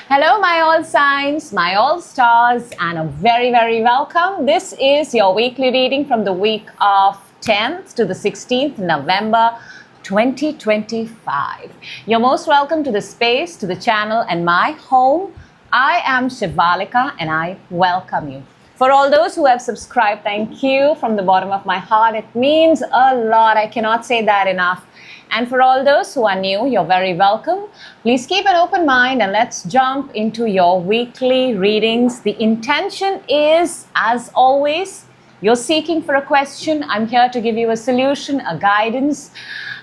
Hello, my all signs, my all stars, and a very welcome. This is your weekly reading from the week of 10th to the 16th November 2025. You're most welcome to the space, to the channel, and my home. I am Shivalika, and I welcome you. For all those who have subscribed, thank you from the bottom of my heart. It means a lot. I cannot say that enough. And for all those who are new, you're very welcome. Please keep an open mind and let's jump into your weekly readings. The intention is, as always, you're seeking for a question. I'm here to give you a solution, a guidance,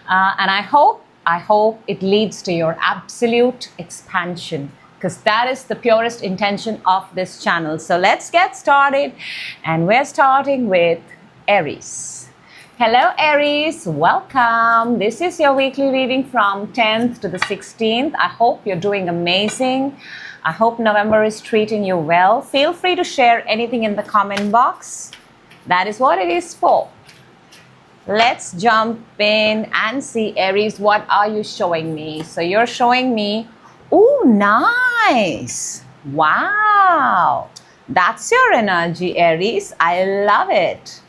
and I hope it leads to your absolute expansion, because that is the purest intention of this channel. So let's get started, and we're starting with Aries. Hello Aries, welcome. This is your weekly reading from 10th to the 16th. I hope you're doing amazing. I hope November is treating you well. Feel free to share anything in the comment box. That is what it is for. Let's jump in and see, Aries, what are you showing me? So you're showing me, oh, nice. Wow. That's your energy, Aries. I love it.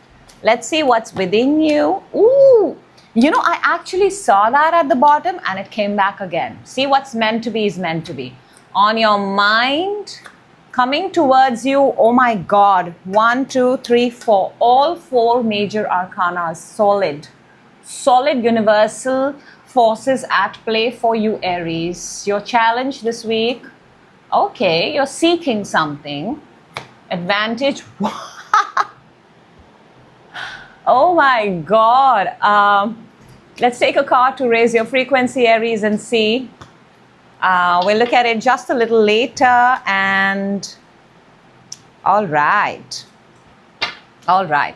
Let's see what's within you. Ooh, you know, I actually saw that at the bottom and it came back again. See, what's meant to be is meant to be. On your mind, coming towards you, oh my God, 1, 2, 3, 4. All 4 major arcana, solid universal forces at play for you, Aries. Your challenge this week, okay, you're seeking something. Advantage. Oh my God. Let's take a card to raise your frequency, Aries, and see. We'll look at it just a little later. And all right,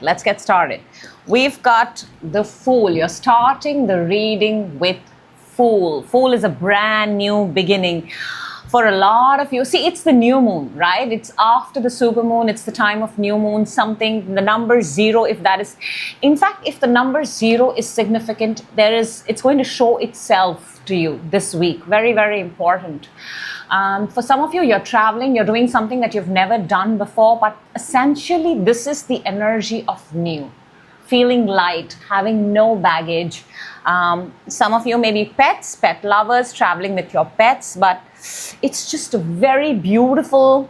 let's get started. We've got the Fool. You're starting the reading with Fool. Fool is a brand new beginning. For a lot of you, see, it's the new moon, right? It's after the super moon. It's the time of new moon, something, the number 0, if that is, in fact, if the number 0 is significant, it's going to show itself to you this week. Very important. For some of you, you're traveling, you're doing something that you've never done before, but essentially this is the energy of new. Feeling light, having no baggage. Some of you may be pet lovers, traveling with your pets, but it's just a very beautiful,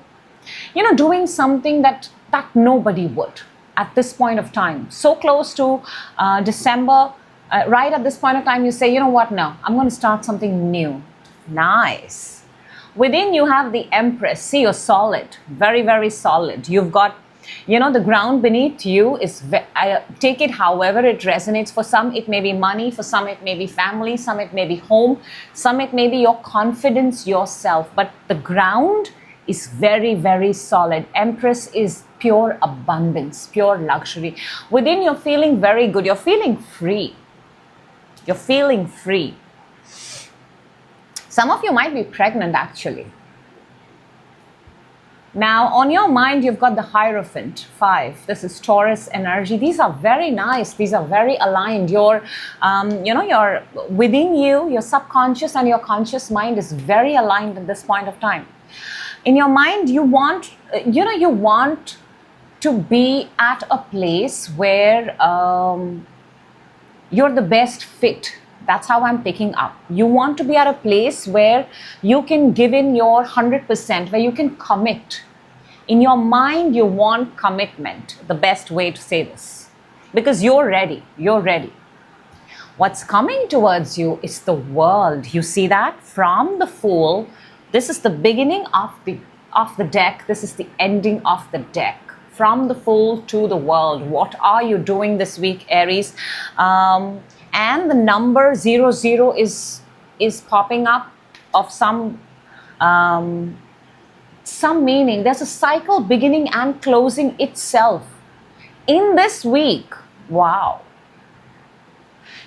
you know, doing something that nobody would at this point of time. So close to December, right at this point of time, you say, you know what, now I'm going to start something new. Nice. Within you have the Empress. See, you're solid, very solid. You've got, you know, the ground beneath you is, take it however it resonates. For some, it may be money. For some, it may be family. Some, it may be home. Some, it may be your confidence, yourself. But the ground is very solid. Empress is pure abundance, pure luxury. Within, you're feeling very good. You're feeling free. You're feeling free. Some of you might be pregnant, actually. Now, on your mind, you've got the Hierophant, 5. This is Taurus energy. These are very nice. These are very aligned. Your, your within you, your subconscious and your conscious mind is very aligned at this point of time. In your mind, you want to be at a place where you're the best fit. That's how I'm picking up. You want to be at a place where you can give in your 100%, where you can commit. In your mind, you want commitment, the best way to say this, because you're ready. You're ready. What's coming towards you is the world. You see that? From the Fool, this is the beginning of the deck. This is the ending of the deck. From the Fool to the world. What are you doing this week, Aries? And the number 00 is popping up of some meaning. There's a cycle beginning and closing itself in this week. Wow.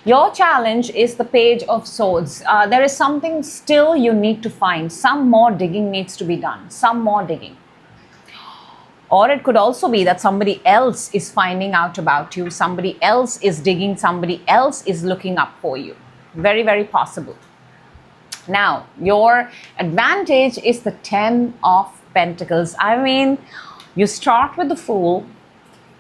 Your challenge is the Page of Swords. There is something still you need to find. Some more digging needs to be done. Some more digging. Or it could also be that somebody else is finding out about you. Somebody else is digging. Somebody else is looking up for you. Very possible. Now, your advantage is the 10 of Pentacles. I mean, you start with the Fool.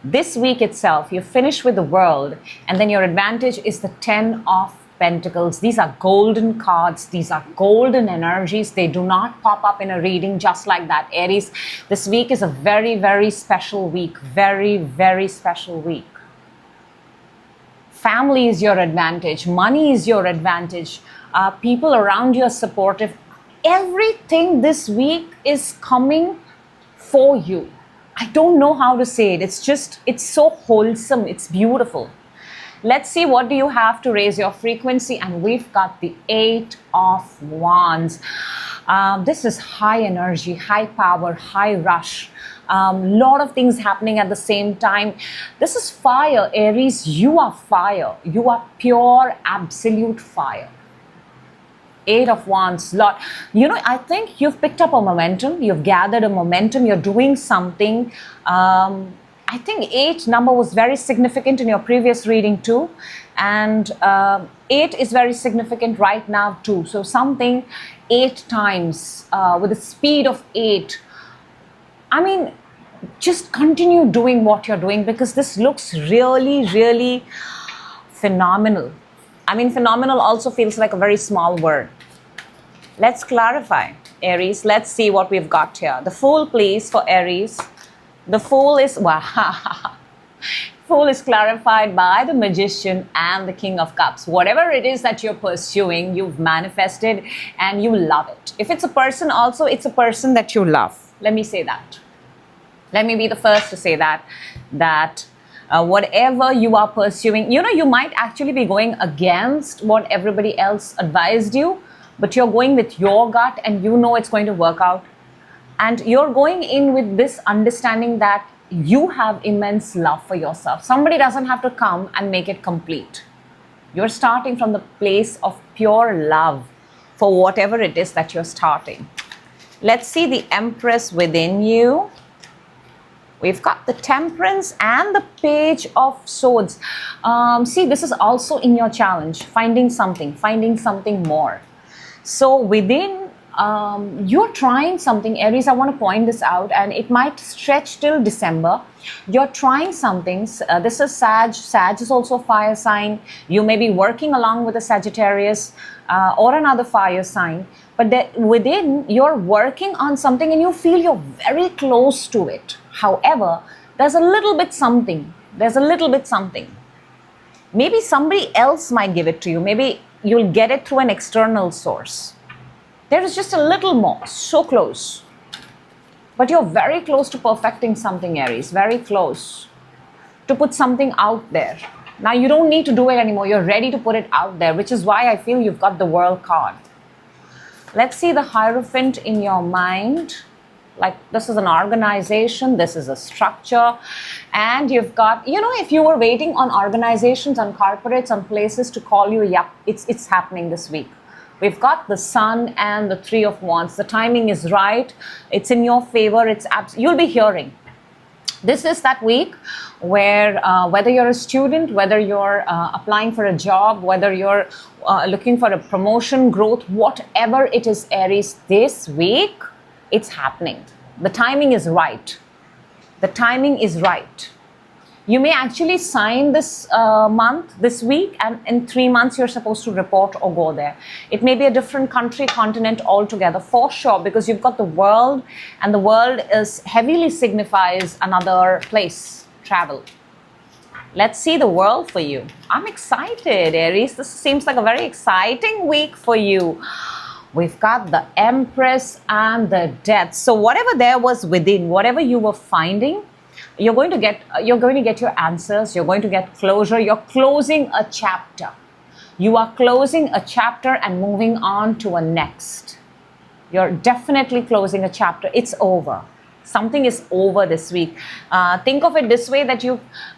This week itself, you finish with the World, and then your advantage is the 10 of Pentacles. These are golden cards. These are golden energies. They do not pop up in a reading just like that, Aries. This week is a very, very special week. Very, very special week. Family is your advantage. Money is your advantage. People around you are supportive. Everything this week is coming for you. I don't know how to say it. It's so wholesome. It's beautiful. Let's see, what do you have to raise your frequency? And we've got the 8 of Wands. This is high energy, high power, high rush. Lot of things happening at the same time. This is fire, Aries. You are fire. You are pure, absolute fire. 8 of Wands, lot. You know, I think you've picked up a momentum. You've gathered a momentum. You're doing something. I think 8 number was very significant in your previous reading too. And 8 is very significant right now too. So something 8 times with a speed of 8. I mean, just continue doing what you're doing, because this looks really, really phenomenal. I mean, phenomenal also feels like a very small word. Let's clarify, Aries. Let's see what we've got here. The Fool, please, for Aries. The Fool is, wow. Fool is clarified by the Magician and the King of Cups. Whatever it is that you're pursuing, you've manifested and you love it. If it's a person also, it's a person that you love. Let me say that. Let me be the first to say that whatever you are pursuing, you know, you might actually be going against what everybody else advised you, but you're going with your gut and you know it's going to work out. And you're going in with this understanding that you have immense love for yourself. Somebody doesn't have to come and make it complete. You're starting from the place of pure love for whatever it is that you're starting. Let's see the Empress within you. We've got the Temperance and the Page of Swords. See, this is also in your challenge, finding something more. So within, you're trying something, Aries. I want to point this out, and it might stretch till December. You're trying something. This is Sag. Sag is also a fire sign. You may be working along with a Sagittarius or another fire sign. But within, you're working on something and you feel you're very close to it. However, there's a little bit something. Maybe somebody else might give it to you. Maybe you'll get it through an external source. There is just a little more, so close. But you're very close to perfecting something, Aries. Very close to put something out there. Now, you don't need to do it anymore. You're ready to put it out there, which is why I feel you've got the World card. Let's see the Hierophant in your mind. Like, this is an organization, this is a structure, and you've got, you know, if you were waiting on organizations, on corporates, on places to call you, yeah, it's happening this week. We've got the Sun and the Three of Wands. The timing is right. It's in your favor. You'll be hearing. This is that week where whether you're a student, whether you're applying for a job, whether you're looking for a promotion, growth, whatever it is, Aries, this week, it's happening. The timing is right. The timing is right. You may actually sign this month, this week, and in 3 months you're supposed to report or go there. It may be a different country, continent altogether, for sure, because you've got the World, and the World is heavily signifies another place, travel. Let's see the World for you. I'm excited, Aries. This seems like a very exciting week for you. We've got the Empress and the Death. So whatever there was within, whatever you were finding, you're going to get your answers. You're going to get closure. You're closing a chapter. You are closing a chapter and moving on to a next. You're definitely closing a chapter. It's over. Something is over this week. Think of it this way, that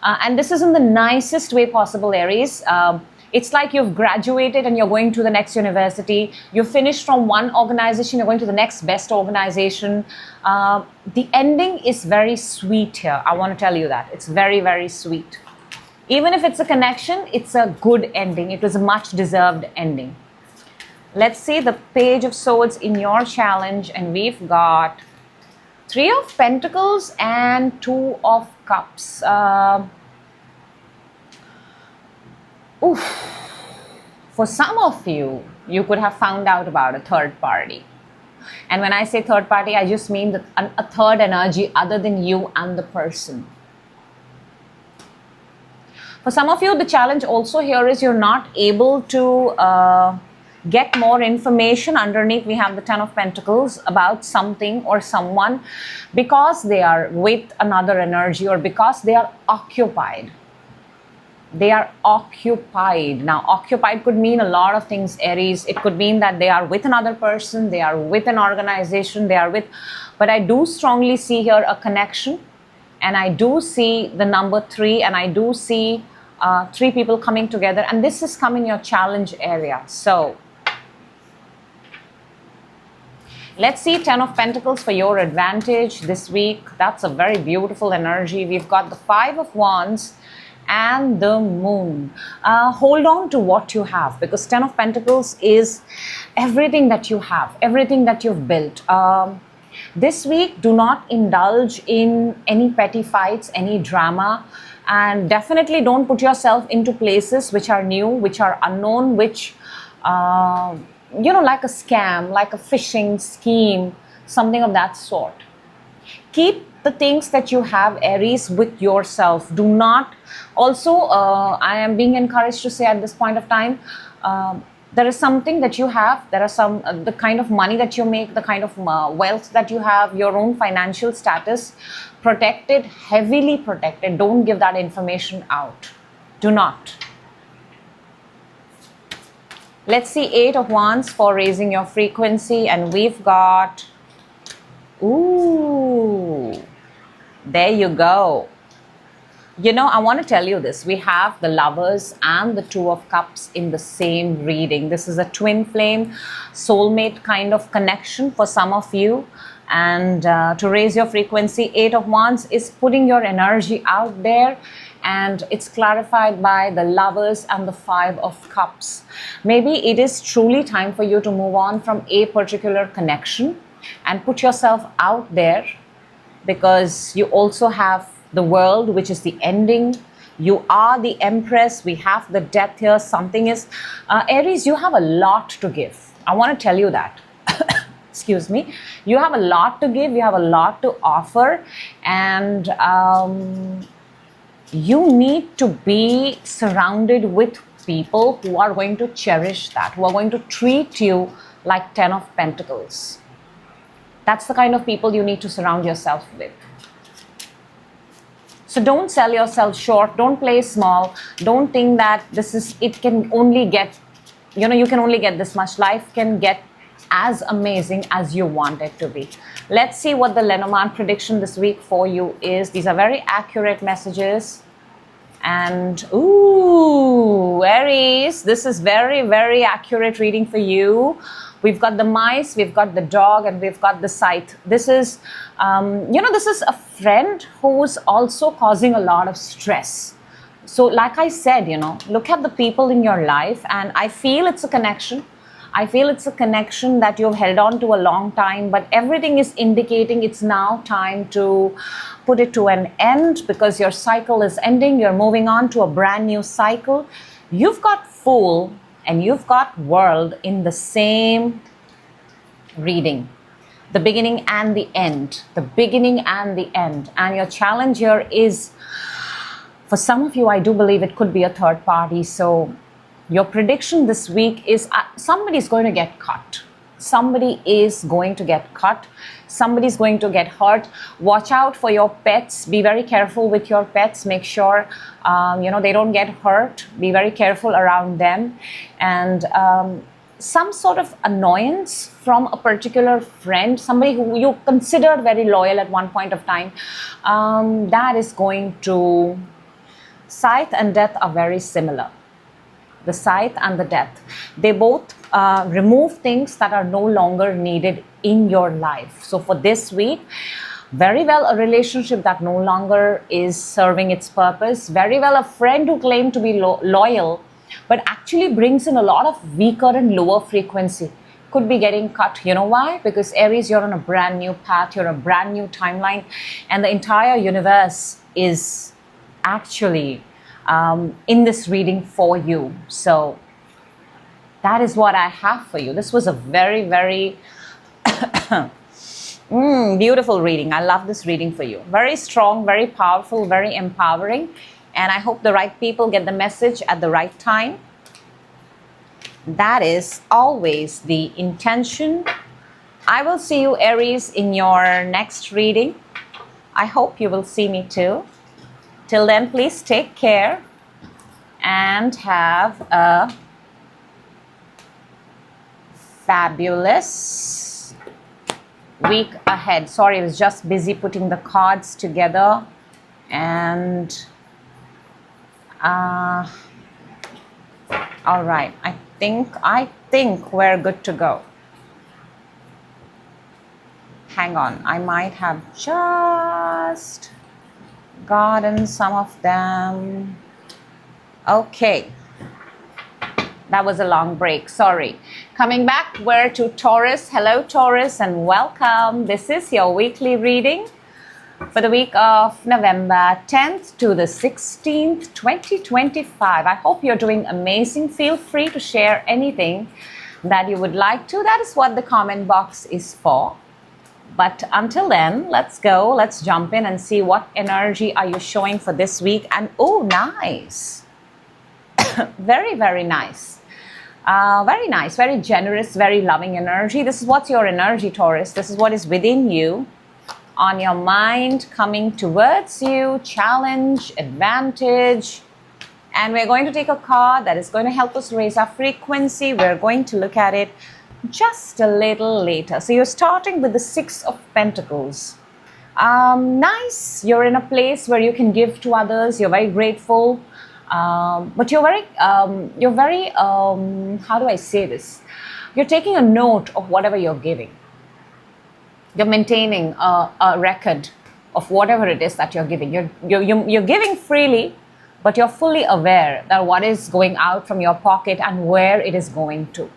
and this is in the nicest way possible, Aries. It's like you've graduated and you're going to the next university. You've finished from one organization, you're going to the next best organization. The ending is very sweet here. I want to tell you that. It's very, very sweet. Even if it's a connection, it's a good ending. It was a much deserved ending. Let's see the Page of Swords in your challenge, and we've got Three of Pentacles and Two of Cups. For some of you, you could have found out about a third party. And when I say third party, I just mean that a third energy other than you and the person. For some of you, the challenge also here is you're not able to get more information. Underneath, we have the Ten of Pentacles about something or someone because they are with another energy or because they are occupied. They are occupied. Now, occupied could mean a lot of things, Aries. It could mean that they are with another person, they are with an organization, they are with... But I do strongly see here a connection. And I do see the number 3, and I do see 3 people coming together. And this is coming in your challenge area. So, let's see 10 of Pentacles for your advantage this week. That's a very beautiful energy. We've got the 5 of Wands and the Moon. Hold on to what you have, because 10 of Pentacles is everything that you have, everything that you've built. This week, do not indulge in any petty fights, any drama, and definitely don't put yourself into places which are new, which are unknown, which, like a scam, like a phishing scheme, something of that sort. Keep the things that you have, Aries, with yourself. Do not... Also, I am being encouraged to say at this point of time, there is something that you have, there are some, the kind of money that you make, the kind of wealth that you have, your own financial status, protected, heavily protected. Don't give that information out. Do not. Let's see 8 of Wands for raising your frequency, and we've got... Ooh, there you go. I want to tell you this. We have the Lovers and the Two of Cups in the same reading. This is a twin flame, soulmate kind of connection for some of you. And to raise your frequency, 8 of Wands is putting your energy out there. And it's clarified by the Lovers and the 5 of Cups. Maybe it is truly time for you to move on from a particular connection and put yourself out there, because you also have the World, which is the ending. You are the Empress. We have the Death here. Something is... Aries, you have a lot to give. I want to tell you that. Excuse me. You have a lot to give. You have a lot to offer. And you need to be surrounded with people who are going to cherish that, who are going to treat you like 10 of Pentacles. That's the kind of people you need to surround yourself with. So don't sell yourself short. Don't play small. Don't think that it can only get, you can only get this much. Life can get as amazing as you want it to be. Let's see what the Lenormand prediction this week for you is. These are very accurate messages. And, ooh, Aries, this is very, very accurate reading for you. We've got the mice, we've got the dog, and we've got the scythe. This is, this is a friend who's also causing a lot of stress. So like I said, look at the people in your life, and I feel it's a connection. I feel it's a connection that you've held on to a long time, but everything is indicating it's now time to put it to an end, because your cycle is ending. You're moving on to a brand new cycle. You've got Fool and you've got World in the same reading. The beginning and the end. The beginning and the end. And your challenge here is, for some of you, I do believe it could be a third party. So your prediction this week is somebody's going to get cut. Somebody is going to get cut. Somebody's going to get hurt. Watch out for your pets. Be very careful with your pets. Make sure, they don't get hurt. Be very careful around them. And some sort of annoyance from a particular friend, somebody who you considered very loyal at one point of time, that is going to... Scythe and Death are very similar. The Scythe and the Death. They both remove things that are no longer needed in your life. So for this week, very well a relationship that no longer is serving its purpose. Very well a friend who claimed to be loyal but actually brings in a lot of weaker and lower frequency. Could be getting cut. You know why? Because Aries, you're on a brand new path, you're a brand new timeline, and the entire universe is actually in this reading for you. So that is what I have for you. This was a very, very beautiful reading. I love this reading for you. Very strong, very powerful, very empowering. And I hope the right people get the message at the right time. That is always the intention. I will see you, Aries, in your next reading. I hope you will see me too. Till then, please take care and have a fabulous week ahead. Sorry, I was just busy putting the cards together, and all right, I think we're good to go. Hang on, I might have just gotten some of them. Okay, that was a long break, sorry. Coming back, we're to Taurus. Hello, Taurus, and welcome. This is your weekly reading for the week of November 10th to the 16th, 2025. I hope you're doing amazing. Feel free to share anything that you would like to. That is what the comment box is for. But until then, let's go. Let's jump in and see what energy are you showing for this week. And oh, nice. Very, very nice. Very nice, very generous, very loving energy. This is what's your energy, Taurus. This is what is within you, on your mind, coming towards you, challenge, advantage. And we're going to take a card that is going to help us raise our frequency. We're going to look at it just a little later. So you're starting with the Six of Pentacles. Nice. You're in a place where you can give to others. You're very grateful. But you're very, how do I say this? You're taking a note of whatever you're giving. You're maintaining a record of whatever it is that you're giving. You're giving freely, but you're fully aware that what is going out from your pocket and where it is going to.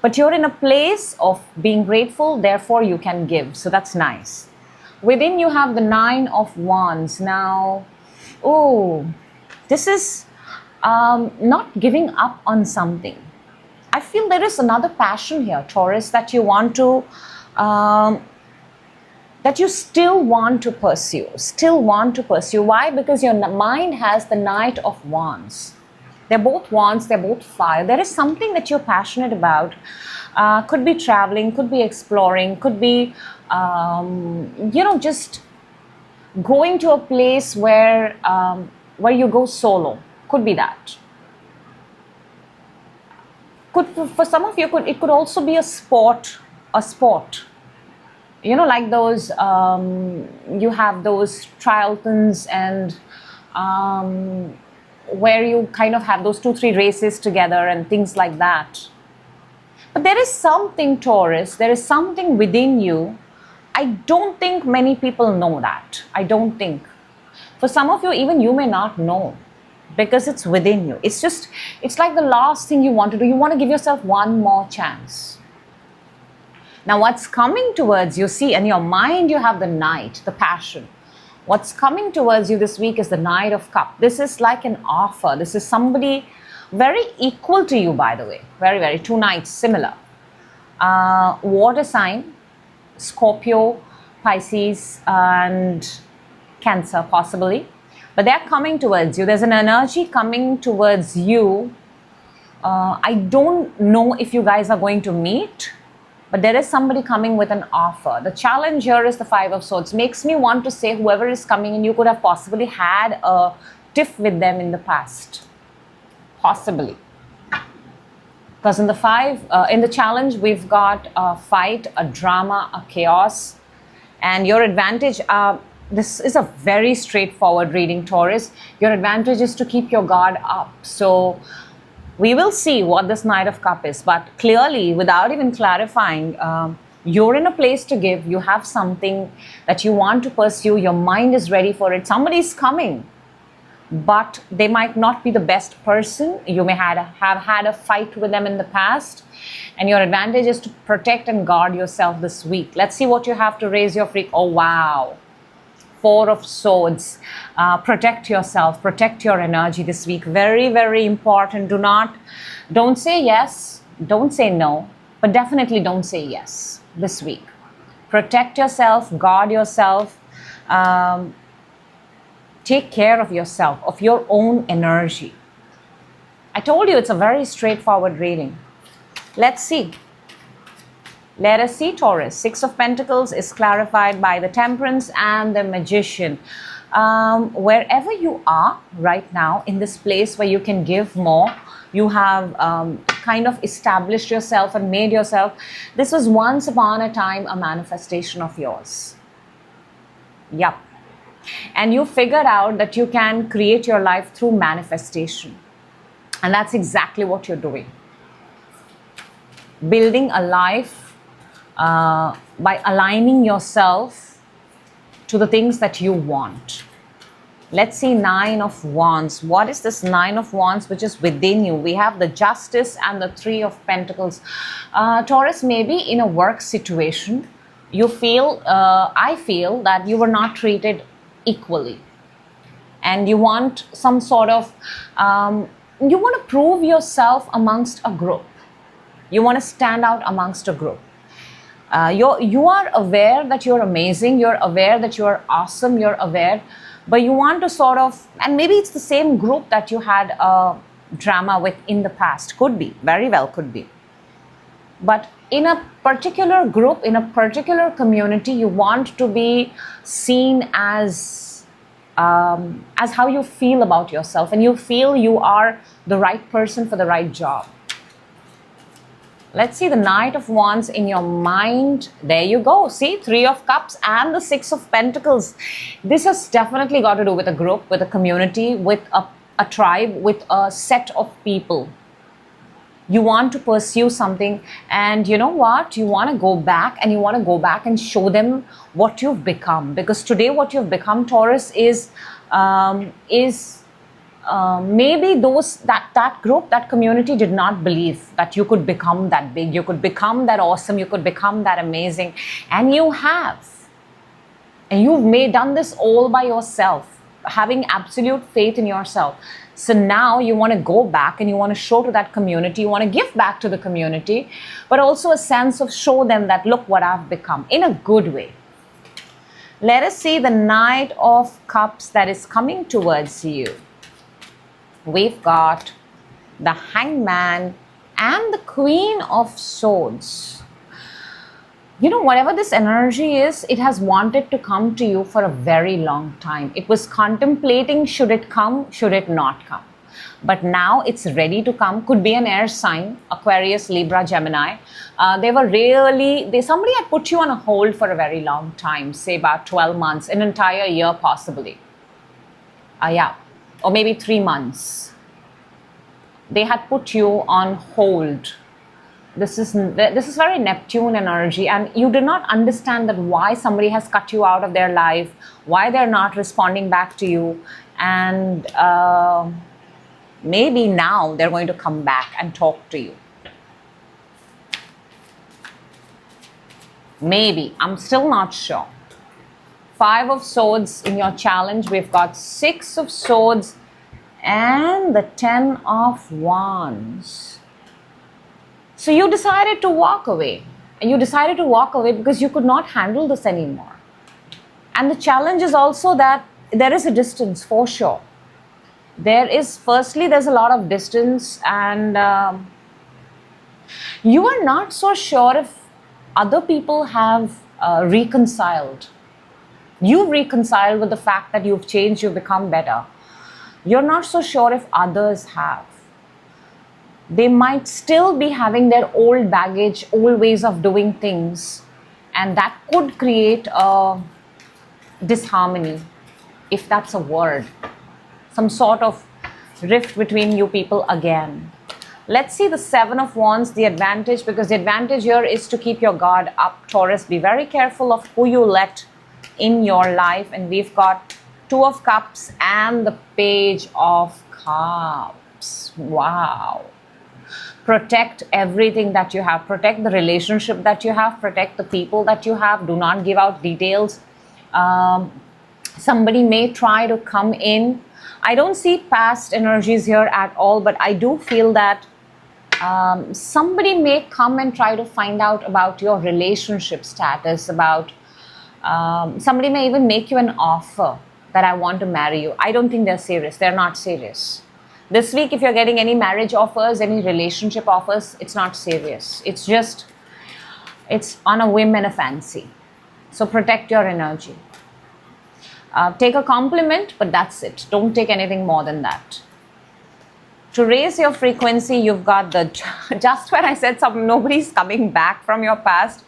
But you're in a place of being grateful, therefore you can give. So that's nice. Within you have the Nine of Wands. Now, this is not giving up on something. I feel there is another passion here, Taurus, that you want to, that you still want to pursue. Why? Because your mind has the Knight of Wands. They're both wands, they're both fire. There is something that you're passionate about. Could be traveling, could be exploring, could be, just going to a place where you go solo. Could be that. For some of you, it could also be a sport. You know, like those, you have those triathlons and where you kind of have those 2-3 races together and things like that. But there is something, Taurus, there is something within you. I don't think many people know that. I don't think. For some of you, even you may not know, because it's within you. It's like the last thing you want to do. You want to give yourself one more chance. Now what's coming towards you, see, in your mind you have the Knight, the passion. What's coming towards you this week is the Knight of Cups. This is like an offer. This is somebody very equal to you, by the way. Very, very, 2 knights, similar. Water sign, Scorpio, Pisces, and Cancer, possibly. But they're coming towards you. There's an energy coming towards you. I don't know if you guys are going to meet, but there is somebody coming with an offer. The challenge here is the Five of Swords. Makes me want to say whoever is coming in, you could have possibly had a tiff with them in the past. Possibly. Because in the challenge, we've got a fight, a drama, a chaos. And your advantage, this is a very straightforward reading, Taurus. Your advantage is to keep your guard up. So we will see what this Knight of Cups is, but clearly, without even clarifying, you're in a place to give. You have something that you want to pursue. Your mind is ready for it. Somebody's coming but they might not be the best person. You may have had a fight with them in the past, and your advantage is to protect and guard yourself this week. Let's see what you have to raise your freak. Oh, wow. Four of Swords. Protect yourself, protect your energy this week. Very, very important. Don't say yes, don't say no, but definitely don't say yes this week. Protect yourself, guard yourself, take care of yourself, of your own energy. I told you it's a very straightforward reading. Let's see. Let us see, Taurus. Six of Pentacles is clarified by the Temperance and the Magician. Wherever you are right now, in this place where you can give more, you have kind of established yourself and made yourself. This was once upon a time a manifestation of yours. Yup. And you figured out that you can create your life through manifestation. And that's exactly what you're doing. Building a life by aligning yourself to the things that you want. Let's see, Nine of Wands. What is this Nine of Wands which is within you? We have the Justice and the Three of Pentacles. Taurus, maybe in a work situation, you feel, I feel that you were not treated equally. And you want some sort of, you want to prove yourself amongst a group. You want to stand out amongst a group. You are aware that you're amazing, you're aware that you're awesome, you're aware, but you want to sort of, and maybe it's the same group that you had a drama with in the past. Could be, very well could be. But in a particular group, in a particular community, you want to be seen as how you feel about yourself, and you feel you are the right person for the right job. Let's see the Knight of Wands in your mind. There you go. See, Three of Cups and the Six of Pentacles. This has definitely got to do with a group, with a community, with a tribe, with a set of people. You want to pursue something, and you know what? You want to go back, and you want to go back and show them what you've become. Because today what you've become, Taurus, is maybe that group, that community did not believe that you could become that big, you could become that awesome, you could become that amazing, and you have. And you've done this all by yourself, having absolute faith in yourself. So now you want to go back and you want to show to that community, you want to give back to the community, but also a sense of show them that look what I've become, in a good way. Let us see the Knight of Cups that is coming towards you. We've got the Hangman and the Queen of Swords. You know, whatever this energy is, it has wanted to come to you for a very long time. It was contemplating, should it come, should it not come? But now it's ready to come. Could be an air sign, Aquarius, Libra, Gemini. Somebody had put you on a hold for a very long time, say about 12 months, an entire year possibly. Yeah. Or maybe 3 months. They had put you on hold. This is very Neptune energy, and you do not understand that why somebody has cut you out of their life, why they're not responding back to you, and maybe now they're going to come back and talk to you. Maybe, I'm still not sure. Five of Swords in your challenge. We've got Six of Swords and the Ten of Wands. So you decided to walk away. And you decided to walk away because you could not handle this anymore. And the challenge is also that there is a distance for sure. Firstly, there's a lot of distance, and you are not so sure if other people have reconciled. You've reconciled with the fact that you've changed, you've become better. You're not so sure if others have. They might still be having their old baggage, old ways of doing things, and that could create a disharmony, if that's a word. Some sort of rift between you people again. Let's see the Seven of Wands, the advantage, because the advantage here is to keep your guard up, Taurus. Be very careful of who you let in your life. And we've got Two of Cups and the Page of Cups. Wow. Protect everything that you have. Protect the relationship that you have. Protect the people that you have. Do not give out details. Somebody may try to come in. I don't see past energies here at all, but I do feel that somebody may come and try to find out about your relationship status, about somebody may even make you an offer that I want to marry you. I don't think they're serious. They're not serious. This week, if you're getting any marriage offers, any relationship offers, it's not serious. It's just, it's on a whim and a fancy. So protect your energy. Take a compliment, but that's it. Don't take anything more than that. To raise your frequency, you've got the, just when I said nobody's coming back from your past,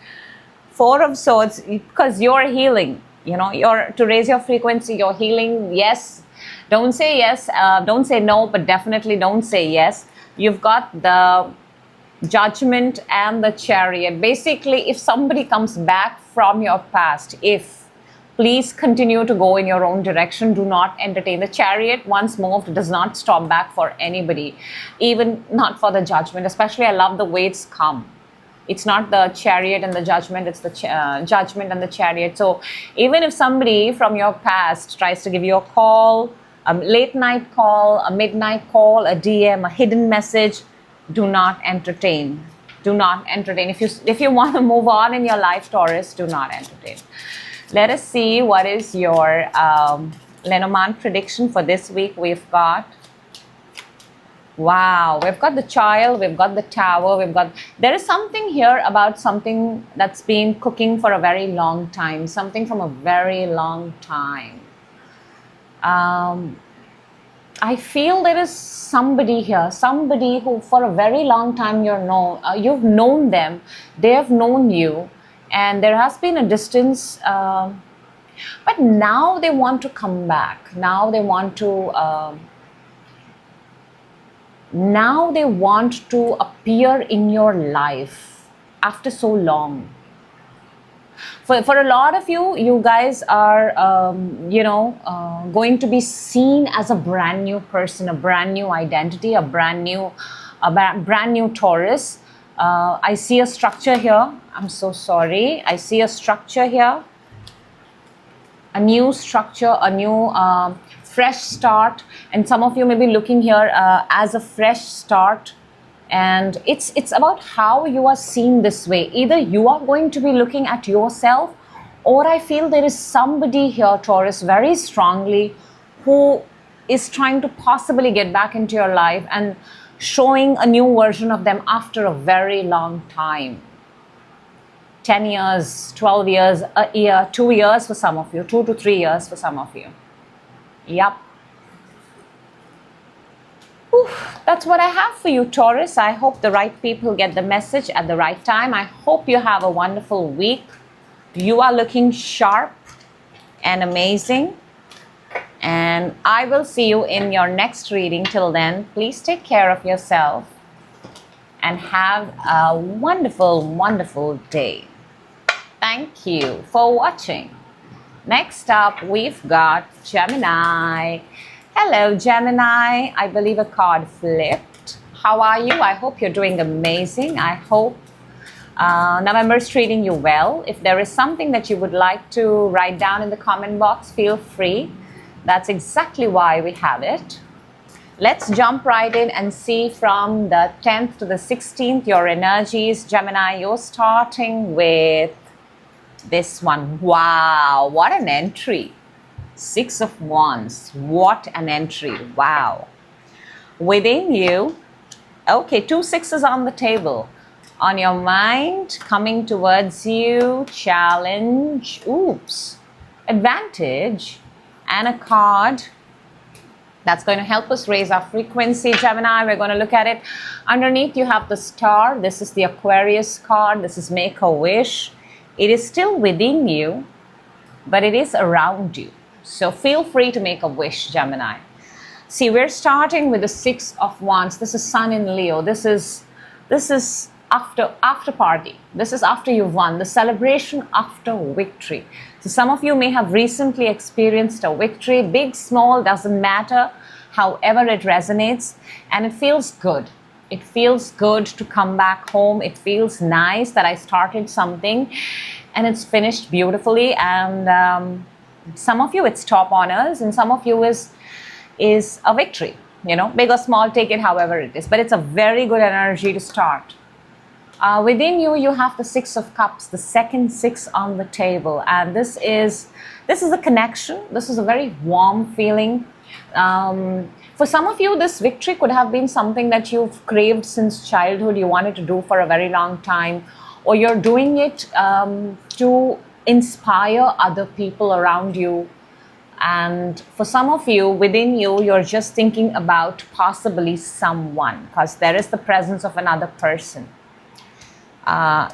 Four of Swords, because you're healing. You know, to raise your frequency, you're healing. Yes. Don't say yes. Don't say no, but definitely don't say yes. You've got the Judgment and the Chariot. Basically, if somebody comes back from your past, please continue to go in your own direction. Do not entertain. The Chariot, once moved, does not stop back for anybody, even not for the Judgment. Especially, I love the way it's come. It's not the Chariot and the Judgment, it's the Judgment and the Chariot. So even if somebody from your past tries to give you a call, a late night call, a midnight call, a DM, a hidden message, do not entertain. Do not entertain. If you want to move on in your life, Taurus, do not entertain. Let us see what is your Lenormand prediction for this week. We've got, wow, we've got the Child, we've got the Tower, there is something here about something that's been cooking for a very long time, something from a very long time. I feel there is somebody here, somebody who for a very long time you've known them, they have known you, and there has been a distance, but now they want to come back. Now they want to appear in your life after so long. For a lot of you, you guys are, going to be seen as a brand new person, a brand new identity, a brand new Taurus. I see a structure here. I'm so sorry. I see a structure here. A new structure, a new fresh start. And some of you may be looking here as a fresh start. And it's about how you are seen this way. Either you are going to be looking at yourself, or I feel there is somebody here, Taurus, very strongly, who is trying to possibly get back into your life and showing a new version of them after a very long time. 10 years, 12 years, a year, 2 years for some of you, 2 to 3 years for some of you. Yep. That's what I have for you, Taurus. I hope the right people get the message at the right time. I hope you have a wonderful week. You are looking sharp and amazing. And I will see you in your next reading. Till then, please take care of yourself and have a wonderful, wonderful day. Thank you for watching. Next up, we've got Gemini. Hello, Gemini. I believe a card flipped. How are you? I hope you're doing amazing. I hope November is treating you well. If there is something that you would like to write down in the comment box, feel free. That's exactly why we have it. Let's jump right in and see from the 10th to the 16th your energies. Gemini, you're starting with this one. Wow, what an entry. 6 of Wands. What an entry. Wow. Within you, okay, 2 6s on the table. On your mind, coming towards you, challenge, oops, advantage, and a card that's going to help us raise our frequency. Gemini, we're going to look at it. Underneath, you have the star. This is the Aquarius card. This is Make a Wish. It is still within you, but it is around you. So feel free to make a wish, Gemini. See, we're starting with the 6 of Wands. This is Sun in Leo. This is after party. This is after you've won. The celebration after victory. So some of you may have recently experienced a victory, big, small, doesn't matter, however it resonates, and it feels good. It feels good to come back home. It feels nice that I started something and it's finished beautifully. And some of you it's top honors, and some of you is a victory, you know, big or small, take it however it is. But it's a very good energy to start. Within you, you have the Six of Cups, the second six on the table. And this is a connection. This is a very warm feeling. For some of you, this victory could have been something that you've craved since childhood, you wanted to do for a very long time, or you're doing it to inspire other people around you. And for some of you, within you, you're just thinking about possibly someone, because there is the presence of another person.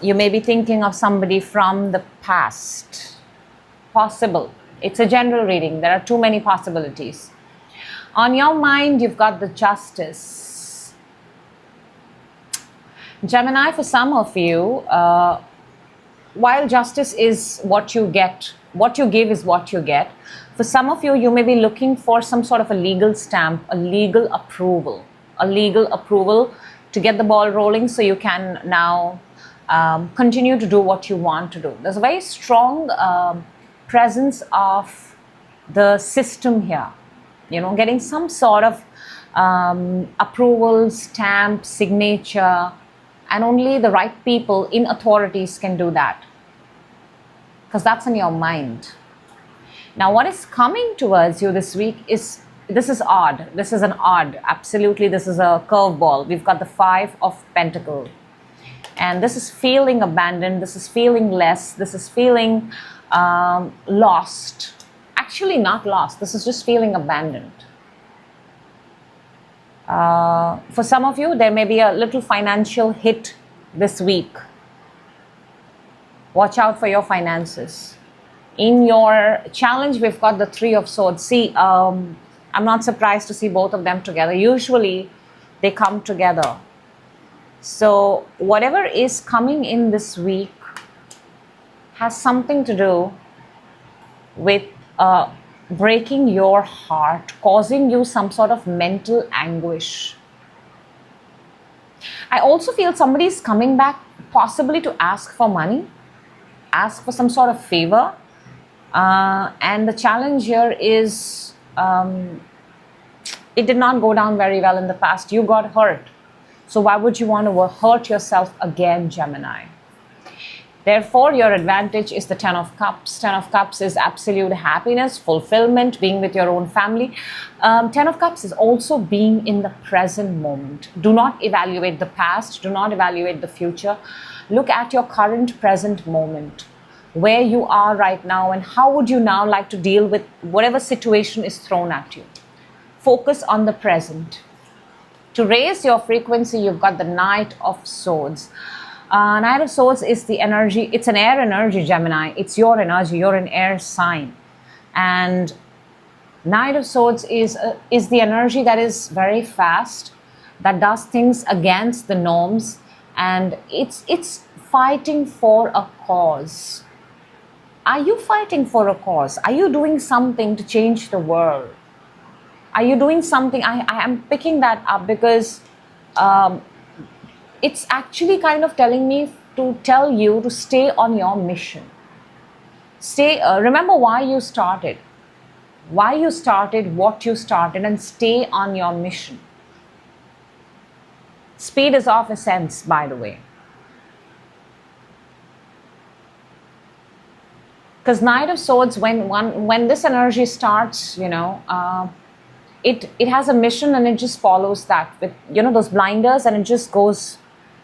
You may be thinking of somebody from the past. Possible. It's a general reading. There are too many possibilities. On your mind, you've got the Justice. Gemini, for some of you, while justice is what you get, what you give is what you get, for some of you, you may be looking for some sort of a legal stamp, a legal approval to get the ball rolling so you can now continue to do what you want to do. There's a very strong presence of the system here, you know, getting some sort of approval, stamp, signature, and only the right people in authorities can do that, because that's in your mind. Now, what is coming towards you this week is, this is odd. This is an odd, absolutely, this is a curveball. We've got the Five of Pentacles. And this is feeling abandoned, this is feeling less, this is feeling lost. Actually not lost, this is just feeling abandoned. For some of you, there may be a little financial hit this week. Watch out for your finances. In your challenge, we've got the Three of Swords. See, I'm not surprised to see both of them together. Usually, they come together. So, whatever is coming in this week has something to do with breaking your heart, causing you some sort of mental anguish. I also feel somebody is coming back possibly to ask for money, ask for some sort of favor. And the challenge here is it did not go down very well in the past. You got hurt. So why would you want to hurt yourself again, Gemini? Therefore, your advantage is the Ten of Cups. Ten of Cups is absolute happiness, fulfillment, being with your own family. Ten of Cups is also being in the present moment. Do not evaluate the past. Do not evaluate the future. Look at your current present moment, where you are right now, and how would you now like to deal with whatever situation is thrown at you. Focus on the present. To raise your frequency, you've got the Knight of Swords. Knight of Swords is the energy, it's an air energy, Gemini. It's your energy, you're an air sign. And Knight of Swords is the energy that is very fast, that does things against the norms, and it's fighting for a cause. Are you fighting for a cause? Are you doing something to change the world? Are you doing something? I am picking that up because it's actually kind of telling me to tell you to stay on your mission. Remember why you started. Why you started, what you started, and stay on your mission. Speed is of essence, by the way. Because Knight of Swords, when this energy starts, you know, it has a mission and it just follows that with, you know, those blinders, and it just goes,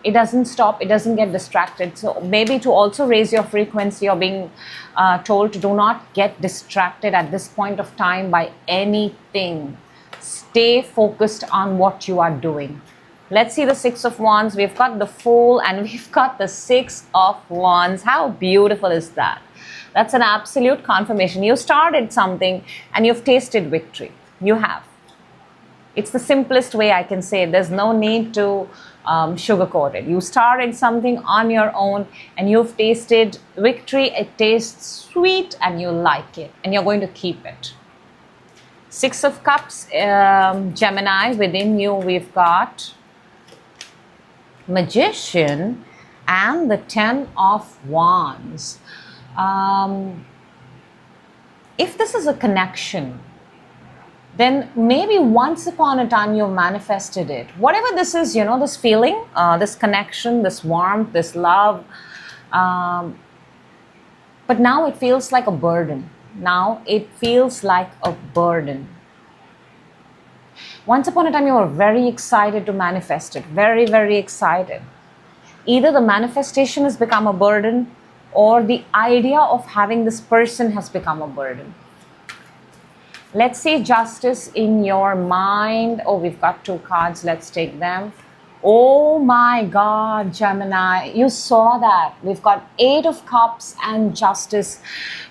it doesn't stop, it doesn't get distracted. So maybe to also raise your frequency, you're being told to do not get distracted at this point of time by anything. Stay focused on what you are doing. Let's see the Six of Wands. We've got the Fool and we've got the Six of Wands. How beautiful is that? That's an absolute confirmation. You started something and you've tasted victory. You have. It's the simplest way I can say it. There's no need to sugarcoat it. You started something on your own and you've tasted victory. It tastes sweet and you like it and you're going to keep it. Six of Cups, Gemini, within you we've got Magician and the 10 of Wands. If this is a connection, then maybe once upon a time you manifested it. Whatever this is, you know, this feeling, this connection, this warmth, this love. But now it feels like a burden. Now it feels like a burden. Once upon a time you were very excited to manifest it. Very, very excited. Either the manifestation has become a burden or the idea of having this person has become a burden. Let's see justice in your mind. Oh, we've got two cards. Let's take them. Oh my God, Gemini, you saw that. We've got 8 of Cups and justice.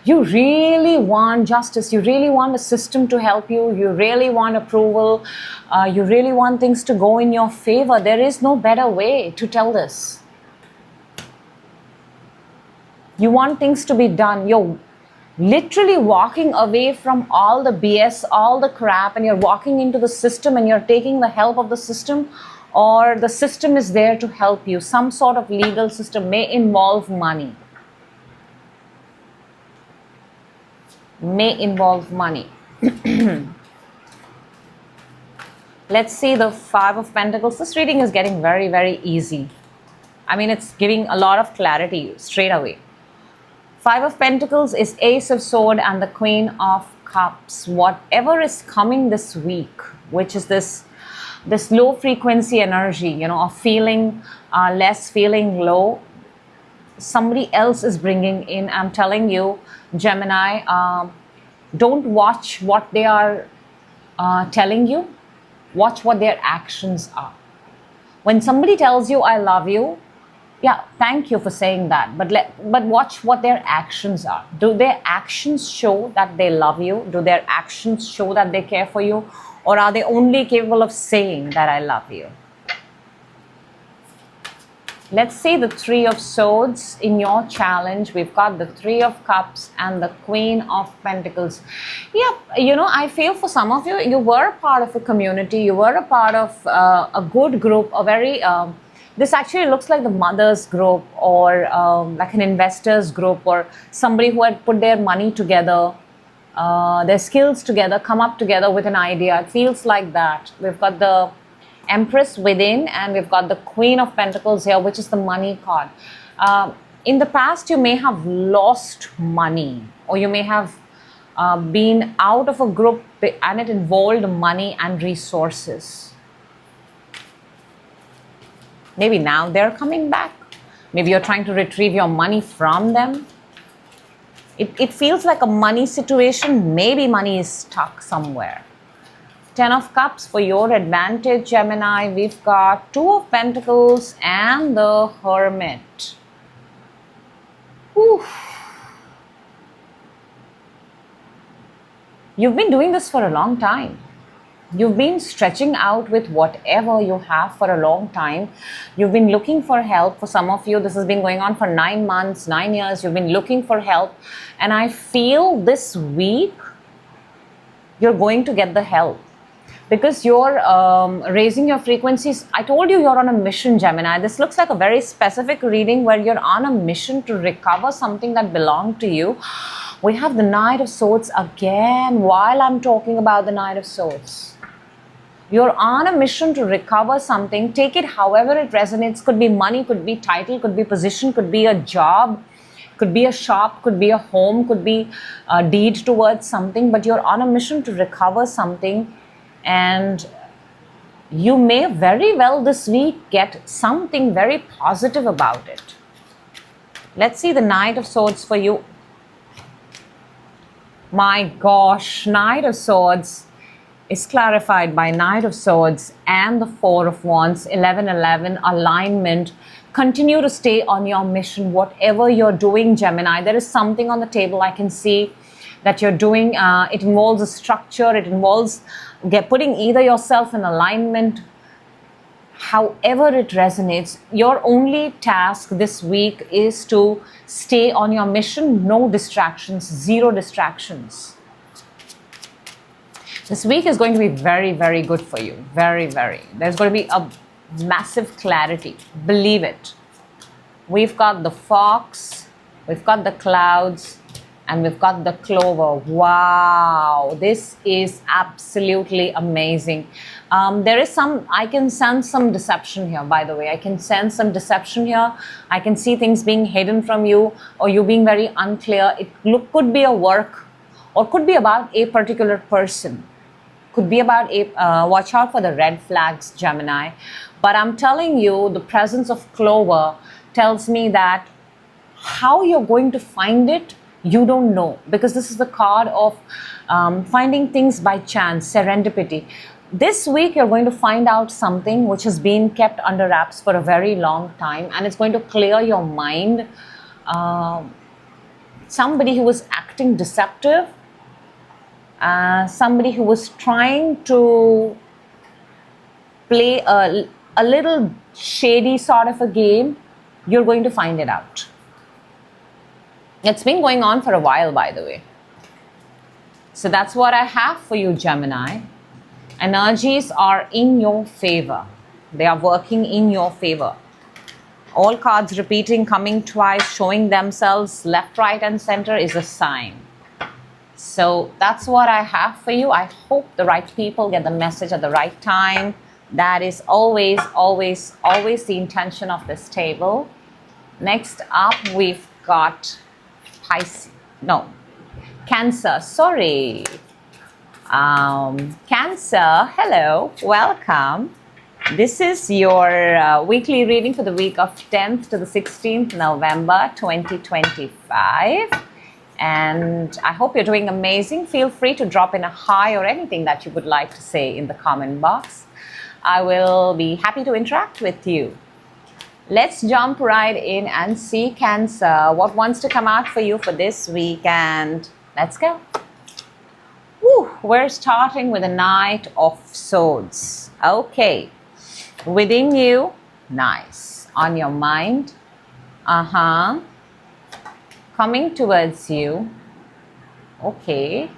You really want justice. You really want a system to help you. You really want approval. You really want things to go in your favor. There is no better way to tell this. You want things to be done. You're literally walking away from all the BS, all the crap, and you're walking into the system and you're taking the help of the system, or the system is there to help you. Some sort of legal system may involve money. May involve money. Let's see the 5 of Pentacles. This reading is getting very, very easy. I mean, it's giving a lot of clarity straight away. 5 of Pentacles is Ace of Swords and the Queen of Cups. Whatever is coming this week, which is this low frequency energy, you know, of feeling less, feeling low, somebody else is bringing in. I'm telling you, Gemini, don't watch what they are telling you. Watch what their actions are. When somebody tells you, I love you, yeah, thank you for saying that. But watch what their actions are. Do their actions show that they love you? Do their actions show that they care for you? Or are they only capable of saying that I love you? Let's see the 3 of Swords in your challenge. We've got the 3 of Cups and the Queen of Pentacles. Yeah, you know, I feel for some of you, you were a part of a community. You were a part of a good group, a very... this actually looks like the mother's group, or like an investor's group, or somebody who had put their money together, their skills together, come up together with an idea. It feels like that. We've got the Empress within and we've got the Queen of Pentacles here, which is the money card. In the past, you may have lost money, or you may have been out of a group and it involved money and resources. Maybe now they're coming back. Maybe you're trying to retrieve your money from them. It feels like a money situation. Maybe money is stuck somewhere. 10 of Cups for your advantage, Gemini. We've got 2 of Pentacles and the Hermit. Whew. You've been doing this for a long time. You've been stretching out with whatever you have for a long time. You've been looking for help. For some of you, this has been going on for 9 months, 9 years. You've been looking for help. And I feel this week, you're going to get the help. Because you're raising your frequencies. I told you you're on a mission, Gemini. This looks like a very specific reading where you're on a mission to recover something that belonged to you. We have the Knight of Swords again while I'm talking about the Knight of Swords. You're on a mission to recover something. Take it however it resonates. Could be money, could be title, could be position, could be a job, could be a shop, could be a home, could be a deed towards something. But you're on a mission to recover something. And you may very well this week get something very positive about it. Let's see the Knight of Swords for you. My gosh, Knight of Swords is clarified by Knight of Swords and the 4 of Wands, 11-11, alignment. Continue to stay on your mission, whatever you're doing, Gemini. There is something on the table I can see. that you're doing. It involves a structure. It involves putting either yourself in alignment. However it resonates, your only task this week is to stay on your mission. No distractions, zero distractions. This week is going to be very, very good for you. Very, very. There's going to be a massive clarity. Believe it. We've got the fox, we've got the clouds, and we've got the clover. Wow, this is absolutely amazing. There is I can sense some deception here, by the way. I can sense some deception here. I can see things being hidden from you, or you being very unclear. It could be a work, or could be about a particular person. Could be about watch out for the red flags, Gemini. But I'm telling you, the presence of clover tells me that how you're going to find it, you don't know, because this is the card of finding things by chance, serendipity. This week you're going to find out something which has been kept under wraps for a very long time, and it's going to clear your mind. Somebody who was acting deceptive, somebody who was trying to play a little shady sort of a game, you're going to find it out. It's been going on for a while, by the way. So that's what I have for you, Gemini. Energies are in your favor. They are working in your favor. All cards repeating, coming twice, showing themselves left, right, and center is a sign. So that's what I have for you. I hope the right people get the message at the right time. That is always, always, always the intention of this table. Next up, we've got Cancer, sorry. Cancer, hello, welcome. This is your weekly reading for the week of 10th to the 16th November 2025. And I hope you're doing amazing. Feel free to drop in a hi or anything that you would like to say in the comment box. I will be happy to interact with you. Let's jump right in and see, Cancer, what wants to come out for you for this weekend. Let's go. Woo, we're starting with a Knight of Swords. Okay. Within you, nice. On your mind, coming towards you, okay.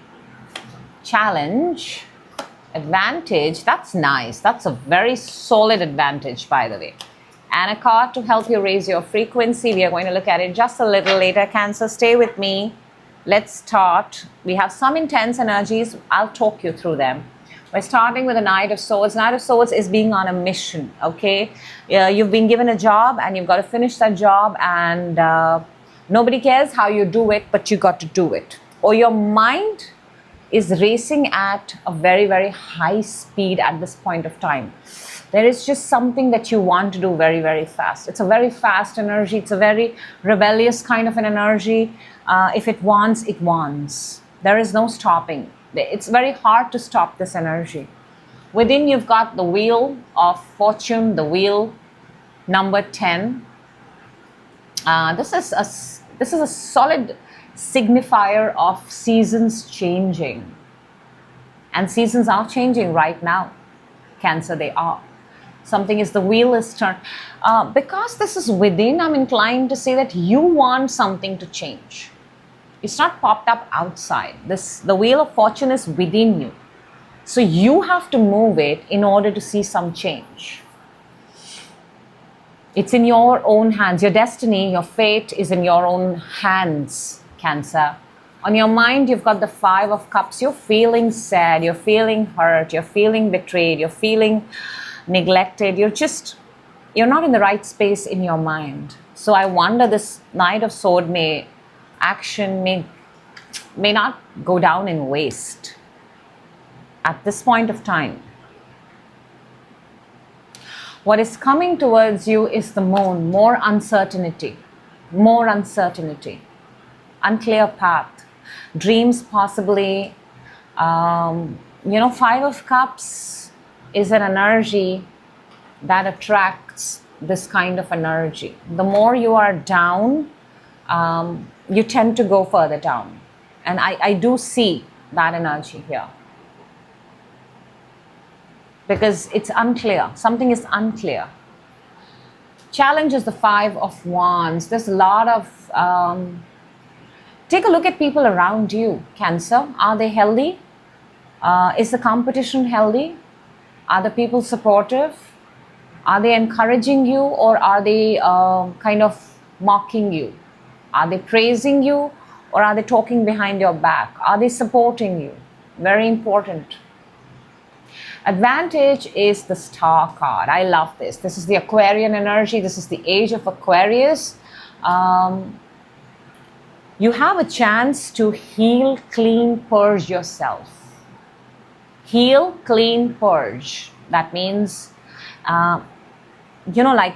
Challenge, advantage, that's nice. That's a very solid advantage, by the way. And a card to help you raise your frequency. We are going to look at it just a little later. Cancer, stay with me. Let's start. We have some intense energies. I'll talk you through them. We're starting with a Knight of Swords. Knight of Swords is being on a mission, okay? You've been given a job and you've got to finish that job, and nobody cares how you do it, but you got to do it. Or your mind is racing at a very, very high speed at this point of time. There is just something that you want to do very, very fast. It's a very fast energy. It's a very rebellious kind of an energy. If it wants, it wants. There is no stopping. It's very hard to stop this energy. Within, you've got the Wheel of Fortune, the wheel number 10. This is a solid signifier of seasons changing. And seasons are changing right now. Cancer, they are. Something is, the wheel is turned. Because this is within, I'm inclined to say that you want something to change. It's not popped up outside. The Wheel of Fortune is within you. So you have to move it in order to see some change. It's in your own hands. Your destiny, your fate is in your own hands, Cancer. On your mind, you've got the Five of Cups. You're feeling sad. You're feeling hurt. You're feeling betrayed. You're feeling neglected. You're not in the right space in your mind. So I wonder, this Knight of Sword may not go down in waste at this point of time. What is coming towards you is the Moon. More uncertainty, unclear path, dreams possibly. Five of Cups is an energy that attracts this kind of energy. The more you are down, you tend to go further down. And I do see that energy here. Because it's unclear. Something is unclear. Challenge is the 5 of Wands. There's a lot of... take a look at people around you, Cancer. Are they healthy? Is the competition healthy? Are the people supportive? Are they encouraging you, or are they kind of mocking you? Are they praising you, or are they talking behind your back? Are they supporting you? Very important. Advantage is the Star card. I love this. This is the Aquarian energy. This is the age of Aquarius. You have a chance to heal, clean, purge yourself. Heal, clean, purge. That means, like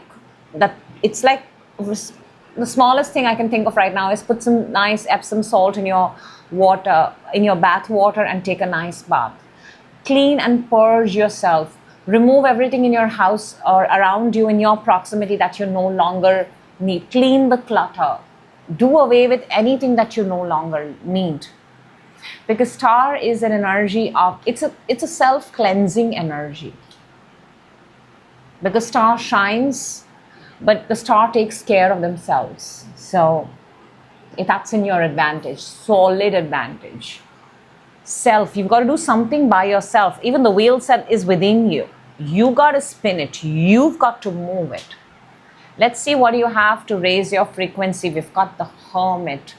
that. It's like the smallest thing I can think of right now is put some nice Epsom salt in your water, in your bath water, and take a nice bath. Clean and purge yourself. Remove everything in your house or around you in your proximity that you no longer need. Clean the clutter. Do away with anything that you no longer need. Because Star is an energy of, it's a self-cleansing energy. Because Star shines, but the Star takes care of themselves. So that's in your advantage, solid advantage. Self, you've got to do something by yourself. Even the wheel set is within you. You got to spin it. You've got to move it. Let's see what you have to raise your frequency. We've got the Hermit.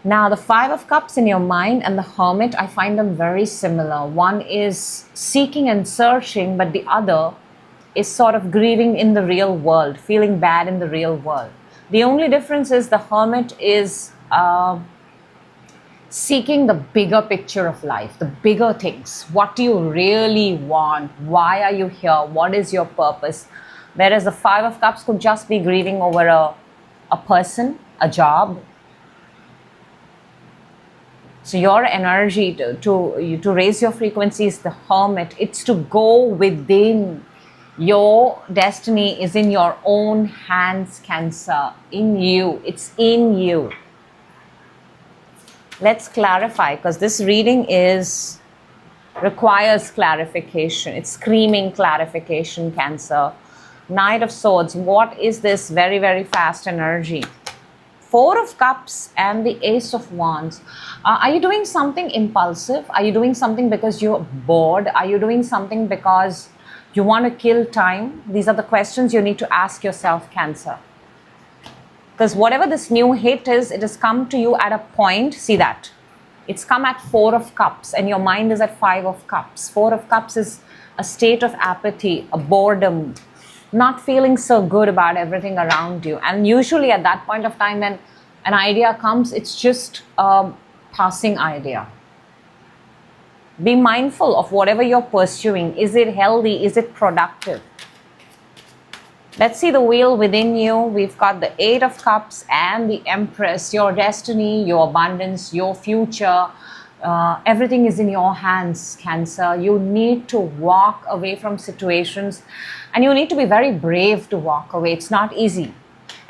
Now, the 5 of Cups in your mind and the Hermit, I find them very similar. One is seeking and searching, but the other is sort of grieving in the real world, feeling bad in the real world. The only difference is the Hermit is seeking the bigger picture of life, the bigger things. What do you really want? Why are you here? What is your purpose? Whereas the 5 of Cups could just be grieving over a person, a job. So your energy to raise your frequency is the Hermit. It's to go within. Your destiny is in your own hands, Cancer. In you. It's in you. Let's clarify, because this reading requires clarification. It's screaming clarification, Cancer. Knight of Swords. What is this very, very fast energy? 4 of Cups and the Ace of Wands. Are you doing something impulsive? Are you doing something because you're bored? Are you doing something because you want to kill time? These are the questions you need to ask yourself, Cancer. Because whatever this new hit is, it has come to you at a point. See that? It's come at 4 of Cups and your mind is at 5 of Cups. 4 of Cups is a state of apathy, a boredom, not feeling so good about everything around you. And usually at that point of time when an idea comes, it's just a passing idea. Be mindful of whatever you're pursuing. Is it healthy? Is it productive? Let's see the wheel within you. We've got the 8 of Cups and the Empress. Your destiny, your abundance, your future, everything is in your hands, Cancer. You need to walk away from situations and you need to be very brave to walk away. It's not easy.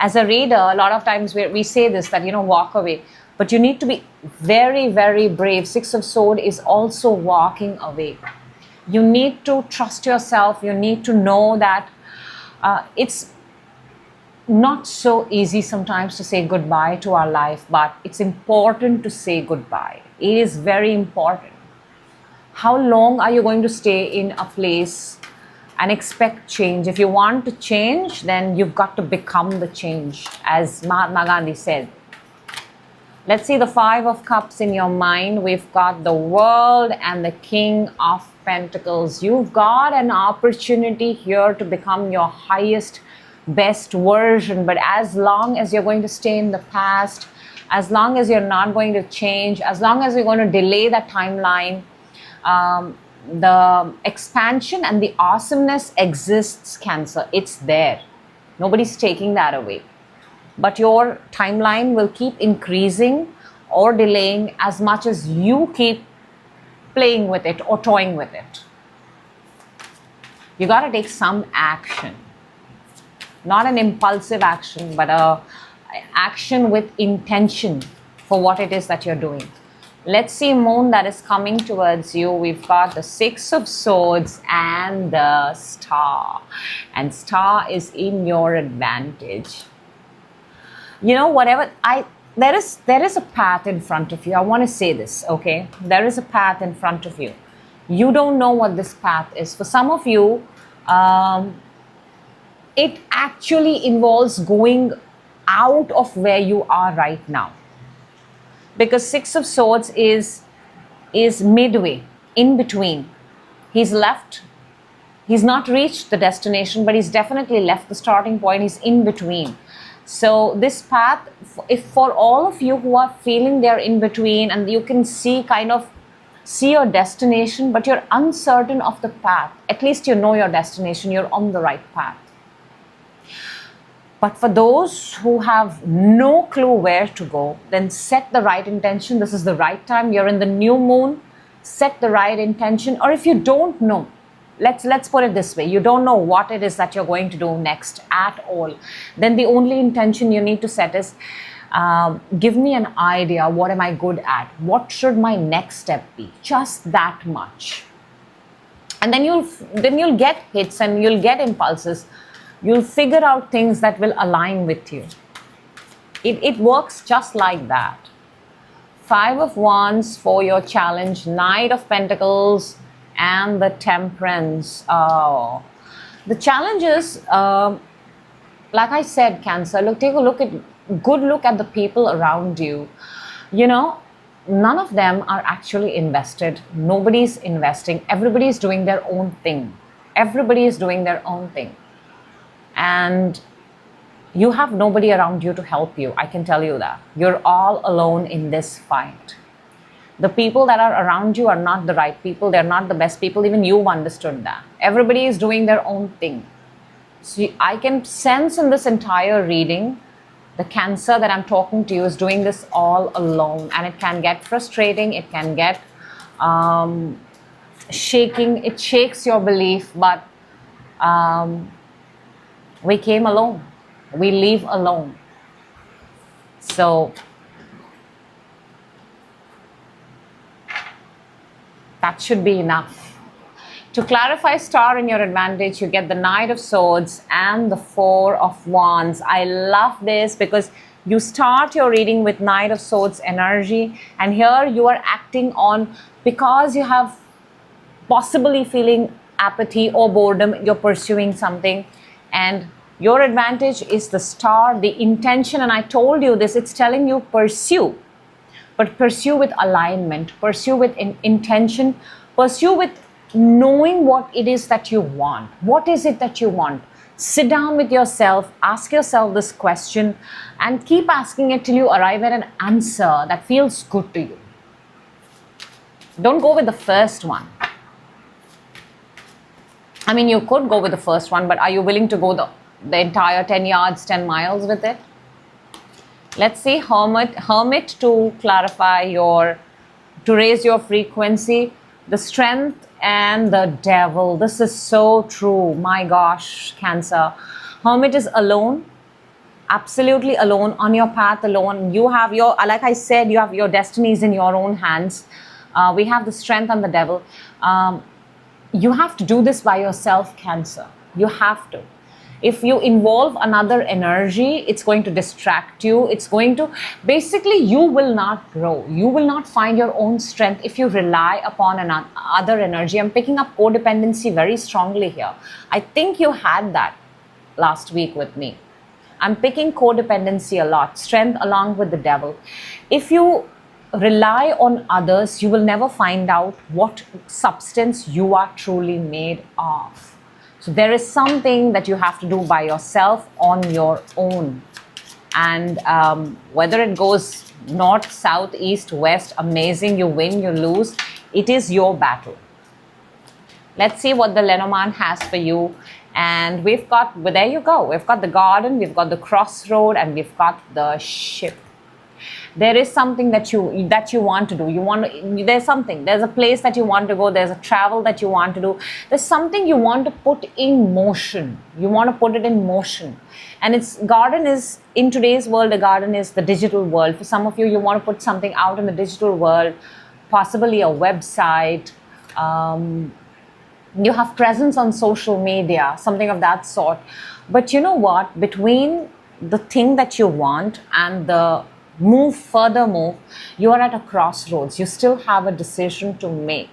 As a reader, a lot of times we say this, that, walk away. But you need to be very, very brave. 6 of Swords is also walking away. You need to trust yourself. You need to know that it's not so easy sometimes to say goodbye to our life, but it's important to say goodbye. It is very important. How long are you going to stay in a place and expect change? If you want to change, then you've got to become the change, as Mahatma Gandhi said. Let's see the 5 of Cups in your mind. We've got the World and the King of Pentacles. You've got an opportunity here to become your highest, best version. But as long as you're going to stay in the past, as long as you're not going to change, as long as you're going to delay that timeline, the expansion and the awesomeness exists, Cancer. It's there. Nobody's taking that away. But your timeline will keep increasing or delaying as much as you keep playing with it or toying with it. You got to take some action. Not an impulsive action, but a action with intention. for what it is that you're doing. Let's see moon that is coming towards you. We've got the Six of Swords and the Star. And Star is in your advantage. You know, there is a path in front of you. I want to say this, okay? There is a path in front of you. You don't know what this path is. For some of you, it actually involves going out of where you are right now. Because Six of Swords is midway, in between. He's not reached the destination, but he's definitely left the starting point. He's in between. So this path, if for all of you who are feeling they're in between and you can see your destination, but you're uncertain of the path, at least you know your destination, you're on the right path. But for those who have no clue where to go, then set the right intention. This is the right time. You're in the new moon. Set the right intention. Or if you don't know, let's put it this way. You don't know what it is that you're going to do next at all. Then the only intention you need to set is, give me an idea. What am I good at? What should my next step be? Just that much. And then you'll get hits and you'll get impulses. You'll figure out things that will align with you. It works just like that. Five of Wands for your challenge, Knight of Pentacles, and the Temperance. Oh, the challenge is, like I said, Cancer. Take a good look at the people around you. You know, none of them are actually invested. Nobody's investing. Everybody's doing their own thing. Everybody is doing their own thing. And you have nobody around you to help you. I can tell you that. You're all alone in this fight. The people that are around you are not the right people. They're not the best people. Even you've understood that. Everybody is doing their own thing. So I can sense in this entire reading, the Cancer that I'm talking to you is doing this all alone. And it can get frustrating. It can get shaking. It shakes your belief. But we came alone. We leave alone. So that should be enough. To clarify Star in your advantage, you get the Knight of Swords and the Four of Wands. I love this because you start your reading with Knight of Swords energy, and here you are acting on, because you have possibly feeling apathy or boredom, you're pursuing something, and your advantage is the Star, the intention. And I told you this, it's telling you pursue, but pursue with alignment, pursue with intention, pursue with knowing what it is that you want. What is it that you want? Sit down with yourself, ask yourself this question, and keep asking it till you arrive at an answer that feels good to you. Don't go with the first one. I mean, you could go with the first one, but are you willing to go the entire 10 yards, 10 miles with it? Let's see, Hermit to clarify to raise your frequency, the Strength and the Devil. This is so true. My gosh, Cancer. Hermit is alone, absolutely alone, on your path alone. You have like I said, you have your destinies in your own hands. We have the Strength and the Devil. You have to do this by yourself, Cancer. You have to. If you involve another energy, it's going to distract you. It's going to, basically, you will not grow. You will not find your own strength if you rely upon another energy. I'm picking up codependency very strongly here. I think you had that last week with me. I'm picking codependency a lot, Strength along with the Devil. If you rely on others, you will never find out what substance you are truly made of. So there is something that you have to do by yourself on your own. And whether it goes north, south, east, west, amazing, you win, you lose, it is your battle. Let's see what the Lenormand has for you. And we've got, well, there you go. We've got the Garden, we've got the Crossroad, and we've got the Ship. There is something that you want to do. There's a place that you want to go. There's a travel that you want to do. There's something you want to put in motion. You want to put it in motion. And garden is, in today's world, the garden is the digital world. For some of you, you want to put something out in the digital world, possibly a website. You have presence on social media, something of that sort. But you know what? Between the thing that you want and the further move, you are at a crossroads. You still have a decision to make.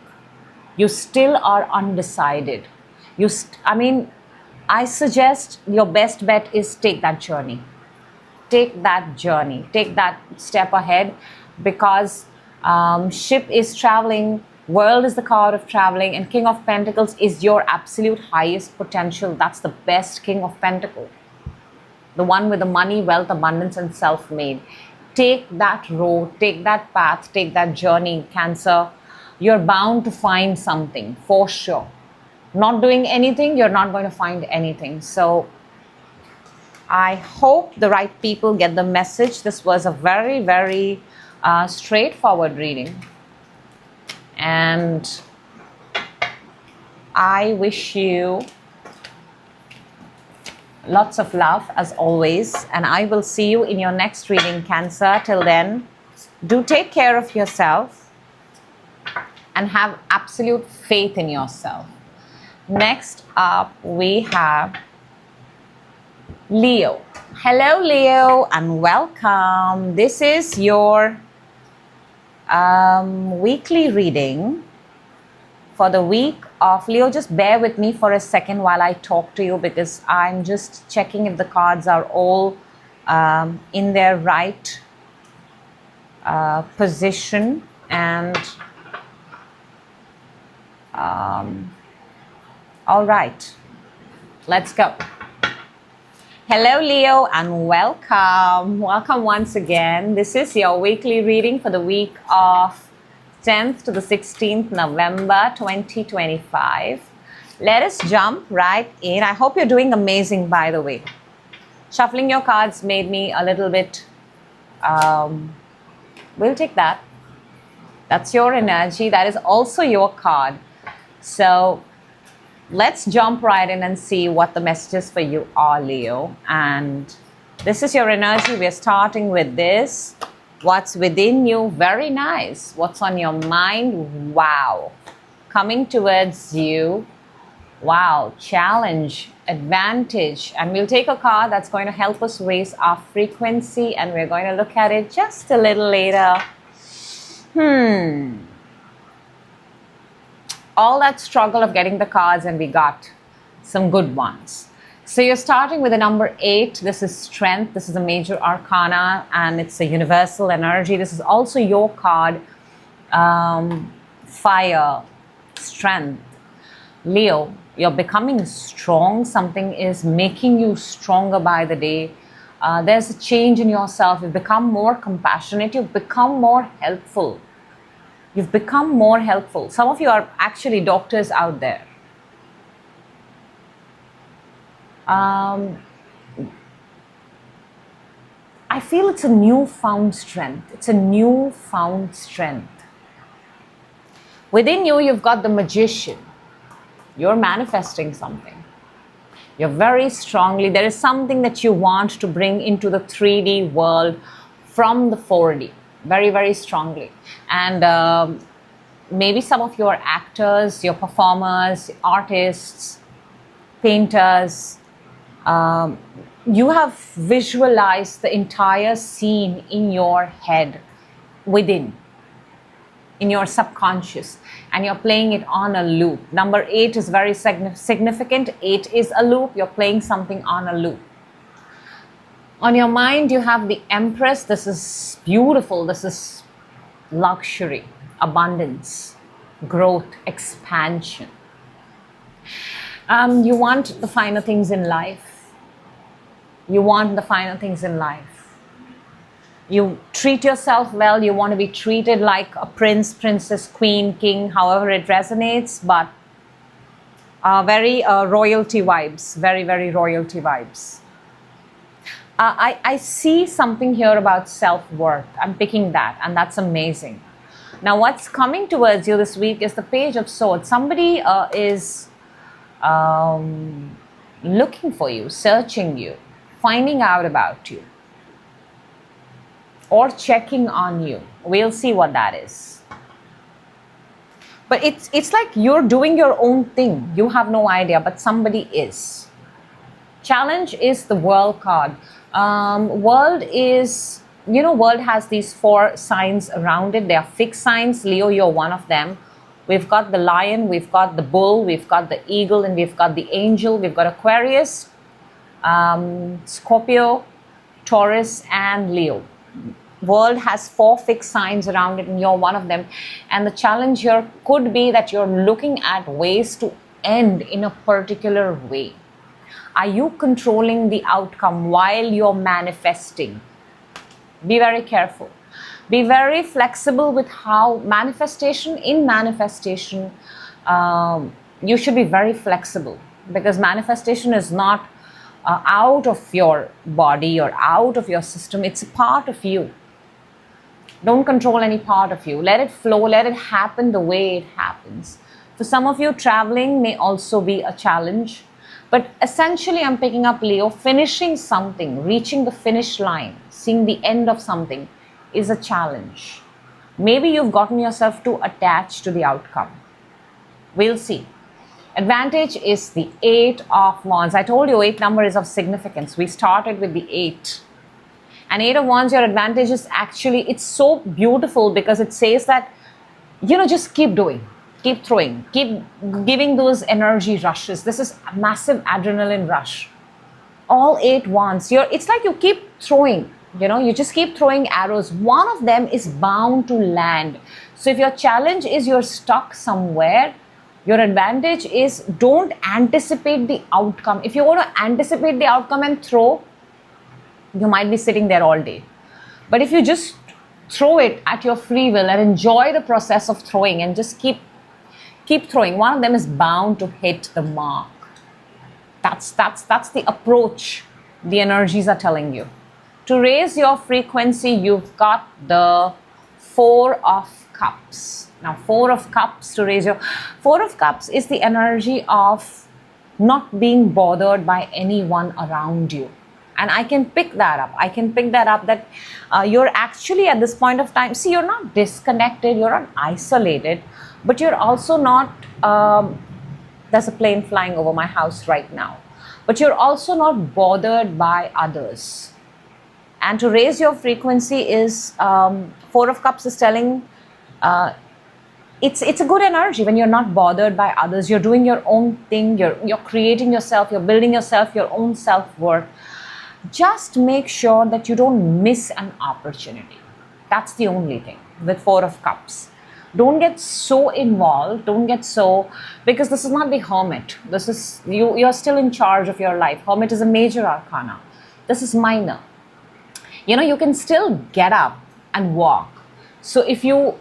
You still are undecided. I suggest your best bet is take that journey. Take that journey. Take that step ahead, because ship is traveling, world is the card of traveling, and King of Pentacles is your absolute highest potential. That's the best King of Pentacles. The one with the money, wealth, abundance, and self-made. Take that road, take that path, take that journey, Cancer. You're bound to find something, for sure. Not doing anything, you're not going to find anything. So I hope the right people get the message. This was a very, very straightforward reading. And I wish you lots of love as always, and I will see you in your next reading, Cancer. Till then, do take care of yourself and have absolute faith in yourself. Next up, we have Leo. Hello, Leo, and welcome. This is your weekly reading for the week of Leo. Just bear with me for a second while I talk to you, because I'm just checking if the cards are all in their right position. And all right, let's go. Hello, Leo, and welcome. Welcome once again. This is your weekly reading for the week of 10th to the 16th November 2025. Let us jump right in. I hope you're doing amazing, by the way. Shuffling your cards made me a little bit, we'll take that. That's your energy. That is also your card. So let's jump right in and see what the messages for you are, Leo. And this is your energy. We're starting with this. What's within you? Very nice. What's on your mind? Wow. Coming towards you. Wow. Challenge, advantage. And we'll take a card that's going to help us raise our frequency, and we're going to look at it just a little later. All that struggle of getting the cards, and we got some good ones. So you're starting with the number 8. This is strength. This is a major arcana, and it's a universal energy. This is also your card. Fire, strength. Leo, you're becoming strong. Something is making you stronger by the day. There's a change in yourself. You've become more compassionate. You've become more helpful. You've become more helpful. Some of you are actually doctors out there. I feel it's a newfound strength. It's a newfound strength. Within you, you've got the magician. You're manifesting something. You're very strongly, there is something that you want to bring into the 3D world from the 4D. Very, very strongly. And maybe some of you are actors, you're performers, artists, painters. You have visualized the entire scene in your head, within, in your subconscious, and you're playing it on a loop. Number 8 is very significant. 8 is a loop. You're playing something on a loop. On your mind, you have the Empress. This is beautiful. This is luxury, abundance, growth, expansion. You want the finer things in life. You want the finer things in life. You treat yourself well. You want to be treated like a prince, princess, queen, king, however it resonates, but very royalty vibes. Very, very royalty vibes. I see something here about self-worth. I'm picking that, and that's amazing. Now, what's coming towards you this week is the Page of Swords. Somebody is looking for you, searching you, finding out about you, or checking on you. We'll see what that is. But it's like you're doing your own thing. You have no idea, but somebody is. Challenge is the World card. World is, World has these 4 signs around it. They are fixed signs. Leo, you're one of them. We've got the lion, we've got the bull, we've got the eagle, and we've got the angel. We've got Aquarius, Scorpio, Taurus, and Leo. World has 4 fixed signs around it, and you're one of them. And the challenge here could be that you're looking at ways to end in a particular way. Are you controlling the outcome while you're manifesting? Be very careful. Be very flexible with how manifestation, you should be very flexible, because manifestation is not out of your body or out of your system. It's a part of you. Don't control any part of you. Let it flow. Let it happen the way it happens. For some of you, traveling may also be a challenge. But essentially, I'm picking up, Leo, finishing something, reaching the finish line, seeing the end of something is a challenge. Maybe you've gotten yourself too attached to the outcome. We'll see. Advantage is the 8 of Wands. I told you 8 number is of significance. We started with the 8. And 8 of Wands, your advantage is actually, it's so beautiful because it says that, just keep doing. Keep throwing, keep giving those energy rushes. This is a massive adrenaline rush. All 8 wands, it's like you keep throwing, you just keep throwing arrows. One of them is bound to land. So if your challenge is you're stuck somewhere, your advantage is don't anticipate the outcome. If you want to anticipate the outcome and throw, you might be sitting there all day. But if you just throw it at your free will and enjoy the process of throwing and just keep throwing, one of them is bound to hit the mark. That's the approach the energies are telling you. To raise your frequency, you've got the 4 of Cups. Now, 4 of Cups to raise your... 4 of Cups is the energy of not being bothered by anyone around you. And I can pick that up. That you're actually at this point of time, see, you're not disconnected, you're not isolated, but you're also not, there's a plane flying over my house right now, but you're also not bothered by others. And to raise your frequency is, 4 of Cups is telling, it's a good energy when you're not bothered by others. You're doing your own thing, you're creating yourself, you're building yourself, your own self-worth. Just make sure that you don't miss an opportunity. That's the only thing with 4 of Cups. Don't get so involved, because this is not the Hermit. This is, you're still in charge of your life. Hermit is a major arcana. This is minor. You can still get up and walk. So if you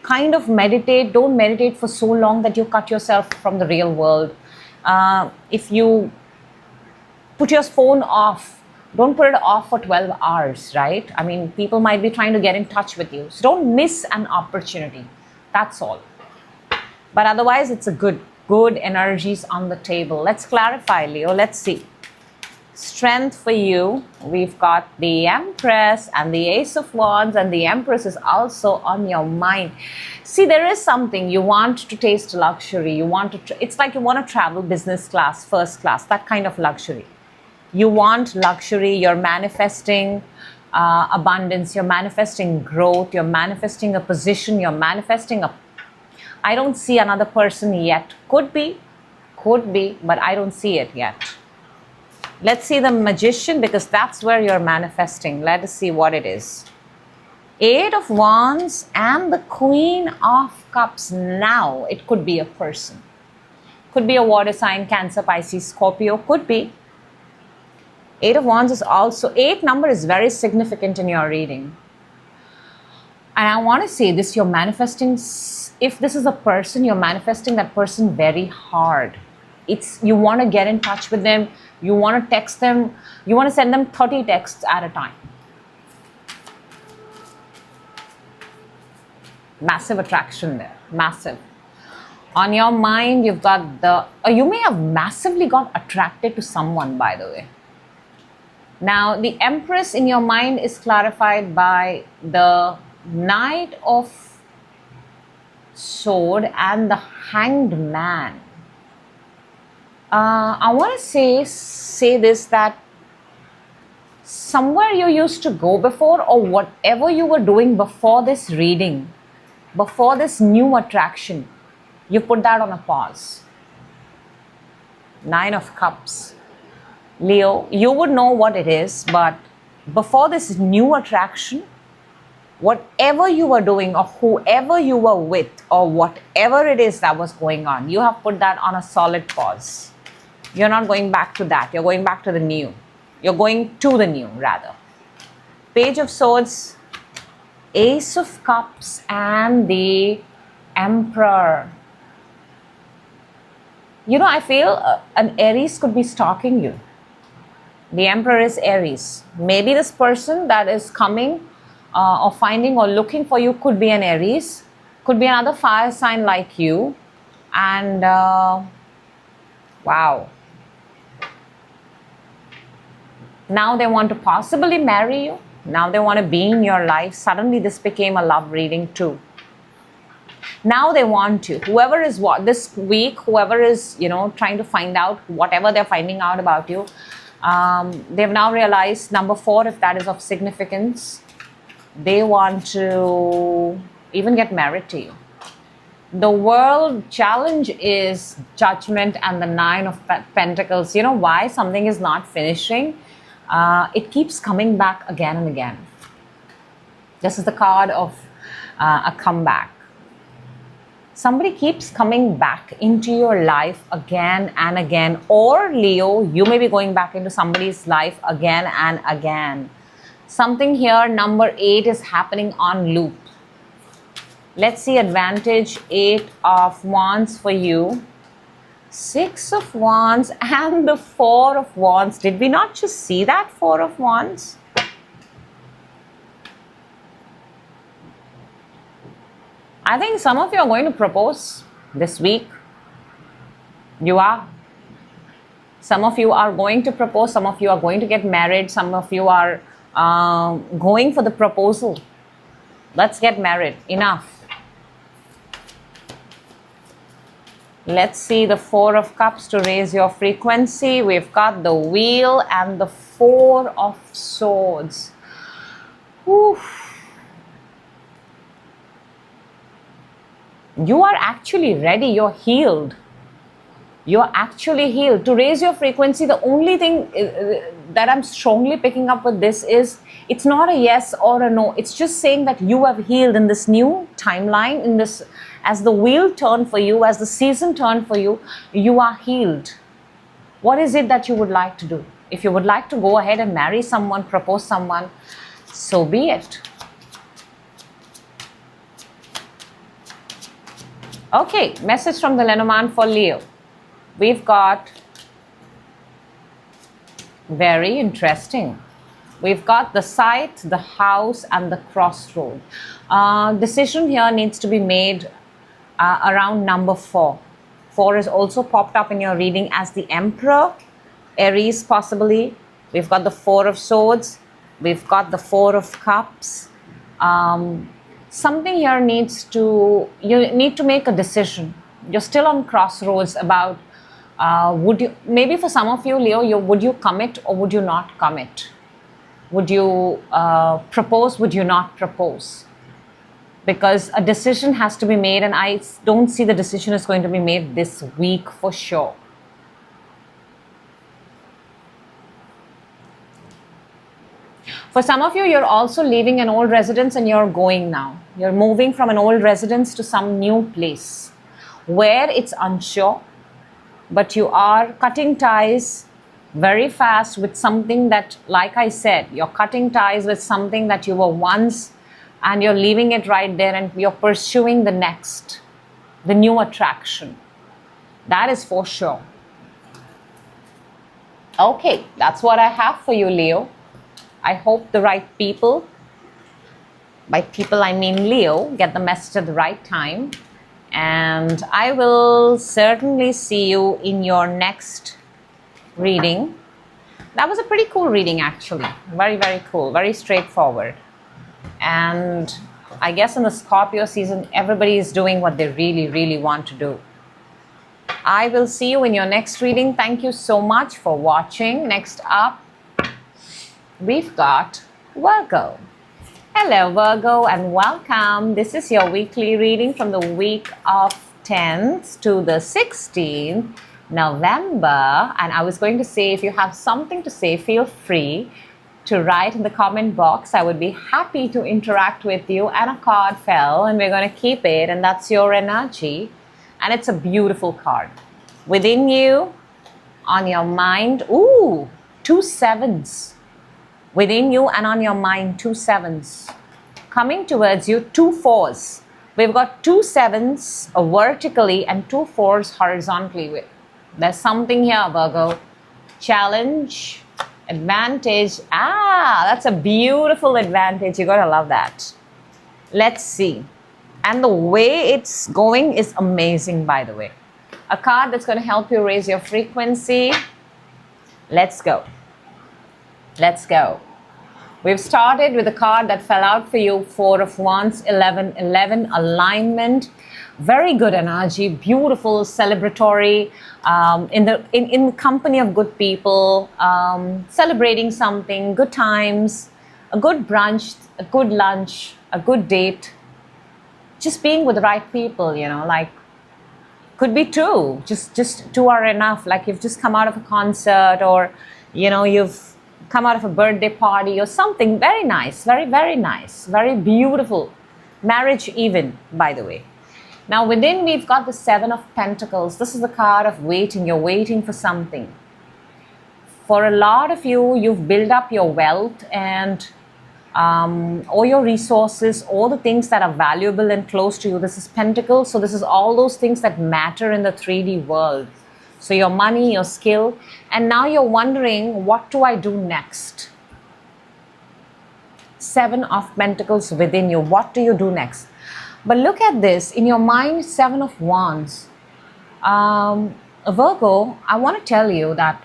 kind of meditate, don't meditate for so long that you cut yourself from the real world. If you put your phone off, don't put it off for 12 hours, right? I mean, people might be trying to get in touch with you. So don't miss an opportunity. That's all. But otherwise, it's a good energies on the table. Let's clarify, Leo. Let's see. Strength for you. We've got the Empress and the Ace of Wands, and the Empress is also on your mind. See, there is something you want to taste luxury. It's like you want to travel business class, first class, that kind of luxury. You want luxury, you're manifesting abundance, you're manifesting growth, you're manifesting a position, you're manifesting I don't see another person yet. Could be, but I don't see it yet. Let's see the Magician, because that's where you're manifesting. Let us see what it is. 8 of Wands and the Queen of Cups. Now, it could be a person. Could be a water sign, Cancer, Pisces, Scorpio. Could be. 8 of Wands is also, 8 number is very significant in your reading. And I want to say this, you're manifesting, if this is a person, you're manifesting that person very hard. you want to get in touch with them, you want to text them, you want to send them 30 texts at a time. Massive attraction there, massive. On your mind, you've got you may have massively got attracted to someone, by the way. Now, the Empress in your mind is clarified by the Knight of Sword and the Hanged Man. I want to say this, that somewhere you used to go before, or whatever you were doing before this reading, before this new attraction, you put that on a pause. 9 of Cups. Leo, you would know what it is, but before this new attraction, whatever you were doing or whoever you were with or whatever it is that was going on, you have put that on a solid pause. You're not going back to that. You're going back to the new. You're going to the new, rather. Page of Swords, Ace of Cups, and the Emperor. You know, I feel an Aries could be stalking you. The Emperor is Aries. Maybe this person that is coming or finding or looking for you could be an Aries, could be another fire sign like you. And wow. Now they want to possibly marry you. Now they want to be in your life. Suddenly this became a love reading too. Now they want you. Whoever is this week, whoever is, trying to find out whatever they're finding out about you, they've now realized, number 4, if that is of significance, they want to even get married to you. The world challenge is Judgment and the 9 of Pentacles. You know why something is not finishing? It keeps coming back again and again. This is the card of a comeback. Somebody keeps coming back into your life again and again. Or Leo, you may be going back into somebody's life again and again. Something here, number 8, is happening on loop. Let's see advantage. 8 of Wands for you. 6 of Wands and the 4 of Wands. Did we not just see that 4 of Wands? I think some of you are going to propose this week. You are. Some of you are going to propose. Some of you are going to get married. Some of you are going for the proposal. Let's get married. Enough. Let's see the 4 of Cups to raise your frequency. We've got the Wheel and the 4 of Swords. Oof. You are actually ready. You're healed. You're actually healed. To raise your frequency, the only thing that I'm strongly picking up with this is, it's not a yes or a no. It's just saying that you have healed in this new timeline, in this, as the wheel turned for you, as the season turned for you, you are healed. What is it that you would like to do? If you would like to go ahead and marry someone, propose someone, so be it. Okay, message from the Lenormand for Leo. We've got, very interesting. We've got the Sight, the House, and the Crossroad. Decision here needs to be made around number 4. 4 is also popped up in your reading as the Emperor, Aries possibly. We've got the 4 of Swords. We've got the 4 of Cups. Something here you need to make a decision. You're still on crossroads about, maybe for some of you, Leo, would you commit or would you not commit? Would you propose, would you not propose? Because a decision has to be made, and I don't see the decision is going to be made this week for sure. For some of you, you're also leaving an old residence and you're going now. You're moving from an old residence to some new place where it's unsure, but you are cutting ties very fast with something that, like I said, you're cutting ties with something that you were once, and you're leaving it right there and you're pursuing the next, the new attraction. That is for sure. Okay, that's what I have for you, Leo. I hope the right people, by people I mean Leo, get the message at the right time. And I will certainly see you in your next reading. That was a pretty cool reading, actually. Very, very cool. Very straightforward. And I guess in the Scorpio season, everybody is doing what they really, really want to do. I will see you in your next reading. Thank you so much for watching. Next up, we've got Virgo. Hello, Virgo, and welcome. This is your weekly reading from the week of 10th to the 16th November. And I was going to say, if you have something to say, feel free to write in the comment box. I would be happy to interact with you. And a card fell, and we're going to keep it, and that's your energy. And it's a beautiful card. Within you, on your mind, ooh, 2 sevens. Within you and on your mind, 2 sevens. Coming towards you, 2 fours. We've got 2 sevens vertically and 2 fours horizontally. There's something here, Virgo. Challenge, advantage. Ah, that's a beautiful advantage. You gotta love that. Let's see. And the way it's going is amazing, by the way. A card that's going to help you raise your frequency. Let's go. Let's go. We've started with a card that fell out for you, 4 of Wands, 11-11 alignment. Very good energy, beautiful, celebratory, in the company of good people, celebrating something, good times, a good brunch, a good lunch, a good date. Just being with the right people, you know, like, could be 2, just 2 are enough. Like you've just come out of a concert, or, you know, you've come out of a birthday party or something. Very nice, very, very nice, very beautiful. Marriage even, by the way. Now within, we've got the 7 of Pentacles. This is the card of waiting. You're waiting for something. For a lot of you, you've built up your wealth and all your resources, all the things that are valuable and close to you. This is Pentacles. So this is all those things that matter in the 3D world. So your money, your skill. And now you're wondering, what do I do next? 7 of Pentacles within you. What do you do next? But look at this. In your mind, 7 of Wands. Virgo, I want to tell you that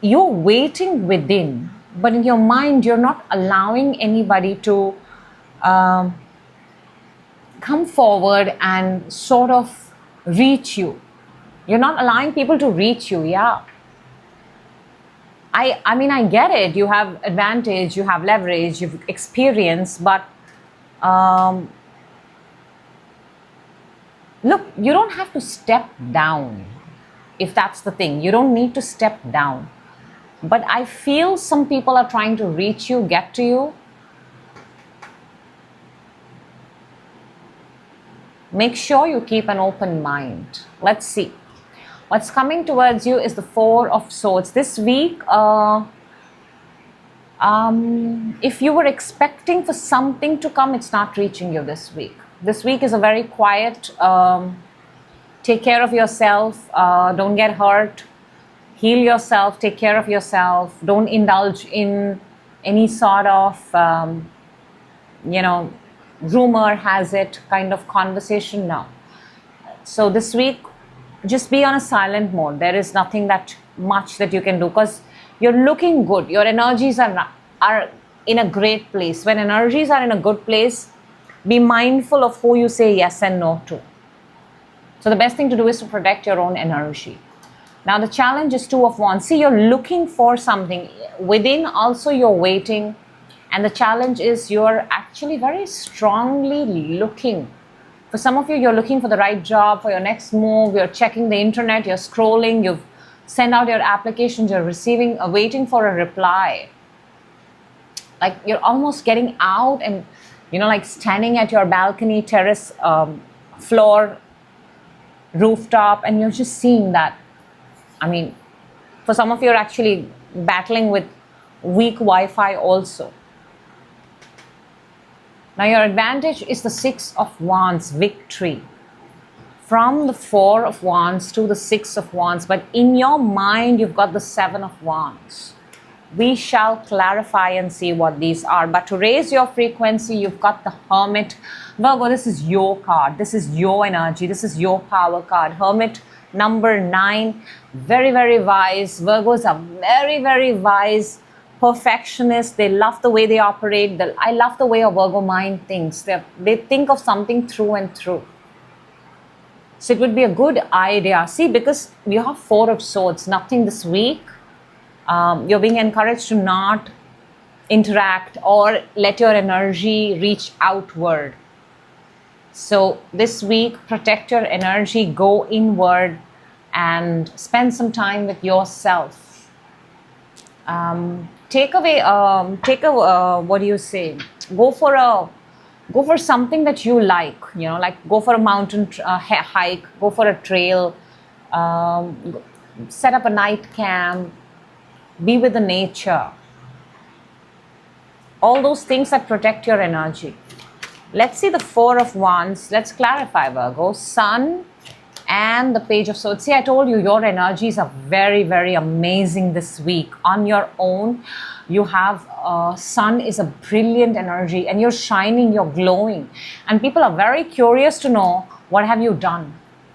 you're waiting within. But in your mind, you're not allowing anybody to come forward and sort of reach you. You're not allowing people to reach you, yeah. I mean, I get it. You have advantage, you have leverage, you've experience, but look, you don't have to step down, if that's the thing. You don't need to step down. But I feel some people are trying to reach you, get to you. Make sure you keep an open mind. Let's see. What's coming towards you is the 4 of Swords. This week, if you were expecting for something to come, it's not reaching you this week. This week is a very quiet, take care of yourself, don't get hurt. Heal yourself, take care of yourself. Don't indulge in any sort of, you know, rumor has it kind of conversation. No. So this week, just be on a silent mode. There is nothing that much that you can do because you're looking good. Your energies are in a great place. When energies are in a good place, be mindful of who you say yes and no to. So the best thing to do is to protect your own energy. Now the challenge is 2 of Wands. See, you're looking for something. Within also you're waiting. And the challenge is you're actually very strongly looking. For some of you, you're looking for the right job, for your next move. You're checking the internet, you're scrolling, you've sent out your applications, you're receiving, waiting for a reply. Like you're almost getting out and, you know, like standing at your balcony, terrace, floor, rooftop, and you're just seeing that. I mean, for some of you are actually battling with weak Wi-Fi also. Now your advantage is the 6 of Wands, victory. from the Four of Wands to the Six of Wands, but in your mind you've got the Seven of Wands. We shall clarify and see what these are. But to raise your frequency, you've got the Hermit. Virgo, this is your card. This is your energy. This is your power card. Hermit number 9. Very, very wise. Virgos are very, very wise. Perfectionists. They love the way they operate. I love the way a Virgo mind thinks. They think of something through and through. So it would be a good idea. See, because you have Four of Swords, nothing this week. You're being encouraged to not interact or let your energy reach outward. So this week, protect your energy, go inward and spend some time with yourself. What do you say? Go for something that you like, like go for a mountain hike, go for a trail, set up a night camp, be with the nature. All those things that protect your energy. Let's see the Four of Wands. Let's clarify, Virgo. Sun and the Page of Swords. See, I told you, your energies are very, very amazing this week. On your own, you have Sun is a brilliant energy and you're shining, you're glowing. And people are very curious to know, what have you done?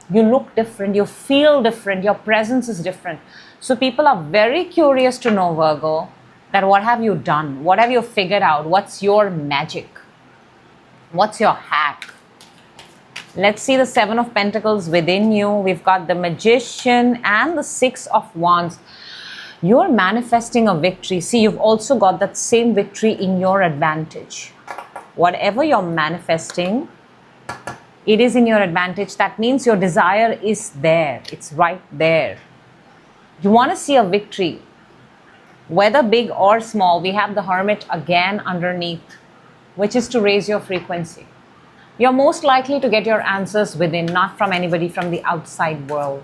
You look different, you feel different, your presence is different. So people are very curious to know, Virgo, that what have you done? What have you figured out? What's your magic? What's your hack? Let's see the Seven of Pentacles within you. We've got the Magician and the Six of Wands. You're manifesting a victory. See, you've also got that same victory in your advantage. Whatever you're manifesting, it is in your advantage. That means your desire is there. It's right there. You want to see a victory, whether big or small. We have the Hermit again underneath, which is to raise your frequency. You're most likely to get your answers within, not from anybody from the outside world.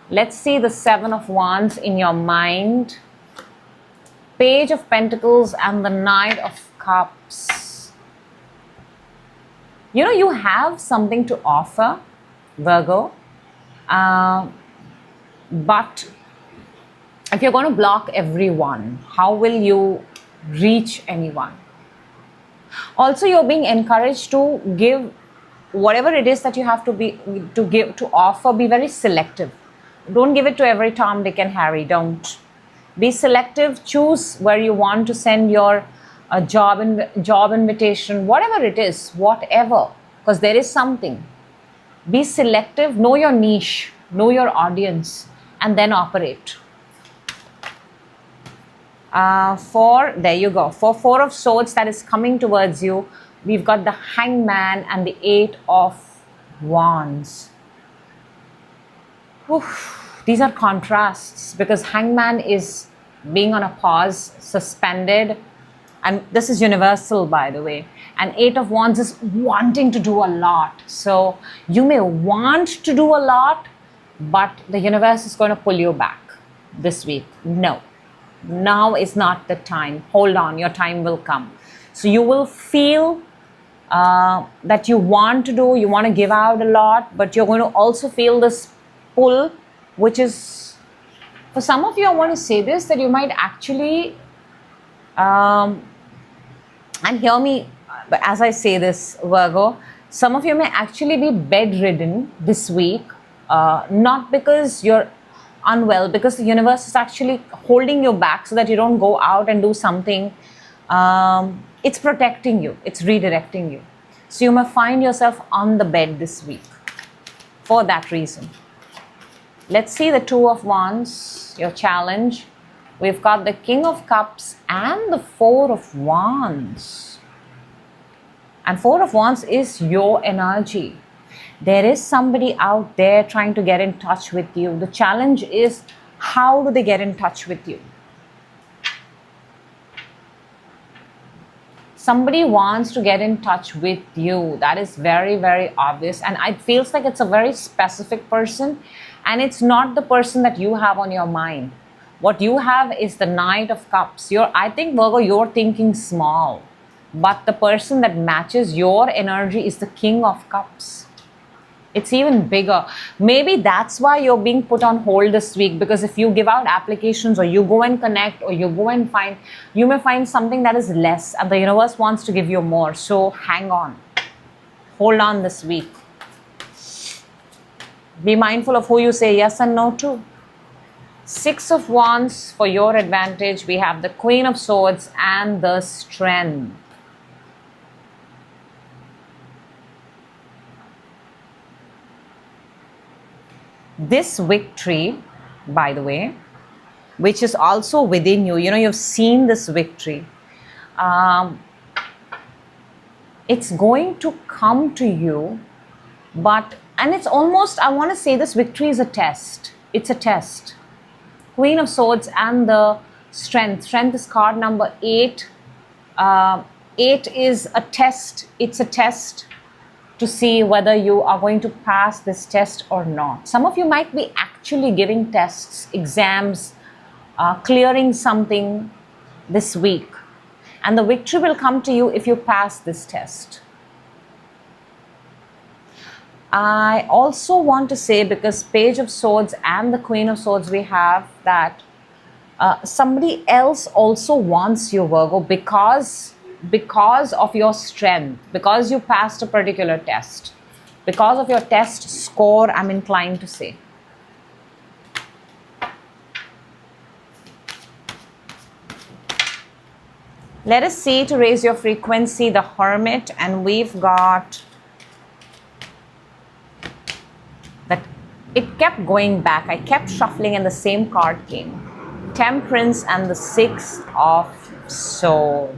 Let's see the Seven of Wands in your mind, Page of Pentacles and the Knight of Cups. You have something to offer, Virgo, but if you're going to block everyone, how will you reach anyone? Also, you're being encouraged to give whatever it is that you have to offer. Be very selective. Don't give it to every Tom, Dick and Harry. Don't. Be selective. Choose where you want to send your job invitation, whatever it is, whatever, because there is something. Be selective. Know your niche. Know your audience, and then operate. There you go. For Four of Swords that is coming towards you, we've got the Hangman and the Eight of Wands. Oof. These are contrasts because Hangman is being on a pause, suspended, and this is universal, by the way. And Eight of Wands is wanting to do a lot. So you may want to do a lot, but the universe is going to pull you back this week. No. Now is not the time. Hold on, your time will come. So you will feel that you want to give out a lot, but you're going to also feel this pull, which is, for some of you, I want to say this, that you might actually, and hear me as I say this, Virgo, some of you may actually be bedridden this week, not because you're unwell, because the universe is actually holding you back so that you don't go out and do something. It's protecting you, it's redirecting you. So you may find yourself on the bed this week for that reason. Let's see the Two of Wands, your challenge. We've got the King of Cups and the Four of Wands. And Four of Wands is your energy. There is somebody out there trying to get in touch with you. The challenge is, how do they get in touch with you? Somebody wants to get in touch with you. That is very, very obvious. And it feels like it's a very specific person. And it's not the person that you have on your mind. What you have is the Knight of Cups. I think, Virgo, you're thinking small. But the person that matches your energy is the King of Cups. It's even bigger. Maybe that's why you're being put on hold this week, because if you give out applications or you go and connect or you go and find, you may find something that is less and the universe wants to give you more. So hang on. Hold on this week. Be mindful of who you say yes and no to. 6 of Wands for your advantage. We have the Queen of Swords and the Strength. This victory, by the way, which is also within you, you know, you've seen this victory. It's going to come to you, and it's almost, I want to say this victory is a test. It's a test. Queen of Swords and the Strength. Strength is card number 8. 8 is a test. It's a test to see whether you are going to pass this test or not. Some of you might be actually giving tests, exams, clearing something this week. And the victory will come to you if you pass this test. I also want to say, because Page of Swords and the Queen of Swords, we have that somebody else also wants you, Virgo, because of your strength, because you passed a particular test, because of your test score, I'm inclined to say. Let us see, to raise your frequency, the Hermit, and we've got that it kept going back. I kept shuffling and the same card came. Temperance and the 6 of Swords.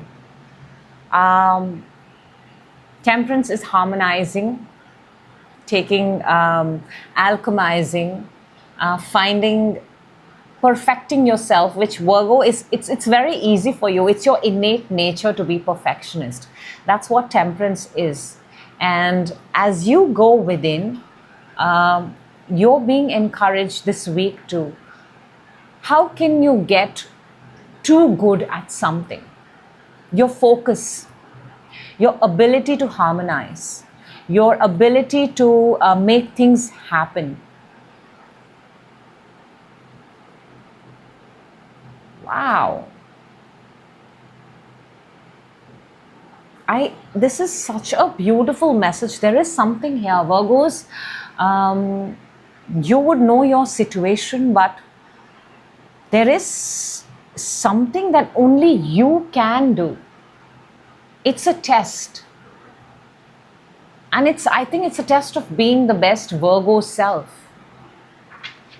Temperance is harmonizing, taking, alchemizing, finding, perfecting yourself, which Virgo is, it's very easy for you. It's your innate nature to be perfectionist. That's what temperance is. And as you go within, you're being encouraged this week to, how can you get too good at something? Your focus, your ability to harmonize, your ability to make things happen. Wow. This is such a beautiful message. There is something here, Virgos. You would know your situation, but there is something that only you can do. It's a test. And I think it's a test of being the best Virgo self.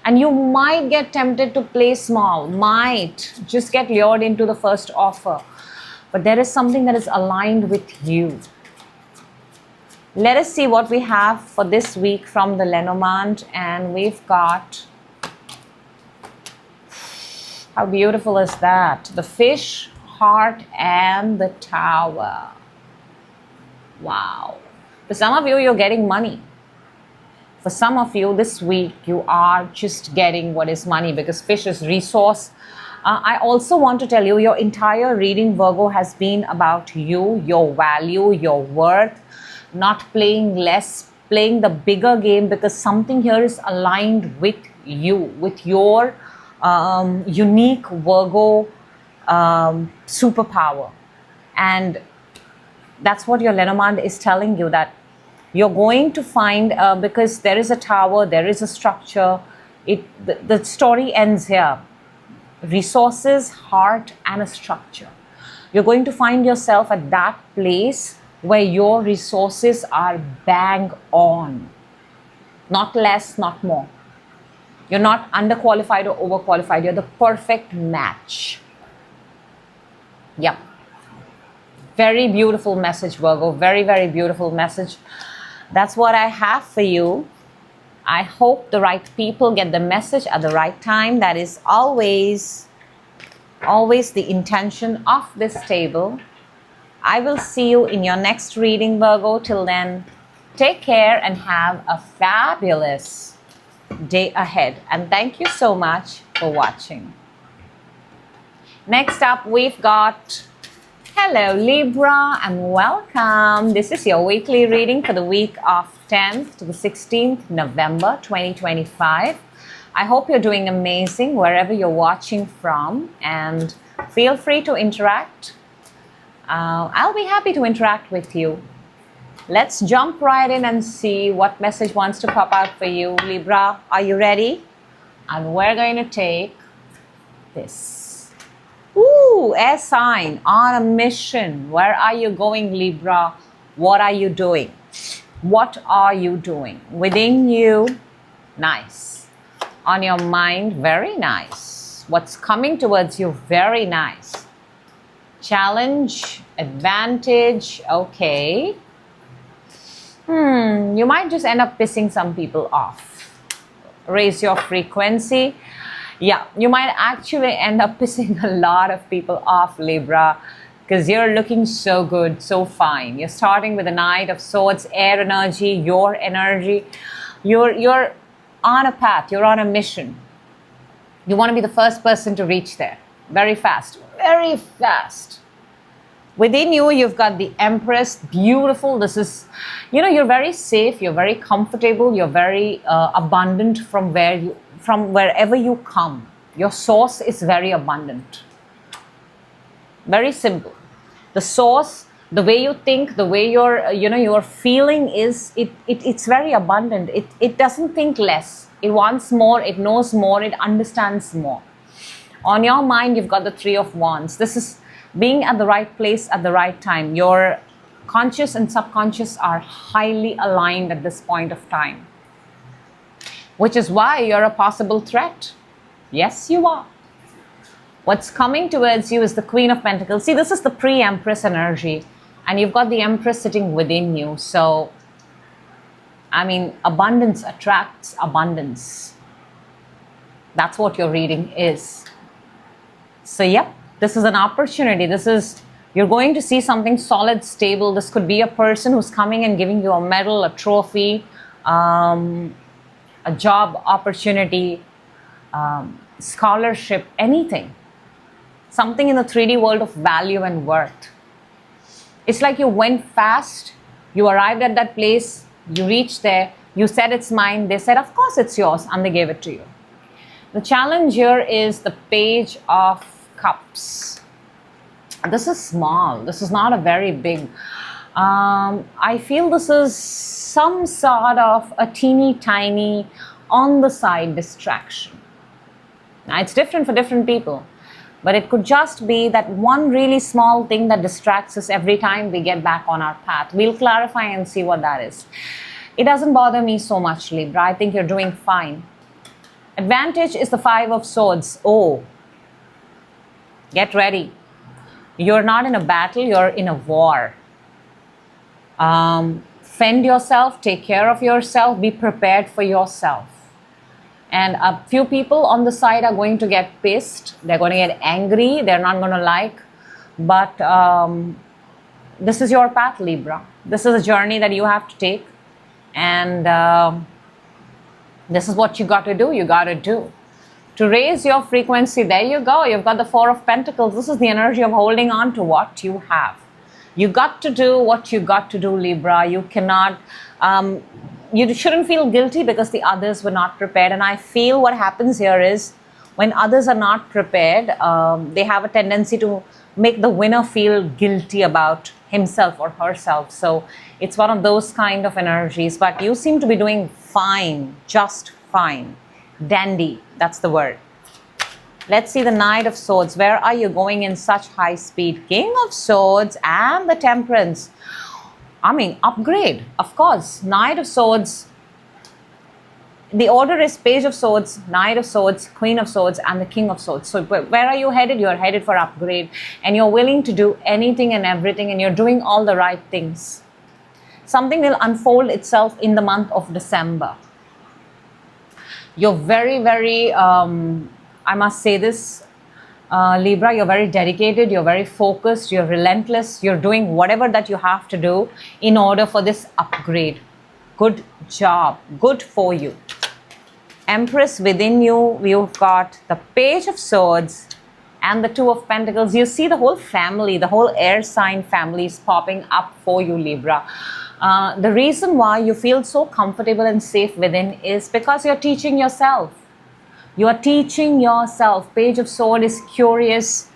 And you might get tempted to play small, might just get lured into the first offer. But there is something that is aligned with you. Let us see what we have for this week from the Lenormand. And we've got, how beautiful is that? The Fish, Heart, and the Tower. Wow. For some of you, you're getting money. For some of you, this week, you are just getting what is money, because Fish is resource. I also want to tell you, your entire reading, Virgo, has been about you, your value, your worth, not playing less, playing the bigger game, because something here is aligned with you, with your unique Virgo superpower. And that's what your Lenormand is telling you, that you're going to find, because there is a tower, there is a structure, the story ends here. Resources, heart, and a structure. You're going to find yourself at that place where your resources are bang on. Not less, not more. You're not underqualified or overqualified. You're the perfect match. Yeah. Very beautiful message, Virgo. Very, very beautiful message. That's what I have for you. I hope the right people get the message at the right time. That is always the intention of this table. I will see you in your next reading, Virgo. Till then, take care and have a fabulous day ahead. And thank you so much for watching. Next up, we've got Hello Libra and welcome. This is your weekly reading for the week of 10th to the 16th November 2025. I hope you're doing amazing wherever you're watching from, and feel free to interact. I'll be happy to interact with you. Let's jump right in and see what message wants to pop out for you. Libra, are you ready? And we're going to take this. Ooh, air sign on a mission. Where are you going, Libra? What are you doing? What are you doing? Within you, nice. On your mind, very nice. What's coming towards you, very nice. Challenge, advantage, okay. You might just end up pissing some people off. Raise your frequency. Yeah, you might actually end up pissing a lot of people off, Libra, because you're looking so good, so fine. You're starting with the Knight of Swords, air energy, your energy. You're on a path, you're on a mission. You want to be the first person to reach there. Very fast, very fast. Within you, you've got the Empress, beautiful. This is, you're very safe, you're very comfortable, you're very abundant from wherever you come. Your source is very abundant. Very simple. The source, the way you think, the way you're feeling it's very abundant. It doesn't think less. It wants more, it knows more, it understands more. On your mind, you've got the Three of Wands. This is being at the right place at the right time. Your conscious and subconscious are highly aligned at this point of time, which is why you're a possible threat. Yes, you are. What's coming towards you is the Queen of Pentacles. See, this is the pre-Empress energy, and you've got the Empress sitting within you. So, abundance attracts abundance. That's what your reading is. So, yep, this is an opportunity. You're going to see something solid, stable. This could be a person who's coming and giving you a medal, a trophy, a job opportunity, scholarship, anything. Something in the 3D world of value and worth. It's like you went fast, you arrived at that place, you reached there, you said it's mine, they said, of course it's yours, and they gave it to you. The challenge here is the Page of Cups. This is small. This is not a very big. I feel this is some sort of a teeny tiny on the side distraction. Now, it's different for different people, but it could just be that one really small thing that distracts us every time we get back on our path. We'll clarify and see what that is. It doesn't bother me so much, Libra. I think you're doing fine. Advantage is the Five of Swords. Oh, get ready. You're not in a battle, you're in a war. Fend yourself, take care of yourself, be prepared for yourself. And a few people on the side are going to get pissed, they're going to get angry, they're not going to like. But this is your path, Libra. This is a journey that you have to take. And this is what you got to do, To raise your frequency, there you go. You've got the Four of Pentacles. This is the energy of holding on to what you have. You got to do what you got to do, Libra. You cannot, you shouldn't feel guilty because the others were not prepared. And I feel what happens here is when others are not prepared, they have a tendency to make the winner feel guilty about himself or herself. So it's one of those kind of energies. But you seem to be doing fine, just fine. Dandy, that's the word. Let's see the Knight of Swords. Where are you going in such high speed? King of Swords and the Temperance. Upgrade, of course. Knight of Swords. The order is Page of Swords, Knight of Swords, Queen of Swords, and the King of Swords. So where are you headed? You're headed for upgrade. And you're willing to do anything and everything. And you're doing all the right things. Something will unfold itself in the month of December. You're very, very, I must say this, Libra, you're very dedicated, you're very focused, you're relentless, you're doing whatever that you have to do in order for this upgrade. Good job, good for you. Empress, within you, you've got the Page of Swords, and the Two of Pentacles. You see the whole family, the whole air sign family is popping up for you, Libra. The reason why you feel so comfortable and safe within is because you're teaching yourself. You are teaching yourself. Page of Swords is curious.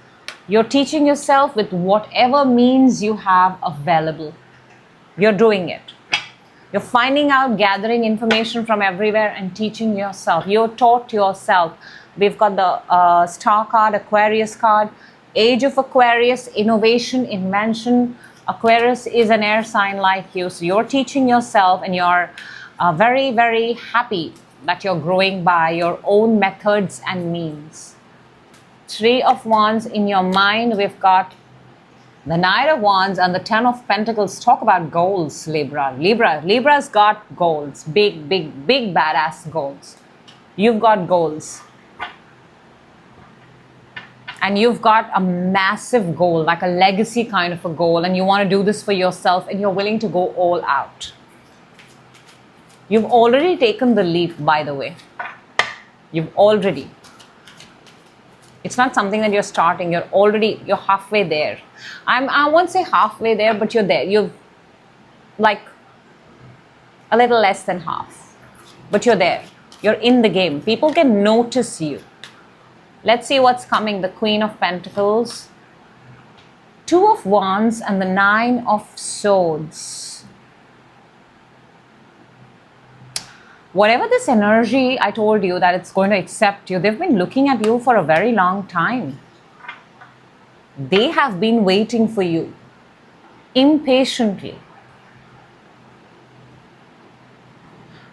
You're teaching yourself with whatever means you have available. You're doing it. You're finding out, gathering information from everywhere and teaching yourself. You're taught yourself. We've got the Star card, Aquarius card, Age of Aquarius, innovation, invention. Aquarius is an air sign like you. So you're teaching yourself and you're very, very happy that you're growing by your own methods and means. Three of Wands in your mind. We've got the Knight of Wands and the Ten of Pentacles. Talk about goals, Libra. Libra's got goals. Big, big, big badass goals. You've got goals. And you've got a massive goal, like a legacy kind of a goal. And you want to do this for yourself and you're willing to go all out. You've already taken the leap, by the way. You've already. It's not something that you're starting. You're halfway there. I won't say halfway there, but you're there. You've like a little less than half, but you're there. You're in the game. People can notice you. Let's see what's coming. The Queen of Pentacles, Two of Wands, and the Nine of Swords. Whatever this energy, I told you that it's going to accept you. They've been looking at you for a very long time. They have been waiting for you impatiently.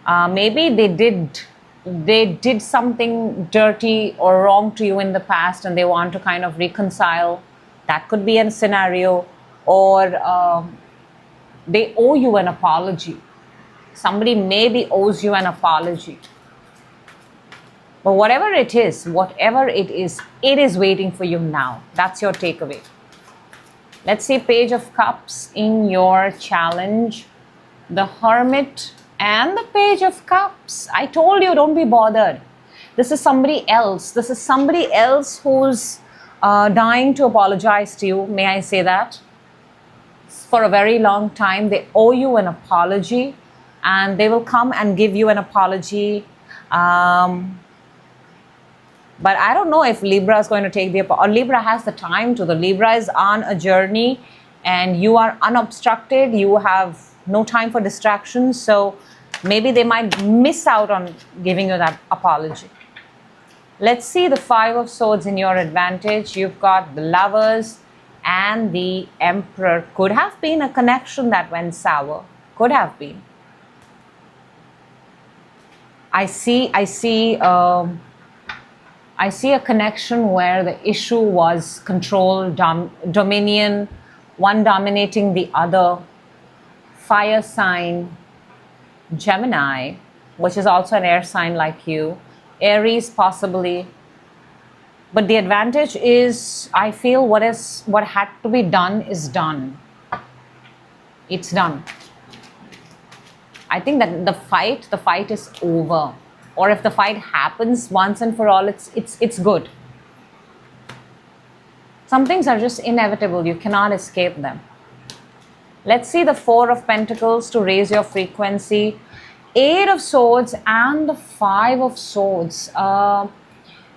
Maybe they did something dirty or wrong to you in the past and they want to kind of reconcile. That could be a scenario. Or they owe you an apology. Somebody maybe owes you an apology. But whatever it is, it is waiting for you now. That's your takeaway. Let's see Page of Cups in your challenge. The Hermit and the Page of Cups. I told you, don't be bothered. This is somebody else. This is somebody else who's dying to apologize to you. May I say that? For a very long time, they owe you an apology. And they will come and give you an apology. But I don't know if Libra is going to take the apology. Or Libra has the time to. The Libra is on a journey and you are unobstructed. You have no time for distractions. So maybe they might miss out on giving you that apology. Let's see the Five of Swords in your advantage. You've got the Lovers and the Emperor. Could have been a connection that went sour. Could have been. I see a connection where the issue was control, dominion, one dominating the other. Fire sign, Gemini, which is also an air sign like you. Aries possibly. But the advantage is, I feel what had to be done is done. It's done. I think that the fight is over. Or if the fight happens once and for all, it's good. Some things are just inevitable. You cannot escape them. Let's see the Four of Pentacles to raise your frequency. Eight of Swords and the Five of Swords.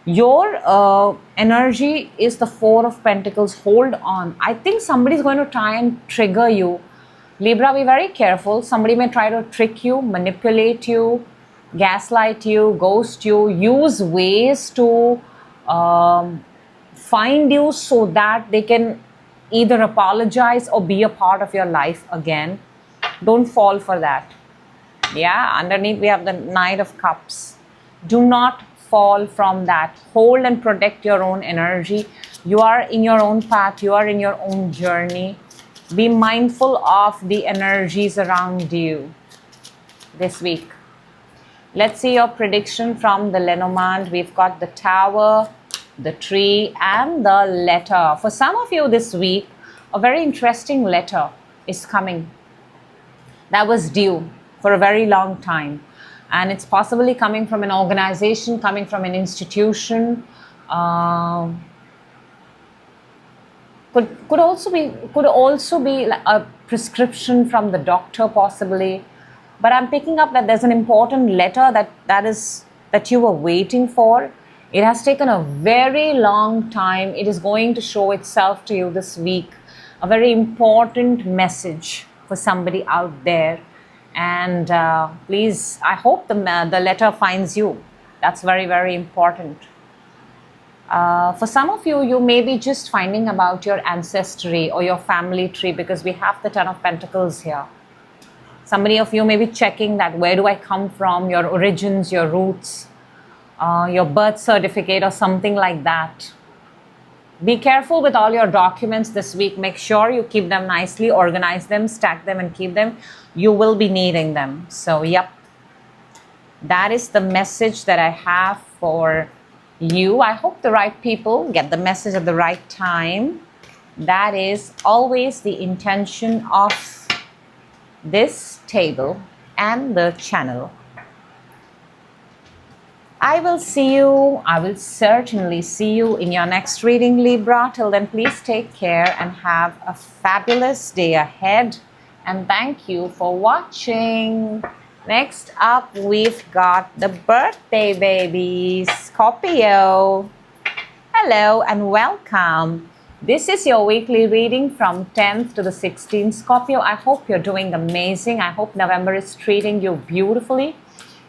Your energy is the Four of Pentacles. Hold on. I think somebody's going to try and trigger you. Libra, be very careful. Somebody may try to trick you, manipulate you, gaslight you, ghost you, use ways to find you so that they can either apologize or be a part of your life again. Don't fall for that. Yeah, underneath we have the Knight of Cups. Do not fall from that. Hold and protect your own energy. You are in your own path. You are in your own journey. Be mindful of the energies around you this week. Let's see your prediction from the Lenormand. We've got the Tower, the Tree, and the Letter. For some of you this week, a very interesting letter is coming. That was due for a very long time. And it's possibly coming from an organization, coming from an institution. Could also be like a prescription from the doctor possibly, but I'm picking up that there's an important letter that you were waiting for. It has taken a very long time. It is going to show itself to you this week. A very important message for somebody out there, and please, I hope the letter finds you. That's very, very important. For some of you, you may be just finding about your ancestry or your family tree, because we have the Ten of Pentacles here. Somebody of you may be checking that where do I come from, your origins, your roots, your birth certificate or something like that. Be careful with all your documents this week. Make sure you keep them nicely, organize them, stack them and keep them. You will be needing them. So, yep. That is the message that I have for you. I hope the right people get the message at the right time. That is always the intention of this table and the channel. I will certainly see you in your next reading, Libra. Till then, please take care and have a fabulous day ahead. And thank you for watching. Next up, we've got the birthday babies, Scorpio. Hello and welcome. This is your weekly reading from 10th to the 16th. Scorpio, I hope you're doing amazing. I hope November is treating you beautifully.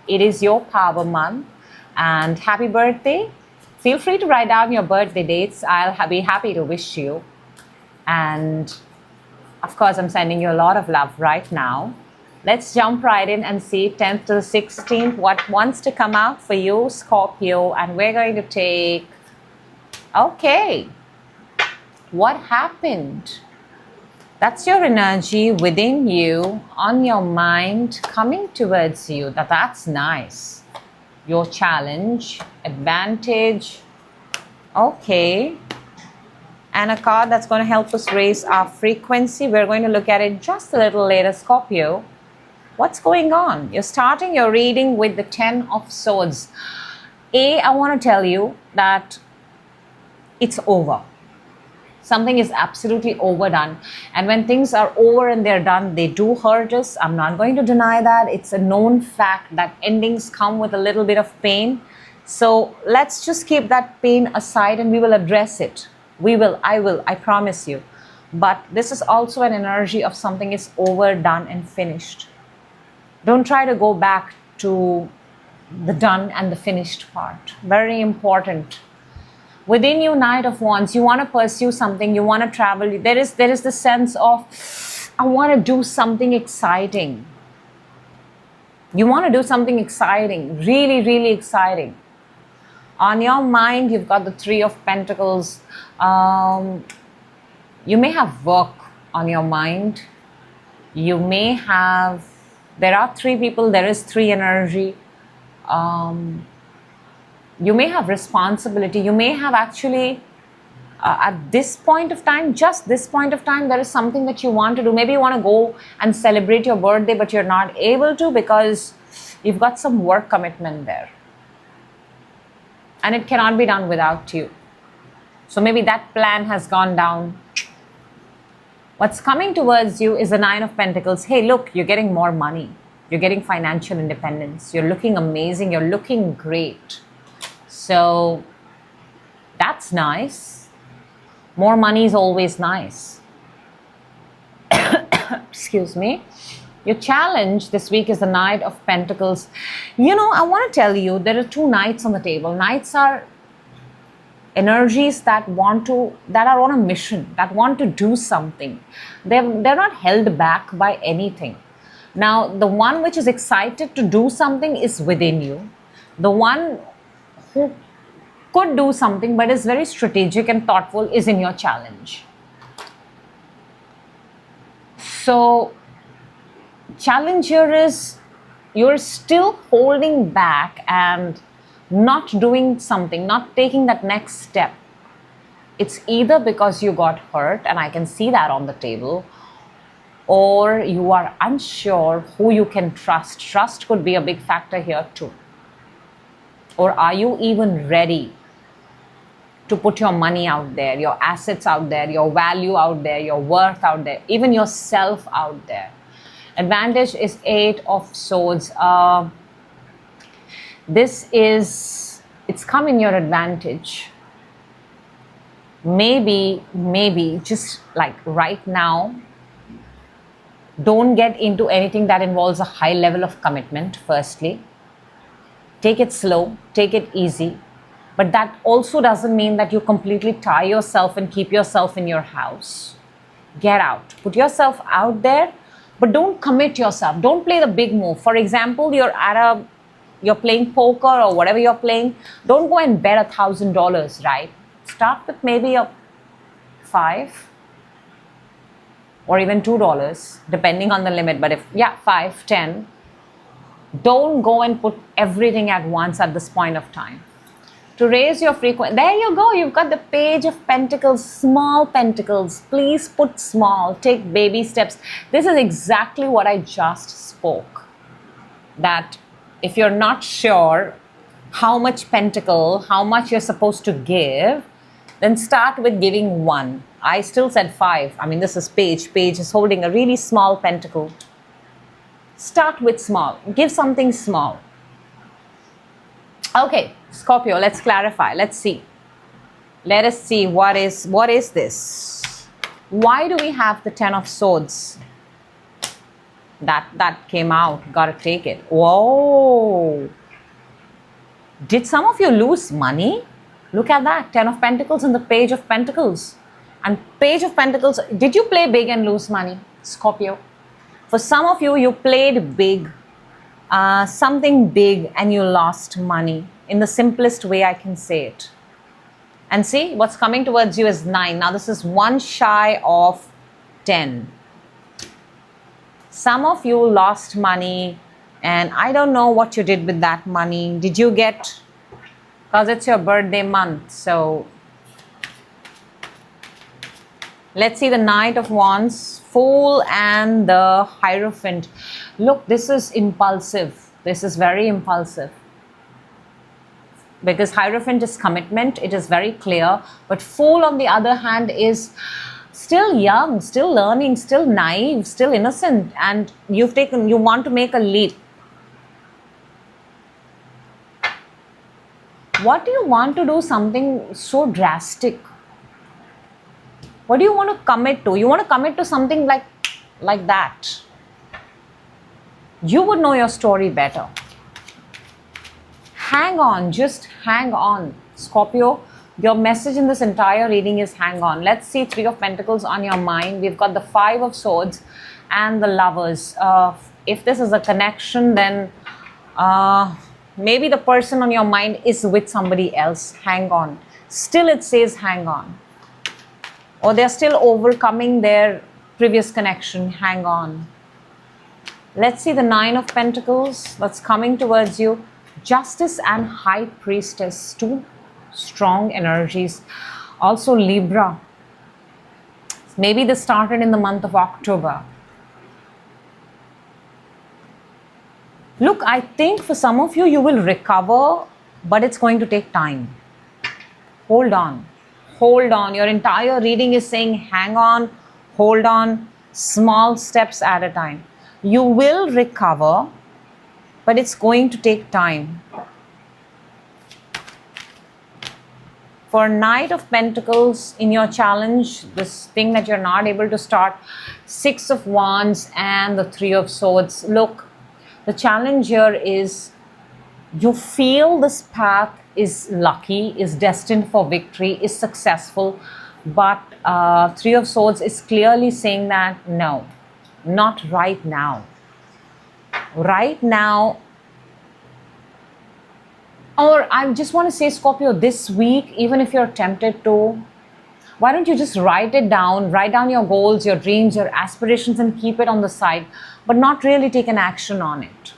It is your power month. And happy birthday. Feel free to write down your birthday dates. I'll be happy to wish you. And of course, I'm sending you a lot of love right now. Let's jump right in and see 10th to the 16th what wants to come out for you, Scorpio. And we're going to take, okay, what happened? That's your energy within you, on your mind, coming towards you. That's nice. Your challenge, advantage, okay. And a card that's going to help us raise our frequency. We're going to look at it just a little later, Scorpio. What's going on? You're starting your reading with the 10 of Swords. I want to tell you that it's over. Something is absolutely overdone. And when things are over and they're done, they do hurt us. I'm not going to deny that. It's a known fact that endings come with a little bit of pain. So let's just keep that pain aside and we will address it. I promise you. But this is also an energy of something is overdone and finished. Don't try to go back to the done and the finished part. Very important. Within you, Knight of Wands, you want to pursue something, you want to travel. There is the sense of, I want to do something exciting. You want to do something exciting, really, really exciting. On your mind, you've got the Three of Pentacles. You may have work on your mind. You may have, there are three people, there is three energy. You may have responsibility. You may have actually, at this point of time, just this point of time, there is something that you want to do. Maybe you want to go and celebrate your birthday, but you're not able to because you've got some work commitment there. And it cannot be done without you. So maybe that plan has gone down. What's coming towards you is the Nine of Pentacles. Hey, look, you're getting more money. You're getting financial independence. You're looking amazing. You're looking great. So that's nice. More money is always nice. Excuse me. Your challenge this week is the Knight of Pentacles. You know, I want to tell you, there are two knights on the table. Knights are energies that are on a mission, that want to do something. They're not held back by anything. Now, the one which is excited to do something is within you. The one who could do something but is very strategic and thoughtful is in your challenge. So, challenge here is you're still holding back and not doing something, not taking that next step. It's either because you got hurt, and I can see that on the table, or you are unsure who you can trust. Trust could be a big factor here too. Or are you even ready to put your money out there, your assets out there, your value out there, your worth out there, even yourself out there. Advantage is 8 of Swords. It's come in your advantage. Maybe, just like right now, don't get into anything that involves a high level of commitment, firstly. Take it slow, take it easy. But that also doesn't mean that you completely tie yourself and keep yourself in your house. Get out. Put yourself out there, but don't commit yourself. Don't play the big move. For example, you're playing poker or whatever you're playing. Don't go and bet $1,000, right? Start with maybe a $5 or even $2, depending on the limit. But $5, $10. Don't go and put everything at once at this point of time. To raise your frequency, there you go, you've got the Page of Pentacles, small pentacles. Please put small, take baby steps. This is exactly what I just spoke. That if you're not sure how much pentacle, how much you're supposed to give, then start with giving 1. I still said 5. I mean, this is Page. Page is holding a really small pentacle. Start with small. Give something small. Okay, Scorpio, let's clarify. Let's see. Let us see what is this. Why do we have the 10 of Swords? That came out. Gotta take it. Whoa. Did some of you lose money? Look at that. 10 of Pentacles and the Page of Pentacles. And Page of Pentacles, did you play big and lose money, Scorpio? For some of you, you played big. Something big and you lost money, in the simplest way I can say it. And see, what's coming towards you is 9. Now this is 1 shy of 10. Some of you lost money and I don't know what you did with that money. Did you get, because it's your birthday month, so let's see the Knight of Wands, Fool and the Hierophant. Look, this is impulsive. This is very impulsive. Because Hierophant is commitment. It is very clear. But Fool, on the other hand, is still young, still learning, still naive, still innocent. And you want to make a leap. What do you want to do? Something so drastic. What do you want to commit to? You want to commit to something like that. You would know your story better. Hang on, just hang on. Scorpio, your message in this entire reading is hang on. Let's see 3 of Pentacles on your mind. We've got the 5 of Swords and the Lovers. If this is a connection, then maybe the person on your mind is with somebody else. Hang on. Still it says hang on. Or they're still overcoming their previous connection. Hang on. Let's see the 9 of Pentacles that's coming towards you. Justice and High Priestess. 2 strong energies. Also Libra. Maybe this started in the month of October. Look, I think for some of you, you will recover, but it's going to take time. Hold on. Hold on. Your entire reading is saying hang on, hold on, small steps at a time. You will recover, but it's going to take time. For Knight of Pentacles in your challenge, this thing that you're not able to start, 6 of Wands and the 3 of Swords. Look, the challenge here is you feel this path is lucky, is destined for victory, is successful, but 3 of Swords is clearly saying that no, not right now. Right now, or I just want to say, Scorpio, this week, even if you're tempted to, why don't you just write it down, write down your goals, your dreams, your aspirations, and keep it on the side, but not really take an action on it.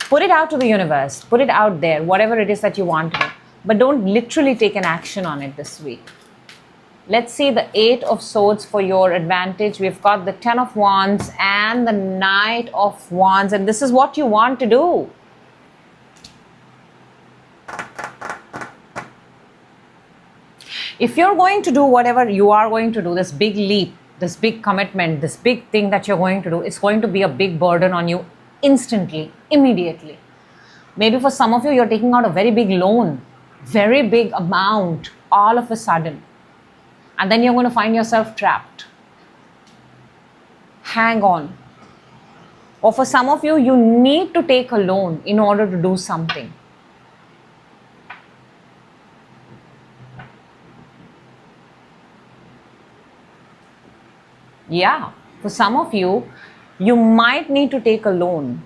Put it out to the universe, put it out there, whatever it is that you want to do, but don't literally take an action on it this week. Let's see the 8 of Swords for your advantage. We've got the 10 of Wands and the Knight of Wands, and this is what you want to do. If you're going to do whatever you are going to do, this big leap, this big commitment, this big thing that you're going to do, it's going to be a big burden on you instantly, immediately. Maybe for some of you, you're taking out a very big loan, very big amount, all of a sudden. And then you're going to find yourself trapped. Hang on. Or for some of you, you need to take a loan in order to do something. Yeah, for some of you, you might need to take a loan.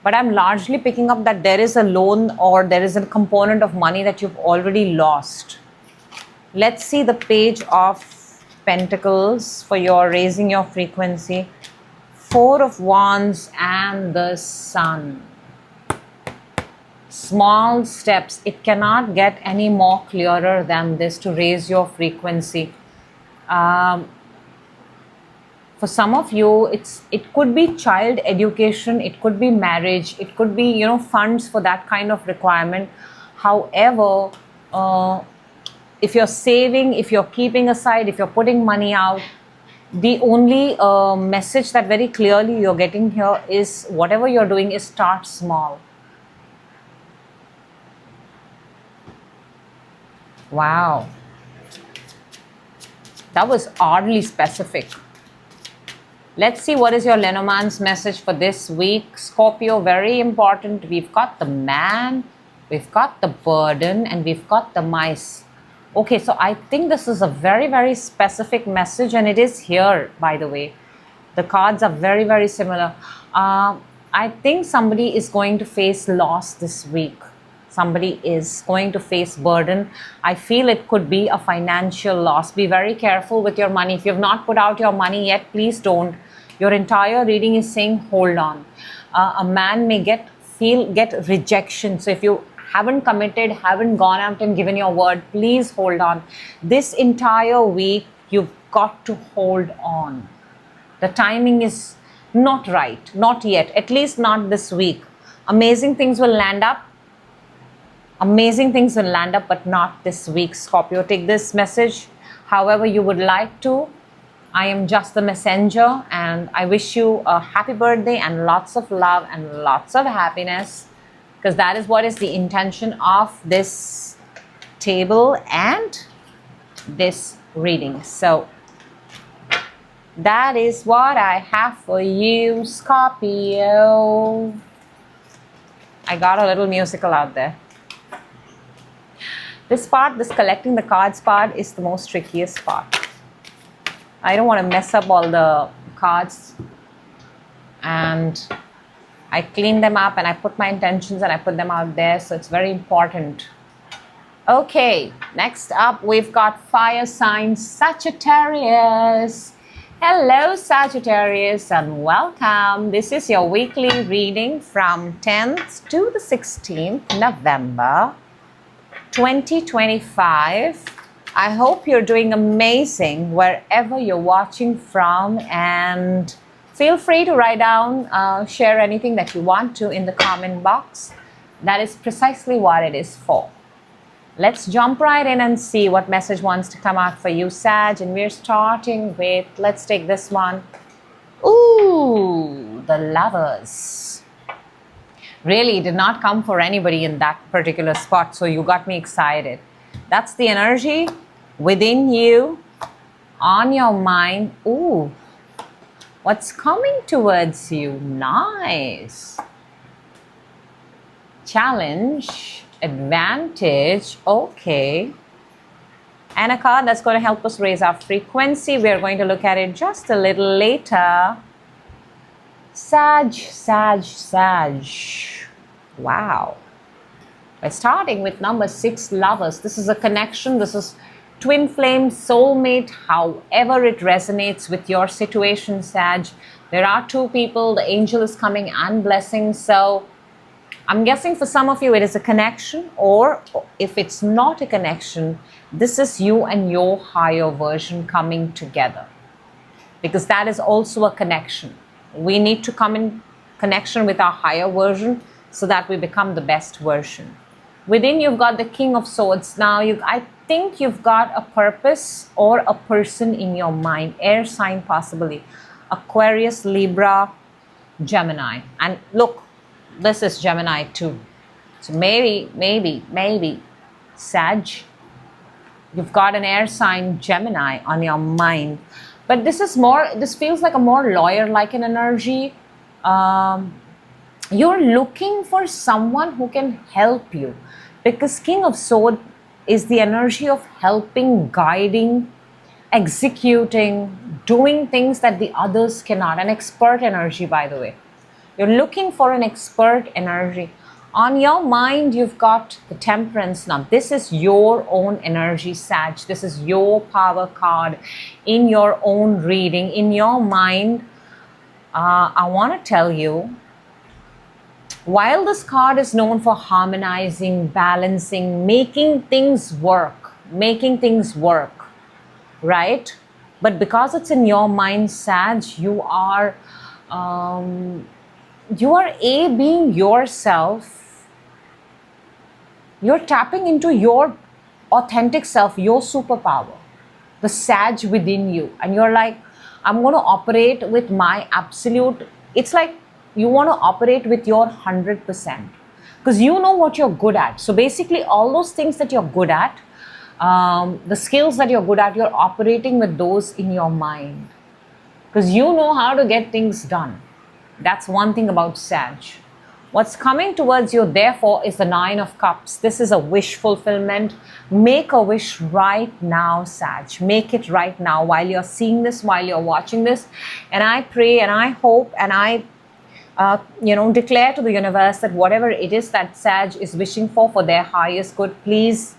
But I'm largely picking up that there is a loan or there is a component of money that you've already lost. Let's see the Page of Pentacles for your raising your frequency. 4 of Wands and the Sun. Small steps. It cannot get any more clearer than this to raise your frequency. For some of you, it could be child education, it could be marriage, it could be, funds for that kind of requirement. However, if you're saving, if you're keeping aside, if you're putting money out, the only message that very clearly you're getting here is whatever you're doing is start small. Wow. That was oddly specific. Let's see what is your Lenormand's message for this week. Scorpio, very important. We've got the man, we've got the burden, and we've got the mice. Okay, so I think this is a very, very specific message, and it is here, by the way. The cards are very, very similar. I think somebody is going to face loss this week. Somebody is going to face burden. I feel it could be a financial loss. Be very careful with your money. If you've not put out your money yet, please don't. Your entire reading is saying hold on. A man may get rejection. So if you haven't committed, haven't gone out and given your word, please hold on. This entire week, you've got to hold on. The timing is not right, not yet, at least not this week. Amazing things will land up. Amazing things will land up, but not this week, Scorpio. Take this message however you would like to. I am just the messenger, and I wish you a happy birthday and lots of love and lots of happiness, because that is what is the intention of this table and this reading. So that is what I have for you, Scorpio. I got a little musical out there. This part, this collecting the cards part, is the most trickiest part. I don't want to mess up all the cards, and I clean them up and I put my intentions and I put them out there, so it's very important. Okay, next up we've got fire sign Sagittarius. Hello Sagittarius and welcome. This is your weekly reading from 10th to the 16th November 2025. I hope you're doing amazing wherever you're watching from, and feel free to write down, share anything that you want to in the comment box. That is precisely what it is for. Let's jump right in and see what message wants to come out for you, Sag. And we're starting with, let's take this one. Ooh, the Lovers. Really did not come for anybody in that particular spot, so you got me excited. That's the energy within you, on your mind. Ooh, what's coming towards you? Nice. Challenge, advantage, okay. And a card that's going to help us raise our frequency. We're going to look at it just a little later. Sag, Sag, Sag. Wow. We're starting with number 6, Lovers. This is a connection. This is twin flame, soulmate, however it resonates with your situation, Sag. There are 2 people. The angel is coming and blessing. So I'm guessing for some of you it is a connection, or if it's not a connection, this is you and your higher version coming together, because that is also a connection. We need to come in connection with our higher version so that we become the best version. Within you've got the King of Swords. Now I think you've got a purpose or a person in your mind, air sign possibly, Aquarius, Libra, Gemini. And look, this is Gemini too. So maybe Sag, you've got an air sign Gemini on your mind. But this feels like a more lawyer-like an energy. You're looking for someone who can help you, because King of Swords is the energy of helping, guiding, executing, doing things that the others cannot. An expert energy, by the way. You're looking for an expert energy. On your mind, you've got the Temperance. Now, this is your own energy, Sag. This is your power card in your own reading. In your mind, I want to tell you, while this card is known for harmonizing, balancing, making things work, right? But because it's in your mind, Sag, you are being yourself. You're tapping into your authentic self, your superpower, the Sag within you. And you're like, I'm going to operate with my absolute, it's like you want to operate with your 100%. Because you know what you're good at. So basically all those things that you're good at, the skills that you're good at, you're operating with those in your mind. Because you know how to get things done. That's one thing about Sag. What's coming towards you, therefore, is the Nine of Cups. This is a wish fulfillment. Make a wish right now, Sag. Make it right now while you're seeing this, while you're watching this. And I pray and I hope and I declare to the universe that whatever it is that Sag is wishing for their highest good, please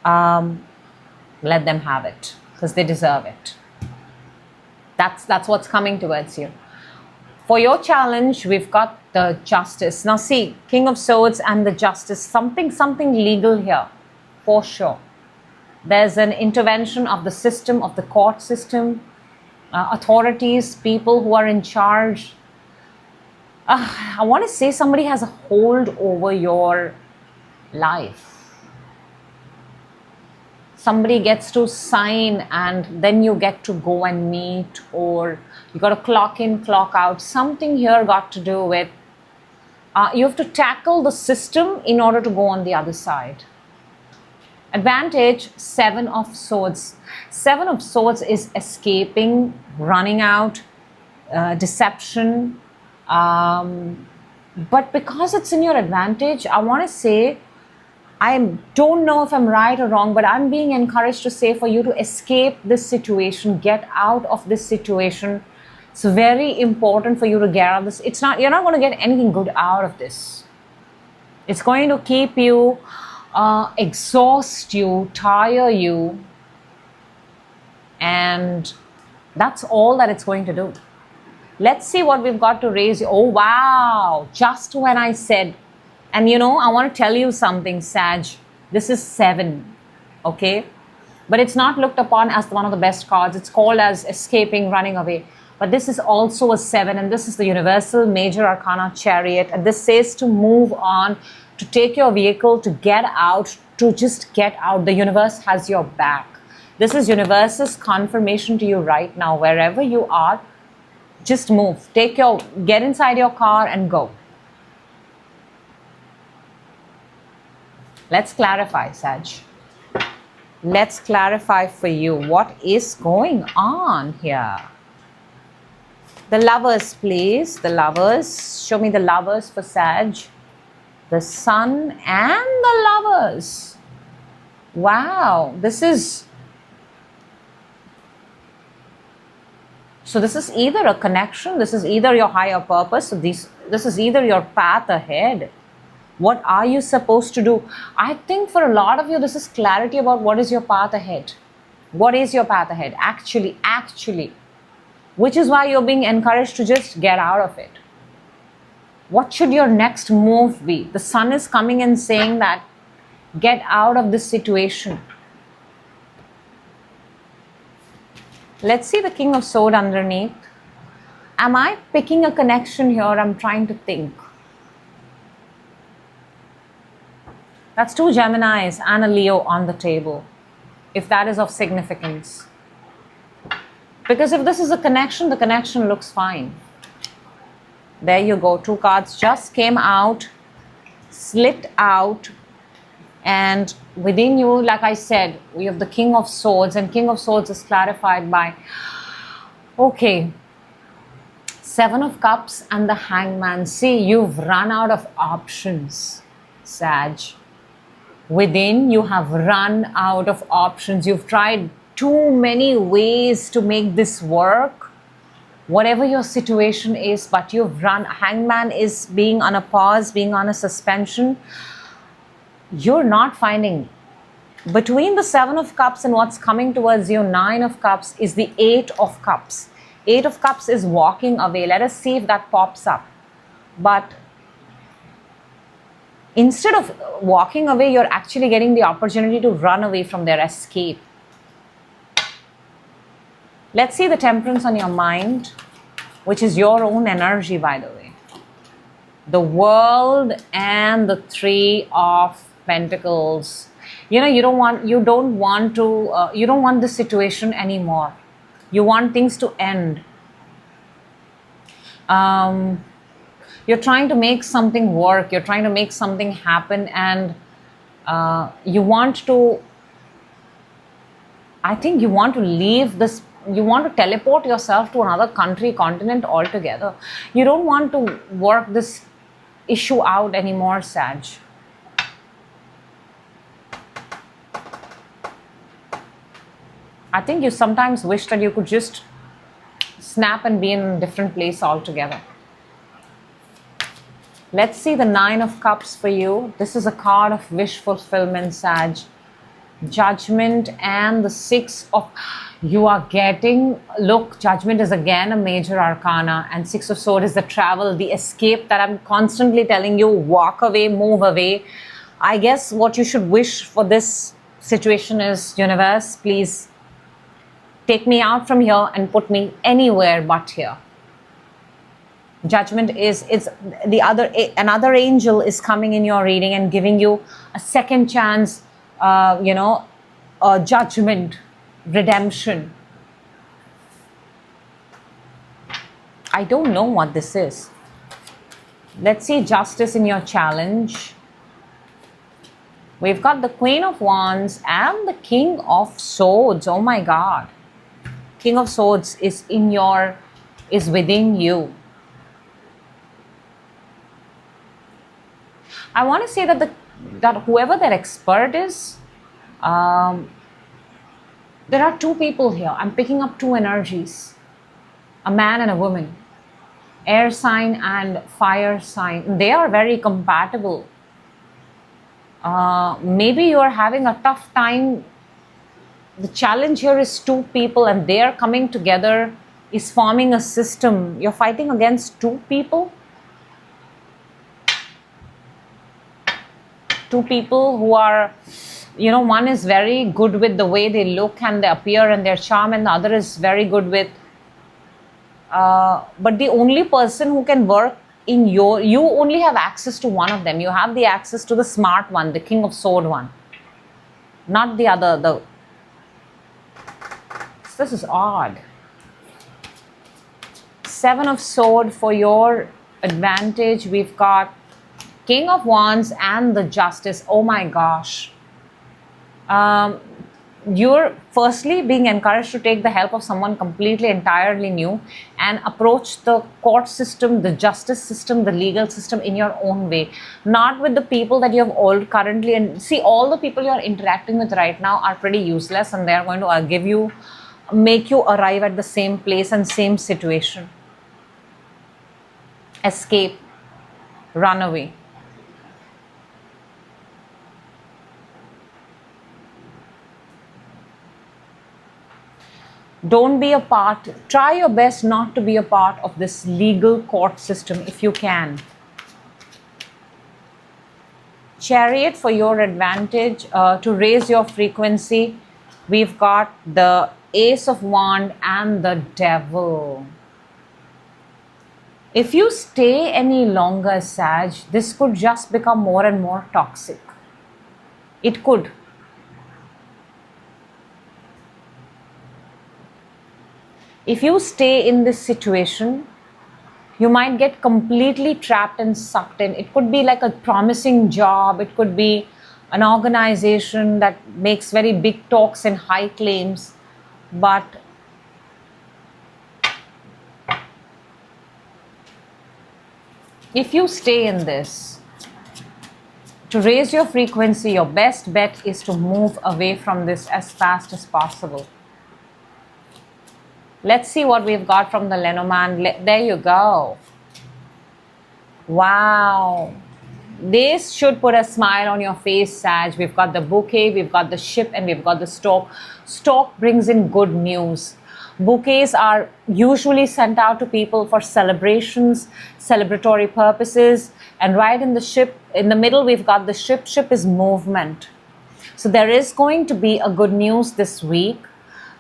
let them have it, because they deserve it. That's what's coming towards you. For your challenge, we've got the Justice. Now see, King of Swords and the Justice, something legal here, for sure. There's an intervention of the system, of the court system, authorities, people who are in charge. I want to say somebody has a hold over your life. Somebody gets to sign and then you get to go and meet, or you got to clock in, clock out. Something here got to do with you have to tackle the system in order to go on the other side. Advantage, Seven of Swords. Seven of Swords is escaping, running out, deception. But because it's in your advantage, I want to say, I don't know if I'm right or wrong, but I'm being encouraged to say for you to escape this situation, get out of this situation. It's very important for you to get out of this. You're not going to get anything good out of this. It's going to keep you, exhaust you, tire you, and that's all that it's going to do. Let's see what we've got to raise. Oh, wow. Just when I said, and I want to tell you something, Sag. This is 7, okay? But it's not looked upon as one of the best cards. It's called as escaping, running away. But this is also a 7, and this is the Universal Major Arcana Chariot. And this says to move on, to take your vehicle, to get out, to just get out. The universe has your back. This is universe's confirmation to you right now. Wherever you are, just move. Get inside your car and go. Let's clarify, Sag. Let's clarify for you what is going on here. The Lovers, please. The Lovers. Show me the Lovers for Sag. The Sun and the Lovers. Wow. This is either a connection. This is either your higher purpose. This is either your path ahead. What are you supposed to do? I think for a lot of you, this is clarity about what is your path ahead. What is your path ahead? Actually. Which is why you're being encouraged to just get out of it. What should your next move be? The Sun is coming and saying that get out of this situation. Let's see the King of Swords underneath. Am I picking a connection here? I'm trying to think. That's 2 Geminis and a Leo on the table, if that is of significance. Because if this is a connection, the connection looks fine. There you go. 2 cards just came out, slit out, and within you, like I said, we have the King of Swords, and King of Swords is clarified by, okay, 7 of Cups and the Hangman. See, you've run out of options, Sag. Within, you have run out of options. You've tried too many ways to make this work, whatever your situation is, but you've run. Hangman is being on a pause, being on a suspension. You're not finding. Between the 7 of Cups and what's coming towards you, 9 of Cups, is the 8 of Cups. 8 of Cups is walking away. Let us see if that pops up. But instead of walking away, you're actually getting the opportunity to run away from their escape. Let's see the Temperance on your mind, which is your own energy, by the way. The World and the 3 of Pentacles. You know, you don't want this situation anymore. You want things to end. You're trying to make something work. You're trying to make something happen, and you want to, I think you want to leave this. You want to teleport yourself to another country, continent altogether. You don't want to work this issue out anymore, Sag. I think you sometimes wish that you could just snap and be in a different place altogether. Let's see the 9 of Cups for you. This is a card of wish fulfillment, Sag. Judgment and the 6 of... You are getting... Look, Judgment is again a major arcana, and 6 of Swords is the travel, the escape that I'm constantly telling you. Walk away, move away. I guess what you should wish for this situation is, universe, please take me out from here and put me anywhere but here. Judgment is, another angel is coming in your reading and giving you a second chance, judgment, redemption. I don't know what this is. Let's see justice in your challenge. We've got the Queen of Wands and the King of Swords. Oh my God. King of Swords is within you. I want to say that whoever their expert is, there are 2 people here. I'm picking up 2 energies, a man and a woman, air sign and fire sign. They are very compatible. Maybe you are having a tough time. The challenge here is 2 people, and they are coming together, is forming a system. You're fighting against 2 people. 2 people who are, one is very good with the way they look and they appear and their charm, and the other is very good with, but the only person who can work in you only have access to one of them. You have the access to the smart one, the King of Sword one, not the other. This is odd. 7 of Sword for your advantage. We've got King of Wands and the Justice. Oh my gosh. You're firstly being encouraged to take the help of someone completely, entirely new, and approach the court system, the justice system, the legal system in your own way. Not with the people that you have all currently. And see, all the people you're interacting with right now are pretty useless, and they're going to make you arrive at the same place and same situation. Escape. Run away. Don't be a part. Try your best not to be a part of this legal court system if you can. Chariot for your advantage. To raise your frequency, we've got the Ace of Wands and the Devil. If you stay any longer, Sag, this could just become more and more toxic. It could. If you stay in this situation, you might get completely trapped and sucked in. It could be like a promising job. It could be an organization that makes very big talks and high claims. But if you stay in this, to raise your frequency, your best bet is to move away from this as fast as possible. Let's see what we've got from the Lenormand. There you go. Wow. This should put a smile on your face, Sag. We've got the bouquet, we've got the ship, and we've got the stork. Stork brings in good news. Bouquets are usually sent out to people for celebrations, celebratory purposes. And right in the ship, in the middle, we've got the ship. Ship is movement. So there is going to be a good news this week.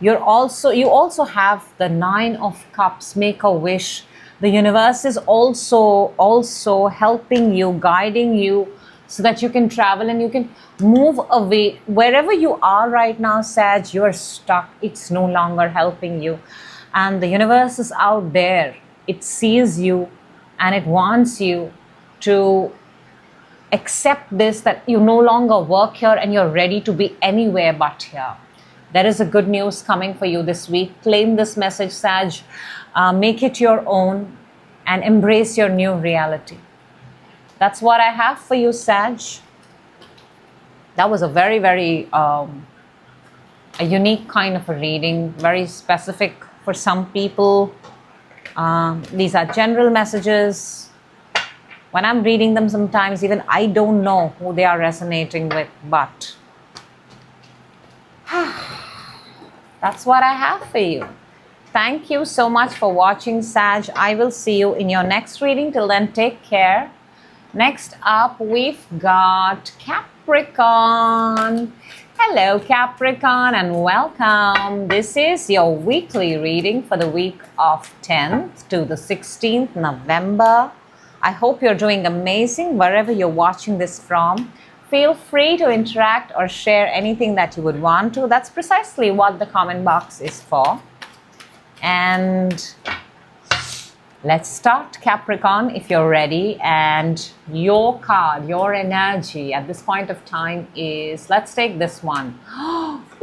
You also have the 9 of Cups, make a wish. The universe is also helping you, guiding you so that you can travel and you can move away. Wherever you are right now, Sag, you are stuck. It's no longer helping you. And the universe is out there. It sees you and it wants you to accept this, that you no longer work here and you're ready to be anywhere but here. There is a good news coming for you this week. Claim this message, Sag. Make it your own and embrace your new reality. That's what I have for you, Sag. That was a very, very a unique kind of a reading, very specific for some people. These are general messages. When I'm reading them, sometimes even I don't know who they are resonating with, but that's what I have for you. Thank you so much for watching, Sag. I will see you in your next reading. Till then, take care. Next up, we've got Capricorn. Hello, Capricorn, and welcome. This is your weekly reading for the week of 10th to the 16th November. I hope you're doing amazing wherever you're watching this from. Feel free to interact or share anything that you would want to. That's precisely what the comment box is for. And let's start, Capricorn, if you're ready. And your card, your energy at this point of time is, let's take this one.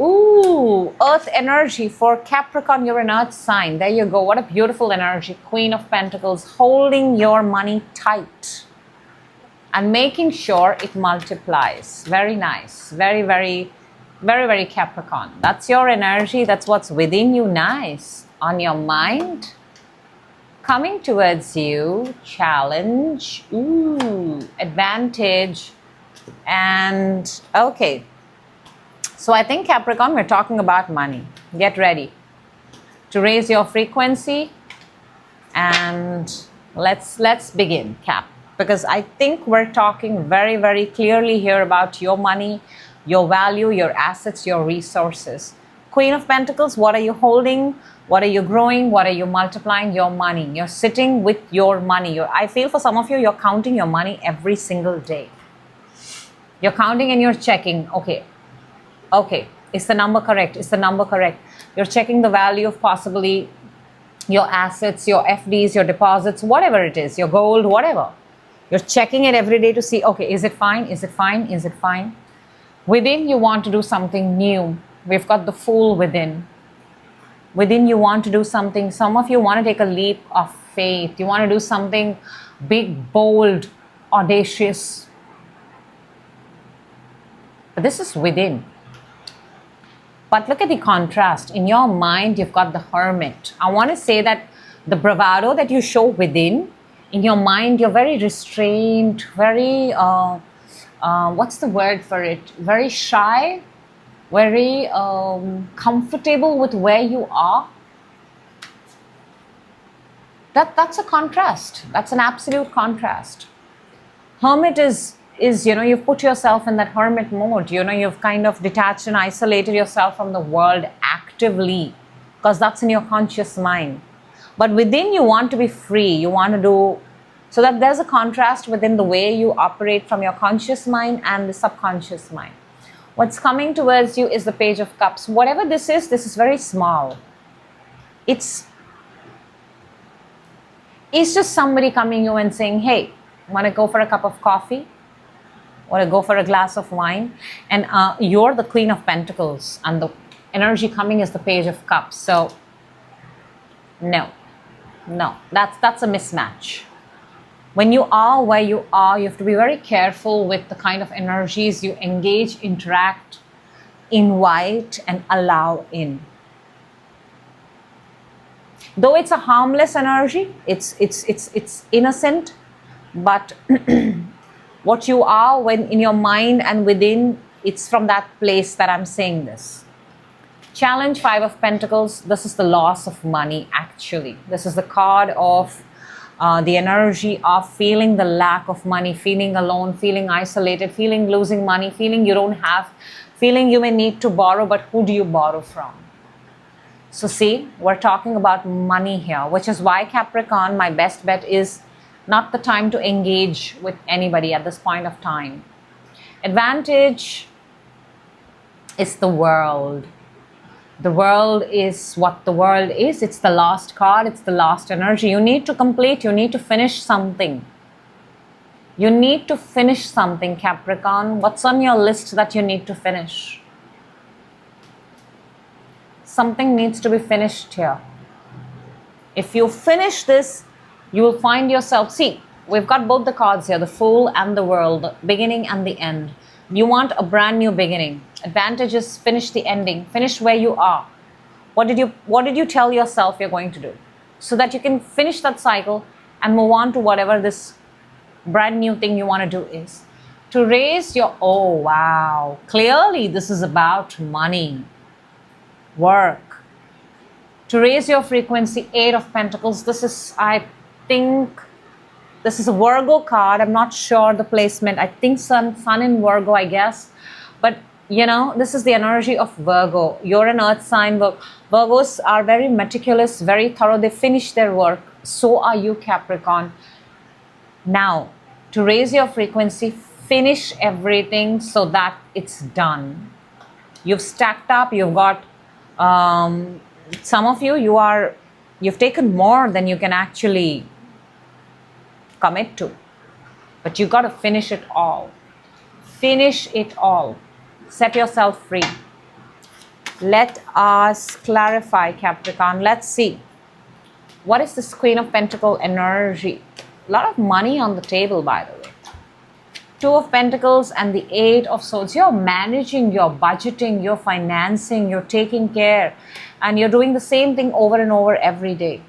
Ooh, Earth energy for Capricorn. You're an Earth sign. There you go. What a beautiful energy. Queen of Pentacles, holding your money tight and making sure it multiplies. Very nice. Very, very, very, very Capricorn. That's your energy. That's what's within you. Nice. On your mind. Coming towards you. Challenge. Ooh, advantage. And okay. So I think, Capricorn, we're talking about money. Get ready to raise your frequency. And let's begin, Cap. Because I think we're talking very, very clearly here about your money, your value, your assets, your resources. Queen of Pentacles, what are you holding? What are you growing? What are you multiplying? Your money. You're sitting with your money. I feel for some of you, you're counting your money every single day. You're counting and you're checking. Okay, is the number correct? Is the number correct? You're checking the value of possibly your assets, your FDs, your deposits, whatever it is, your gold, whatever. You're checking it every day to see, okay, is it fine? Is it fine? Is it fine? Within, you want to do something new. We've got the Fool within. Within, you want to do something. Some of you want to take a leap of faith. You want to do something big, bold, audacious. But this is within. But look at the contrast. In your mind, you've got the Hermit. I want to say that the bravado that you show within, in your mind, you're very restrained, very, what's the word for it? Very shy, very comfortable with where you are. That's a contrast. That's an absolute contrast. Hermit is, you've put yourself in that hermit mode. You've kind of detached and isolated yourself from the world actively, because that's in your conscious mind. But within, you want to be free. You want to do, so that there's a contrast within the way you operate from your conscious mind and the subconscious mind. What's coming towards you is the Page of Cups. Whatever this is very small. It's just somebody coming you and saying, hey, want to go for a cup of coffee? Want to go for a glass of wine? And you're the Queen of Pentacles, and the energy coming is the Page of Cups. So no, that's a mismatch. When you are where you are, you have to be very careful with the kind of energies you engage, interact, invite, and allow in. Though it's a harmless energy, it's innocent, but what you are when in your mind and within, it's from that place that I'm saying this. Challenge, Five of Pentacles. This is the loss of money, actually. This is the card of the energy of feeling the lack of money, feeling alone, feeling isolated, feeling losing money, feeling you don't have, feeling you may need to borrow, but who do you borrow from? So see, we're talking about money here, which is why, Capricorn, my best bet is not the time to engage with anybody at this point of time. Advantage is the world. The world is what the world is. It's the last card. It's the last energy. You need to complete. You need to finish something. You need to finish something, Capricorn. What's on your list that you need to finish? Something needs to be finished here. If you finish this, you will find yourself, see, we've got both the cards here, the Fool and the World, the beginning and the end. You want a brand new beginning. Advantage is finish the ending, finish where you are. What did you tell yourself you're going to do? So that you can finish that cycle and move on to whatever this brand new thing you want to do is. To raise your, oh wow, clearly this is about money. Work. To raise your frequency, Eight of Pentacles. This is, I think, this is a Virgo card. I'm not sure the placement. I think sun in Virgo, I guess. But, you know, this is the energy of Virgo. You're an earth sign. Virgos are very meticulous, very thorough. They finish their work. So are you, Capricorn. Now, to raise your frequency, finish everything so that it's done. You've stacked up. You've got some of you, you've taken more than you can actually commit to, but you got to finish it all. Finish it all. Set yourself free. Let us clarify, Capricorn. Let's see. What is this Queen of Pentacles energy? A lot of money on the table, by the way. Two of Pentacles and the Eight of Swords. You're managing, you're budgeting, you're financing, you're taking care, and you're doing the same thing over and over every day.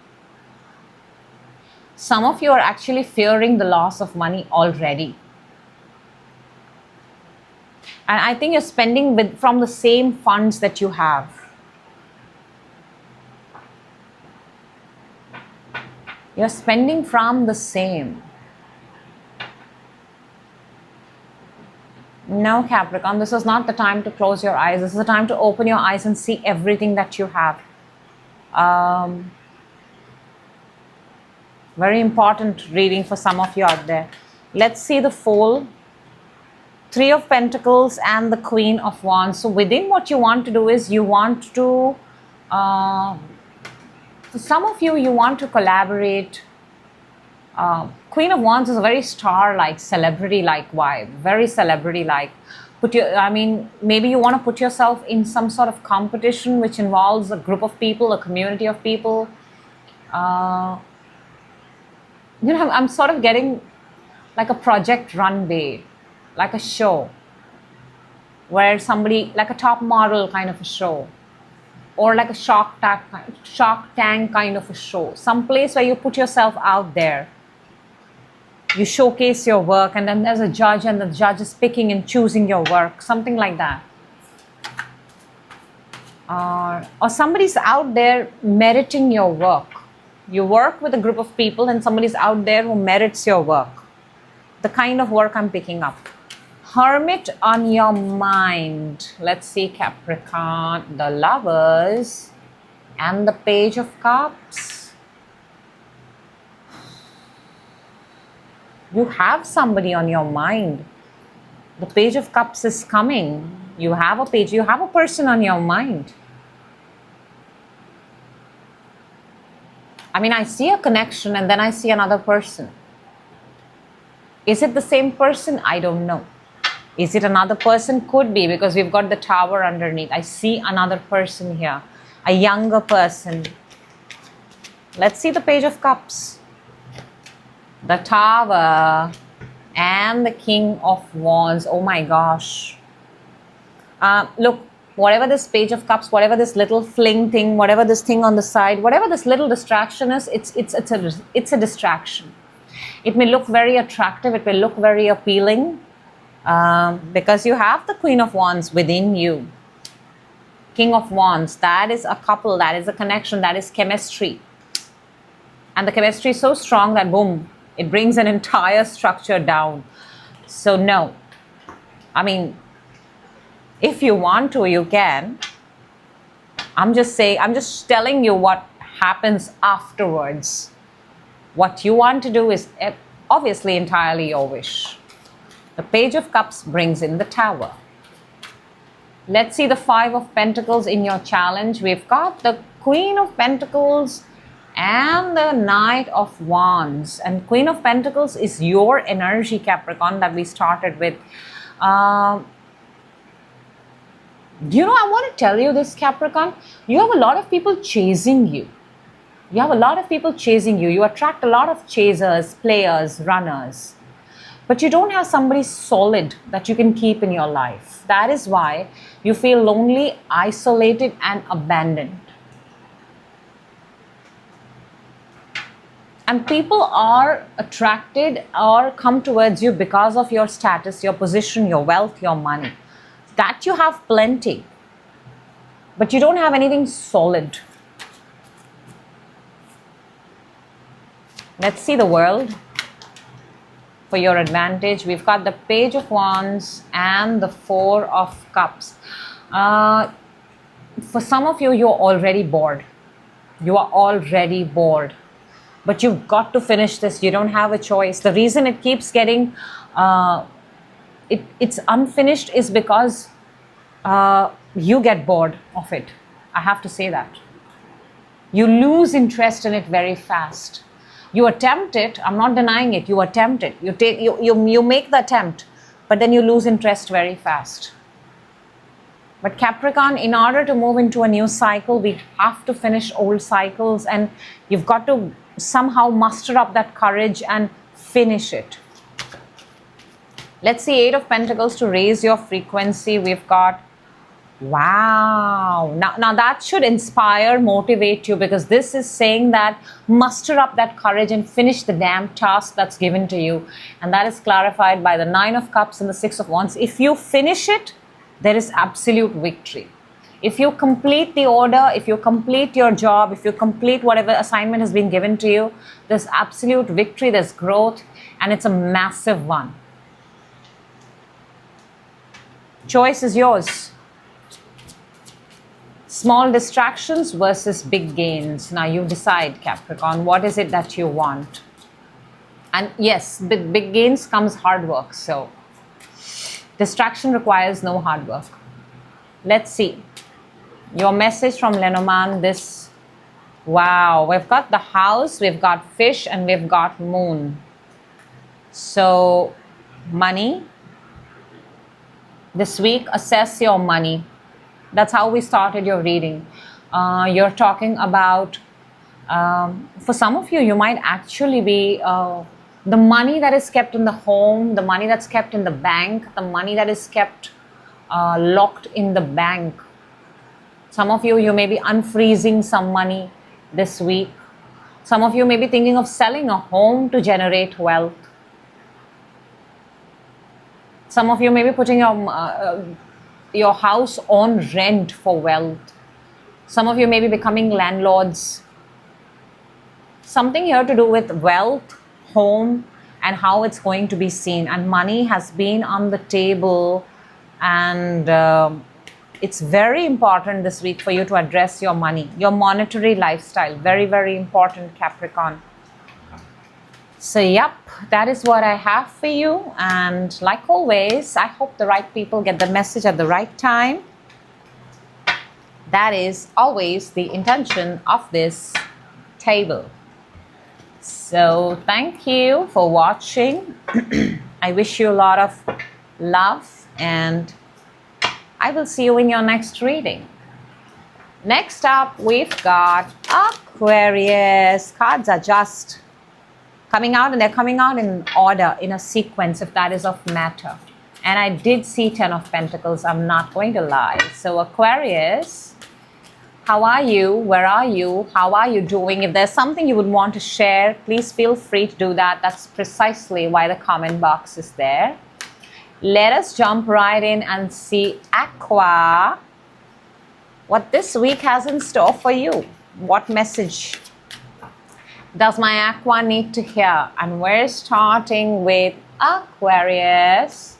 Some of you are actually fearing the loss of money already. And I think you're spending from the same funds that you have. You're spending from the same. No, Capricorn, this is not the time to close your eyes. This is the time to open your eyes and see everything that you have. Very important reading for some of you out there. Let's see the Fool, Three of Pentacles, and the Queen of Wands. So within what you want to do is you want to, for some of you, you want to collaborate. Queen of Wands is a very star-like, celebrity-like vibe, very celebrity-like. Maybe you want to put yourself in some sort of competition which involves a group of people, a community of people. I'm sort of getting like a project runway, like a show where somebody, like a top model kind of a show, or like a Shark Tank kind of a show. Some place where you put yourself out there. You showcase your work, and then there's a judge, and the judge is picking and choosing your work, something like that. Or somebody's out there meriting your work. You work with a group of people, and somebody's out there who merits your work. The kind of work I'm picking up. Hermit on your mind. Let's see, Capricorn, the Lovers, and the Page of Cups. You have somebody on your mind. The Page of Cups is coming. You have a page. You have a person on your mind. I mean, I see a connection and then I see another person. Is it the same person? I don't know. Is it another person? Could be, because we've got the Tower underneath. I see another person here, a younger person. Let's see the Page of Cups, the Tower, and the King of Wands. Oh my gosh. Look, whatever this Page of Cups, whatever this little fling thing, whatever this thing on the side, whatever this little distraction is, it's a distraction. It may look very attractive, it may look very appealing, because you have the Queen of Wands within you. King of Wands, that is a couple, that is a connection, that is chemistry. And the chemistry is so strong that boom, it brings an entire structure down. So no, I mean, if you want to, you can. I'm just telling you what happens afterwards. What you want to do is obviously entirely your wish. The Page of Cups brings in the Tower. Let's see the Five of Pentacles in your challenge. We've got the Queen of Pentacles and the Knight of Wands. And Queen of Pentacles is your energy, Capricorn, that we started with. I want to tell you this, Capricorn. You have a lot of people chasing you. You have a lot of people chasing you. You attract a lot of chasers, players, runners. But you don't have somebody solid that you can keep in your life. That is why you feel lonely, isolated, and abandoned. And people are attracted or come towards you because of your status, your position, your wealth, your money. That you have plenty. But you don't have anything solid. Let's see the world for your advantage. We've got the Page of Wands and the Four of Cups. For some of you, you're already bored. You are already bored. But you've got to finish this. You don't have a choice. The reason it keeps getting, it's unfinished is because you get bored of it. I have to say that. You lose interest in it very fast. You attempt it, I'm not denying it, you attempt it, you make the attempt, but then you lose interest very fast. But Capricorn, in order to move into a new cycle, we have to finish old cycles, and you've got to somehow muster up that courage and finish it. Let's see, Eight of Pentacles to raise your frequency. We've got, wow. Now that should inspire, motivate you, because this is saying that muster up that courage and finish the damn task that's given to you. And that is clarified by the Nine of Cups and the Six of Wands. If you finish it, there is absolute victory. If you complete the order, if you complete your job, if you complete whatever assignment has been given to you, there's absolute victory, there's growth, and it's a massive one. Choice is yours. Small distractions versus big gains. Now you decide, Capricorn, what is it that you want? And yes, with big gains comes hard work. So distraction requires no hard work. Let's see. Your message from Lenormand, this, wow, we've got the House, we've got Fish, and we've got Moon. So money. This week, assess your money. That's how we started your reading. You're talking about, for some of you, you might actually be the money that is kept in the home, the money that's kept in the bank, the money that is kept locked in the bank. Some of you, you may be unfreezing some money this week. Some of you may be thinking of selling a home to generate wealth. Some of you may be putting your house on rent for wealth. Some of you may be becoming landlords. Something here to do with wealth, home, and how it's going to be seen. And money has been on the table, and it's very important this week for you to address your money, your monetary lifestyle. Very, very important, Capricorn. So, yep, that is what I have for you. And like always, I hope the right people get the message at the right time. That is always the intention of this table. So, thank you for watching. I wish you a lot of love, and I will see you in your next reading. Next up, we've got Aquarius. Cards are just coming out, and they're coming out in order, in a sequence, if that is of matter. And I did see 10 of Pentacles, I'm not going to lie. So Aquarius, how are you? Where are you? How are you doing? If there's something you would want to share, please feel free to do that. That's precisely why the comment box is there. Let us jump right in and see Aqua, what this week has in store for you. What message does my Aqua need to hear? And we're starting with Aquarius.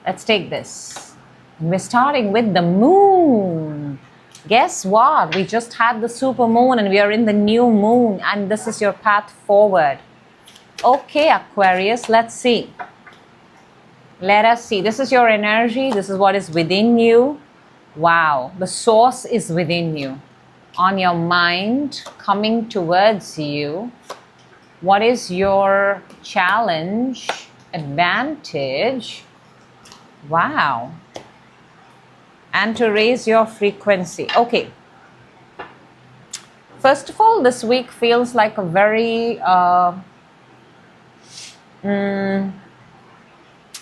Let's take this. We're starting with the moon. Guess what? We just had the super moon and we are in the new moon, and this is your path forward. Okay, Aquarius, let's see. Let us see. This is your energy. This is what is within you. Wow, the source is within you, on your mind, coming towards you. What is your challenge, advantage? Wow. And to raise your frequency. Okay. First of all, this week feels like a very,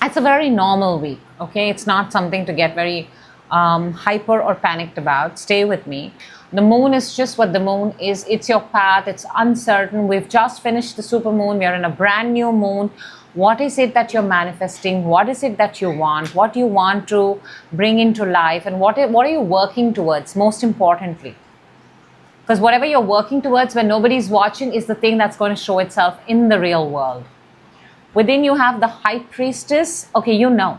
it's a very normal week. Okay, it's not something to get very hyper or panicked about. Stay with me. The moon is just what the moon is. It's your path. It's uncertain. We've just finished the super moon. We are in a brand new moon. What is it that you're manifesting? What is it that you want? What do you want to bring into life? And what are you working towards, most importantly? Because whatever you're working towards when nobody's watching is the thing that's going to show itself in the real world. Within you have the High Priestess. Okay, you know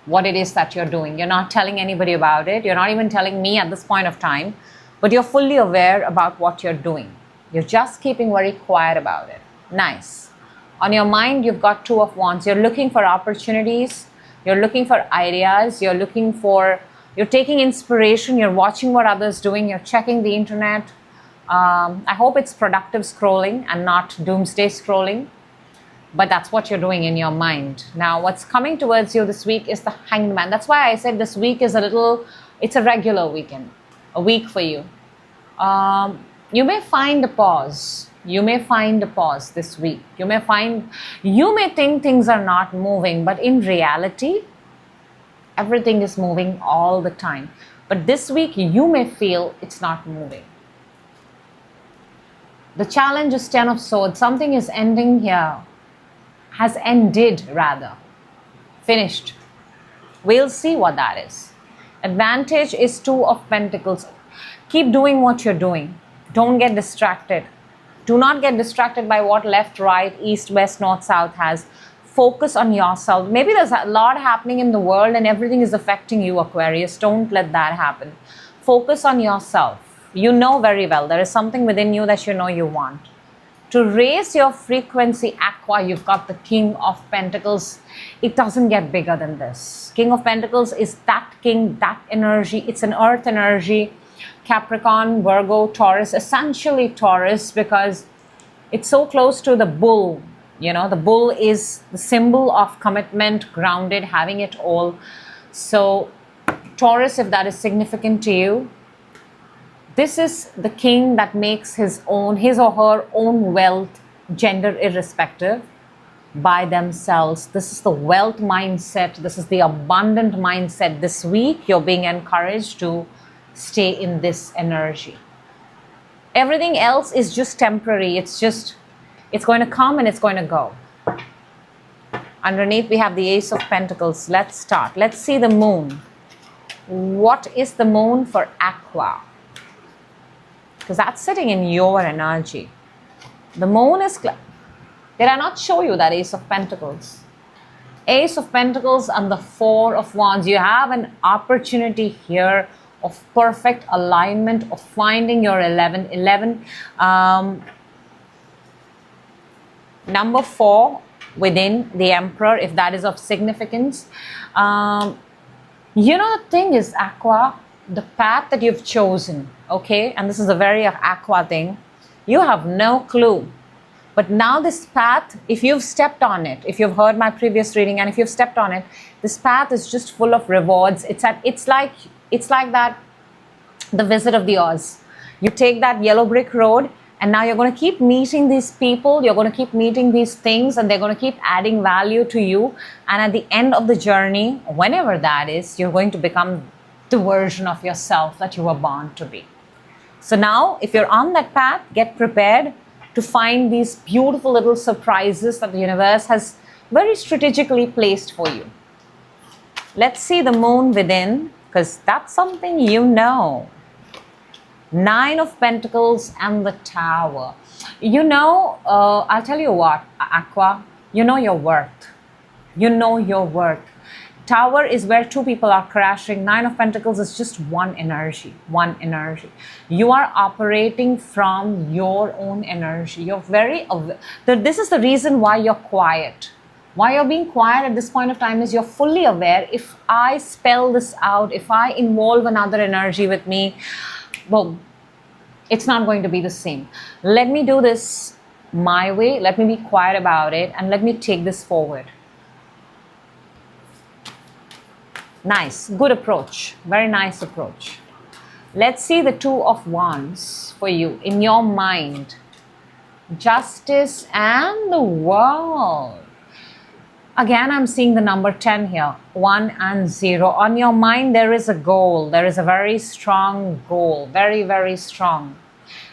what it is that you're doing. You're not telling anybody about it. You're not even telling me at this point of time. But you're fully aware about what you're doing. You're just keeping very quiet about it. Nice. On your mind, you've got Two of Wands. You're looking for opportunities. You're looking for ideas. You're taking inspiration. You're watching what others are doing. You're checking the internet. I hope it's productive scrolling and not doomsday scrolling. But that's what you're doing in your mind. Now, what's coming towards you this week is the Hanged Man. That's why I said this week is it's a regular weekend, a week for you. You may find a pause. You may find a pause this week. You may think things are not moving, but in reality, everything is moving all the time. But this week, you may feel it's not moving. The challenge is 10 of Swords. Something is ending here. Has ended, rather. Finished. We'll see what that is. Advantage is Two of Pentacles. Keep doing what you're doing. Don't get distracted. Do not get distracted by what left, right, east, west, north, south has. Focus on yourself. Maybe there's a lot happening in the world and everything is affecting you, Aquarius. Don't let that happen. Focus on yourself. You know very well there is something within you that you know you want. To raise your frequency, Aqua, you've got the King of Pentacles. It doesn't get bigger than this. King of Pentacles is that king, that energy. It's an earth energy. Capricorn, Virgo, Taurus, essentially Taurus, because it's so close to the bull. You know, the bull is the symbol of commitment, grounded, having it all. So Taurus, if that is significant to you, this is the king that makes his or her own wealth, gender irrespective, by themselves. This is the wealth mindset. This is the abundant mindset. This week, you're being encouraged to stay in this energy. Everything else is just temporary. It's going to come and it's going to go. Underneath, we have the Ace of Pentacles. Let's start. Let's see the moon. What is the moon for Aqua? Because that's sitting in your energy. The moon is... Did I not show you that Ace of Pentacles? Ace of Pentacles and the Four of Wands. You have an opportunity here of perfect alignment, of finding your 11. Number 4 within the Emperor, if that is of significance. You know, the thing is, Aqua, the path that you've chosen, okay, and this is a very Aqua thing, you have no clue. But now this path, if you've stepped on it, if you've heard my previous reading and if you've stepped on it, this path is just full of rewards. It's like that, the Wizard of the Oz. You take that yellow brick road, and now you're going to keep meeting these people, you're going to keep meeting these things, and they're going to keep adding value to you. And at the end of the journey, whenever that is, you're going to become the version of yourself that you were born to be. So now, if you're on that path, get prepared to find these beautiful little surprises that the universe has very strategically placed for you. Let's see the moon within, because that's something you know. 9 of Pentacles and the Tower. You know, I'll tell you what, Aqua, you know your worth. You know your worth. Tower is where 2 people are crashing. 9 of Pentacles is just one energy, one energy. You are operating from your own energy. You're very aware. This is the reason why you're quiet. Why you're being quiet at this point of time is you're fully aware, if I spell this out, if I involve another energy with me, well, it's not going to be the same. Let me do this my way. Let me be quiet about it, and let me take this forward. Nice, good approach, very nice approach. Let's see the 2 of Wands for you in your mind. Justice and the World. Again, I'm seeing the number 10 here, 1 and 0. On your mind, there is a goal. There is a very strong goal, very, very strong.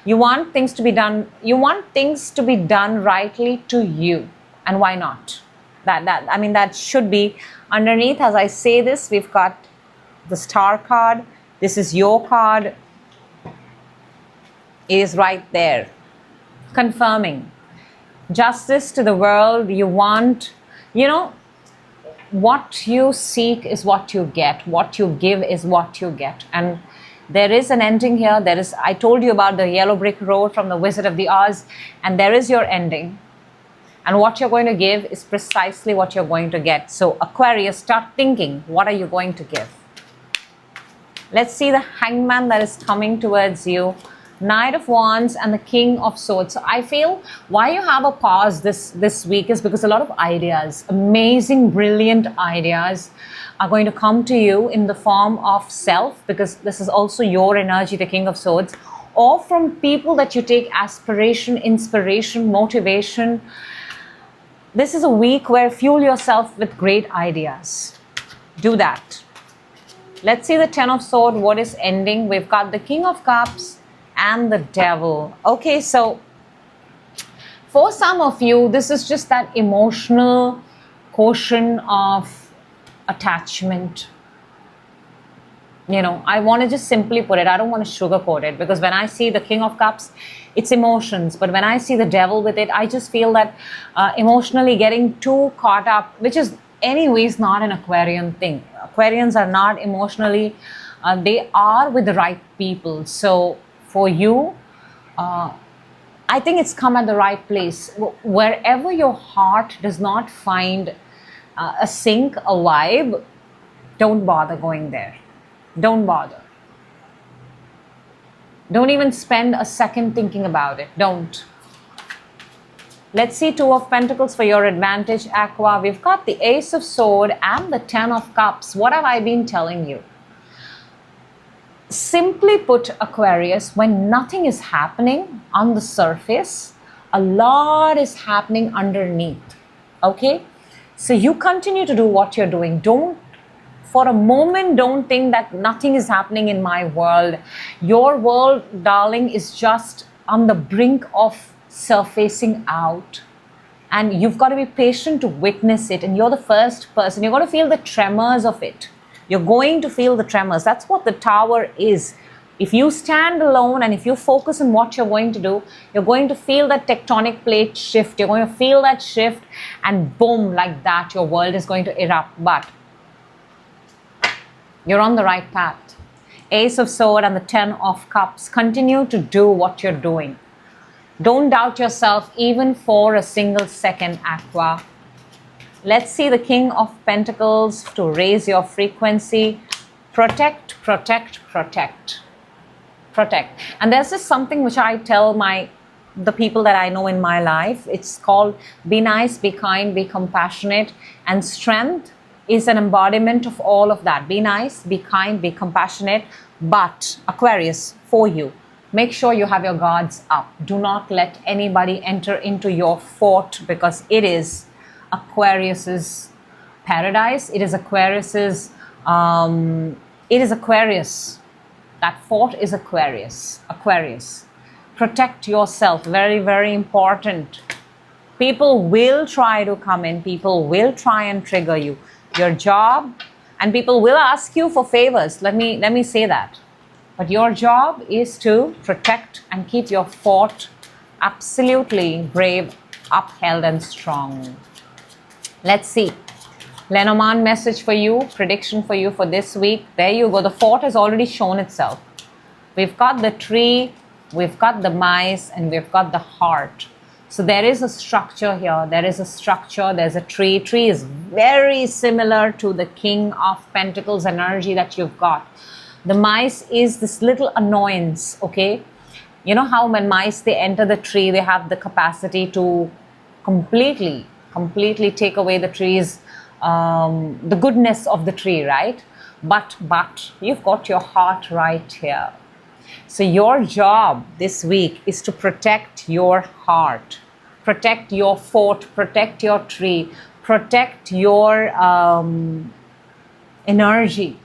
You want things to be done. You want things to be done rightly to you, and why not? That should be underneath. As I say this, we've got the Star card. This is your card. It is right there, confirming justice to the world. You want, you know, what you seek is what you get. What you give is what you get. And there is an ending here. I told you about the yellow brick road from the Wizard of the Oz, and there is your ending. And what you're going to give is precisely what you're going to get. So Aquarius, start thinking, what are you going to give? Let's see the Hangman that is coming towards you. Knight of Wands and the King of Swords. So I feel why you have a pause this week is because a lot of ideas, amazing, brilliant ideas are going to come to you in the form of self, because this is also your energy, the King of Swords, or from people that you take aspiration, inspiration, motivation. This is a week where fuel yourself with great ideas. Do that. Let's see the 10 of Swords, what is ending. We've got the King of Cups and the Devil. Okay, so for some of you, this is just that emotional quotient of attachment. You know, I want to just simply put it. I don't want to sugarcoat it, because when I see the King of Cups, it's emotions. But when I see the Devil with it, I just feel that emotionally getting too caught up, which is anyways not an Aquarian thing. Aquarians are not emotionally, they are with the right people. So for you, I think it's come at the right place. Wherever your heart does not find a sync, a vibe, don't bother going there. Don't bother. Don't even spend a second thinking about it. Don't. Let's see 2 of Pentacles for your advantage, Aqua. We've got the Ace of Swords and the 10 of Cups. What have I been telling you? Simply put, Aquarius, when nothing is happening on the surface, a lot is happening underneath. Okay? So you continue to do what you're doing. Don't, for a moment, don't think that nothing is happening in my world. Your world, darling, is just on the brink of surfacing out. And you've got to be patient to witness it. And you're the first person. You're going to feel the tremors of it. You're going to feel the tremors. That's what the Tower is. If you stand alone and if you focus on what you're going to do, you're going to feel that tectonic plate shift. You're going to feel that shift, and boom, like that, your world is going to erupt. But you're on the right path. Ace of Swords and the 10 of Cups. Continue to do what you're doing. Don't doubt yourself even for a single second, Aqua. Let's see the King of Pentacles to raise your frequency. Protect, protect, protect. Protect. And there's just something which I tell the people that I know in my life. It's called be nice, be kind, be compassionate. And strength is an embodiment of all of that. Be nice, be kind, be compassionate. But Aquarius, for you, make sure you have your guards up. Do not let anybody enter into your fort, because it is Aquarius's paradise. It is Aquarius's, it is Aquarius. That fort is Aquarius. Aquarius. Protect yourself. Very, very important. People will try to come in. People will try and trigger you. Your job, and people will ask you for favors. Let me say that. But your job is to protect and keep your fort absolutely brave, upheld and strong. Let's see. Lenormand message for you, prediction for you for this week. There you go. The fort has already shown itself. We've got the tree, we've got the mice, and we've got the heart. So there is a structure here. There is a structure. There's a tree. Tree is very similar to the King of Pentacles energy that you've got. The mice is this little annoyance, okay? You know how when mice, they enter the tree, they have the capacity to completely take away the tree's, the goodness of the tree, right? But you've got your heart right here. So your job this week is to protect your heart, protect your fort, protect your tree, protect your energy,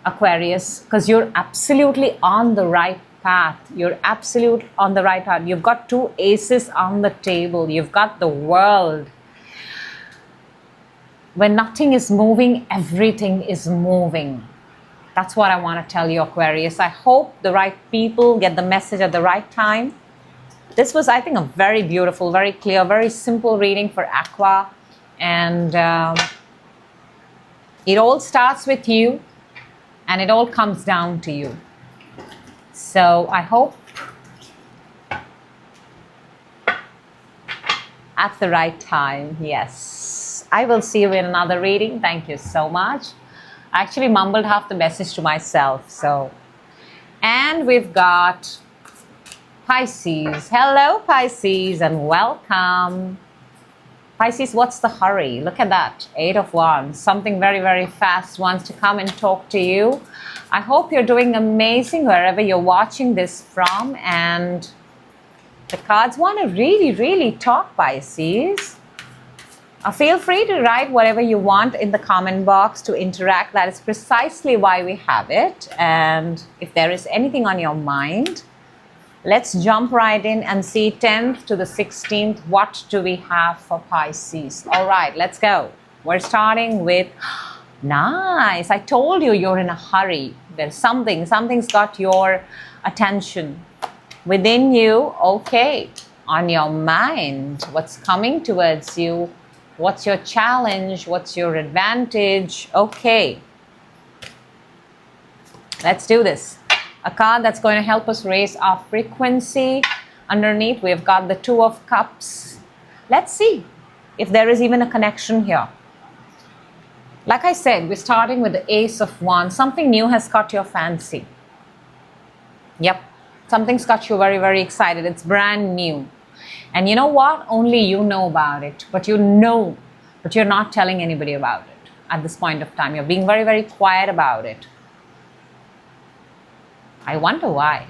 Aquarius, because you're absolutely on the right path. You're absolutely on the right path. You've got two aces on the table. You've got the world. When nothing is moving, everything is moving. That's what I want to tell you, Aquarius. I hope the right people get the message at the right time. This was, I think, a very beautiful, very clear, very simple reading for Aqua. And it all starts with you, and it all comes down to you. So I hope at the right time, yes. I will see you in another reading. Thank you so much. I actually mumbled half the message to myself. So, and we've got Pisces. Hello, Pisces, and welcome. Pisces, what's the hurry? Look at that. 8 of Wands. Something very, very fast wants to come and talk to you. I hope you're doing amazing wherever you're watching this from. And the cards want to really, really talk, Pisces. Feel free to write whatever you want in the comment box to interact. That is precisely why we have it. And if there is anything on your mind, let's jump right in and see 10th to the 16th. What do we have for Pisces? All right, let's go. We're starting with, nice. I told you you're in a hurry. There's something's got your attention. Within you, okay. On your mind, what's coming towards you? What's your challenge? What's your advantage? Okay. Let's do this. A card that's going to help us raise our frequency. Underneath, we've got the 2 of Cups. Let's see if there is even a connection here. Like I said, we're starting with the Ace of Wands. Something new has caught your fancy. Yep. Something's got you very, very excited. It's brand new. And you know what? Only you know about it. But you know, but you're not telling anybody about it at this point of time. You're being very, very quiet about it. I wonder why.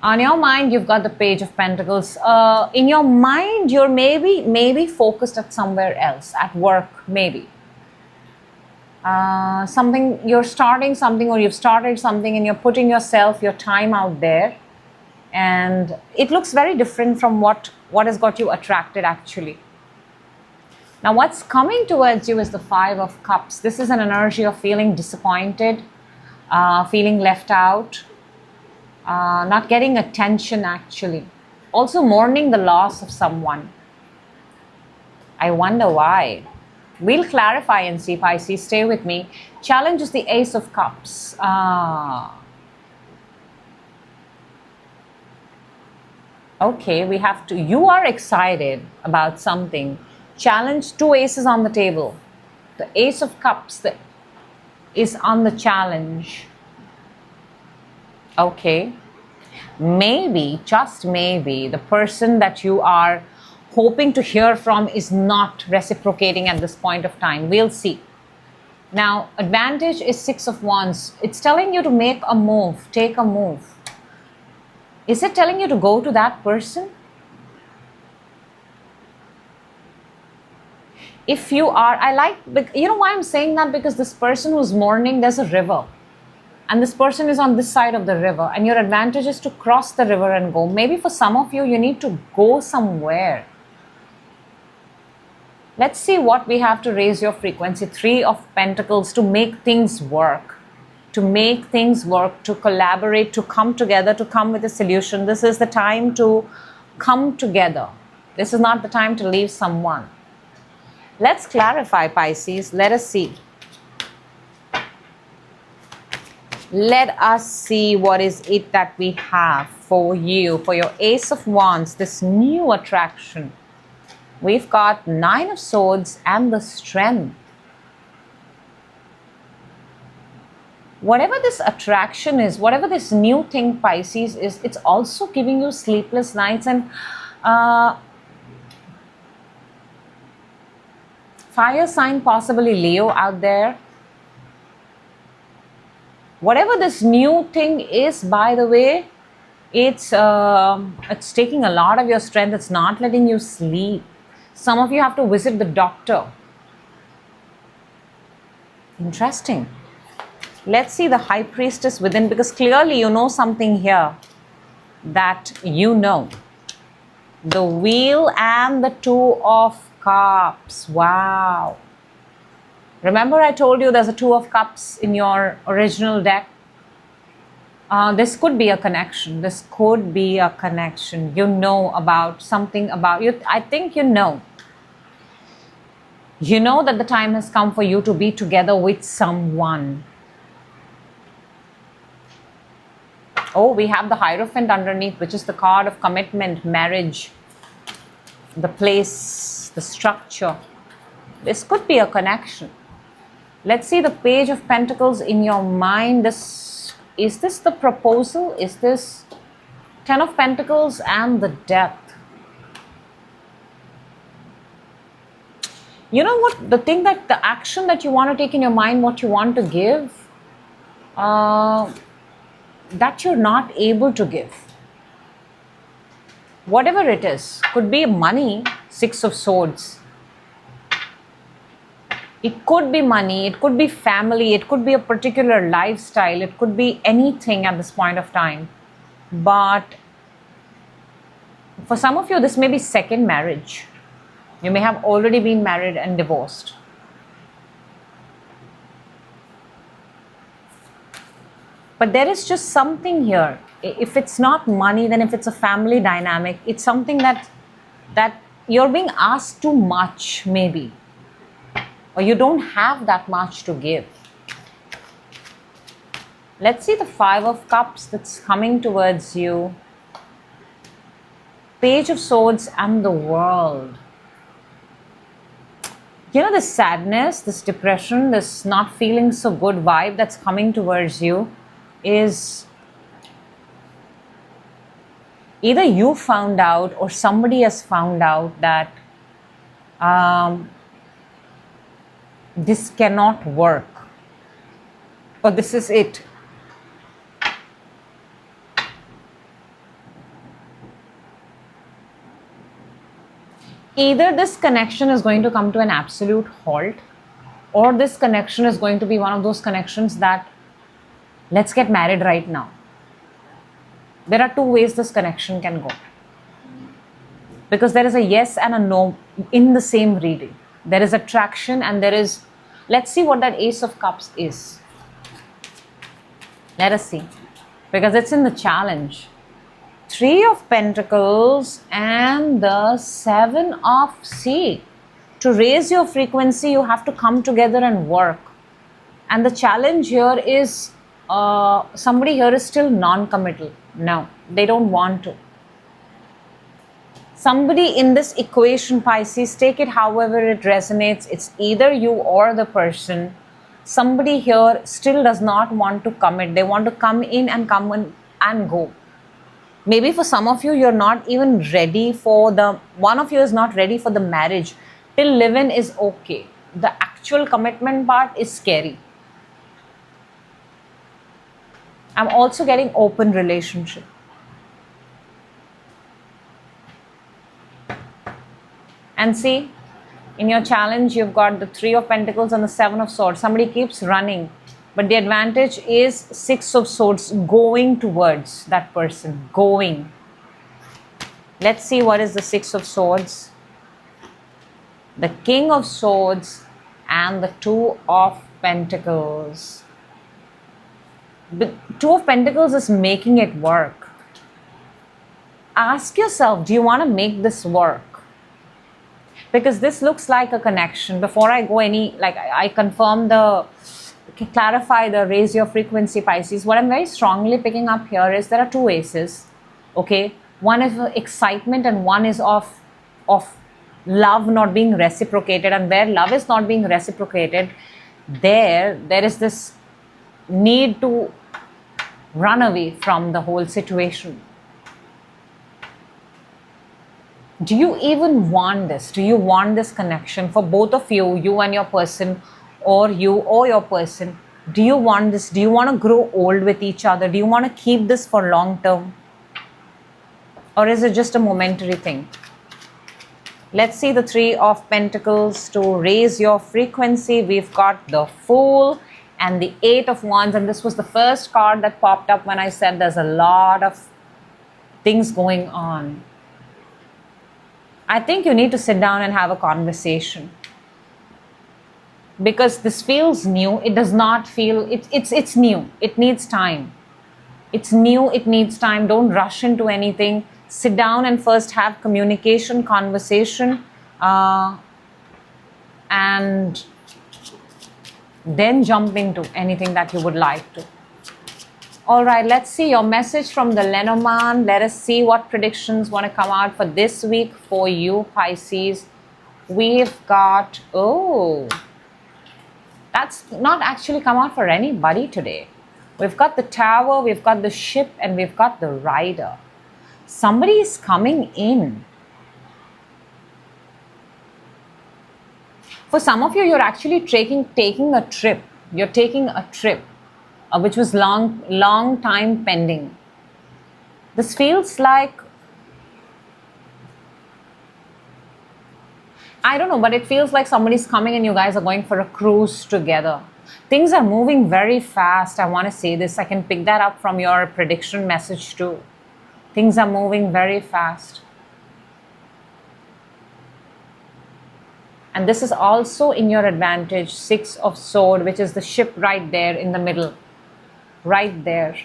On your mind, you've got the Page of Pentacles. In your mind, you're maybe focused at somewhere else, at work, maybe. You're starting something, or you've started something, and you're putting yourself, your time out there. And it looks very different from what has got you attracted, actually. Now, what's coming towards you is the 5 of Cups. This is an energy of feeling disappointed, feeling left out, not getting attention, actually. Also mourning the loss of someone. I wonder why. We'll clarify and see, Pisces. Stay with me. Challenge is the Ace of Cups. Okay, we have to, you are excited about something. Challenge, two aces on the table. The Ace of Cups is on the challenge. Okay. Maybe, just maybe, the person that you are hoping to hear from is not reciprocating at this point of time. We'll see. Now, advantage is Six of Wands. It's telling you to make a move, take a move. Is it telling you to go to that person? If you are, you know why I'm saying that? Because this person who's mourning, there's a river. And this person is on this side of the river. And your advantage is to cross the river and go. Maybe for some of you, you need to go somewhere. Let's see what we have to raise your frequency. Three of Pentacles, to make things work. To make things work, to collaborate, to come together, to come with a solution. This is the time to come together. This is not the time to leave someone. Let's clarify, Pisces. Let us see. Let us see what is it that we have for you, for your Ace of Wands, this new attraction. We've got Nine of Swords and the Strength. Whatever this attraction is, whatever this new thing, Pisces, is, it's also giving you sleepless nights and fire sign, possibly Leo out there. Whatever this new thing is, by the way, it's taking a lot of your strength. It's not letting you sleep. Some of you have to visit the doctor. Interesting. Let's see the High Priestess within, because clearly you know something here that you know. The Wheel and the Two of Cups. Wow. Remember I told you there's a Two of Cups in your original deck? This could be a connection. This could be a connection. You know about something about you. I think you know. You know that the time has come for you to be together with someone. Oh, we have the Hierophant underneath, which is the card of commitment, marriage, the place, the structure. This could be a connection. Let's see the Page of Pentacles in your mind. Is this the proposal? Is this Ten of Pentacles and the Death? You know what? The thing that the action that you want to take in your mind, what you want to give, that you're not able to give. Whatever it is, could be money, Six of Swords. It could be money, it could be family, it could be a particular lifestyle, it could be anything at this point of time. But for some of you, this may be second marriage. You may have already been married and divorced. But there is just something here. If it's not money, then if it's a family dynamic, it's something that you're being asked too much, maybe. Or you don't have that much to give. Let's see the Five of Cups that's coming towards you. Page of Swords and the World. You know, this sadness, this depression, this not feeling so good vibe that's coming towards you is either you found out or somebody has found out that this cannot work, or this is it. Either this connection is going to come to an absolute halt, or this connection is going to be one of those connections that let's get married right now. There are two ways this connection can go, because there is a yes and a no in the same reading. There is attraction and there is, let's see what that Ace of Cups is. Let us see, because it's in the challenge. Three of Pentacles and the Seven of Sea. To raise your frequency, you have to come together and work. And the challenge here is somebody here is still non-committal. No, they don't want to. Somebody in this equation, Pisces, take it however it resonates. It's either you or the person. Somebody here still does not want to commit. They want to come in and go. Maybe for some of you, you're not even ready for one of you is not ready for the marriage. Till live-in is okay. The actual commitment part is scary. I'm also getting open relationship. And see, in your challenge, you've got the 3 of Pentacles and the 7 of Swords. Somebody keeps running, but the advantage is 6 of Swords, going towards that person, going. Let's see what is the 6 of Swords, the King of Swords, and the 2 of Pentacles. The 2 of Pentacles is making it work. Ask yourself, do you want to make this work? Because this looks like a connection. Before I go I confirm clarify the raise your frequency, Pisces. What I'm very strongly picking up here is there are 2 aces, okay? One is excitement and one is of love not being reciprocated. And where love is not being reciprocated, there is this need to run away from the whole situation. Do you even want this? Do you want this connection for both of you, you and your person, or you or your person? Do you want this? Do you want to grow old with each other? Do you want to keep this for long term? Or is it just a momentary thing? Let's see the 3 of Pentacles to raise your frequency. We've got the Fool and the 8 of Wands. And this was the first card that popped up when I said there's a lot of things going on. I think you need to sit down and have a conversation. Because this feels new. It does not feel, it's new. It needs time. It's new, it needs time. Don't rush into anything. Sit down and first have communication, conversation, and then jump into anything that you would like to. All right, let's see your message from the Lenormand. Let us see what predictions want to come out for this week for you, Pisces. We've got, that's not actually come out for anybody today. We've got the Tower, we've got the Ship, and we've got the Rider. Somebody is coming in. For some of you, you're actually taking a trip. You're taking a trip. Which was long time pending. This feels like, I don't know, but it feels like somebody's coming and you guys are going for a cruise together. Things are moving very fast. I want to say this. I can pick that up from your prediction message too. Things are moving very fast. And this is also in your advantage, 6 of Swords, which is the Ship right there in the middle. Right there.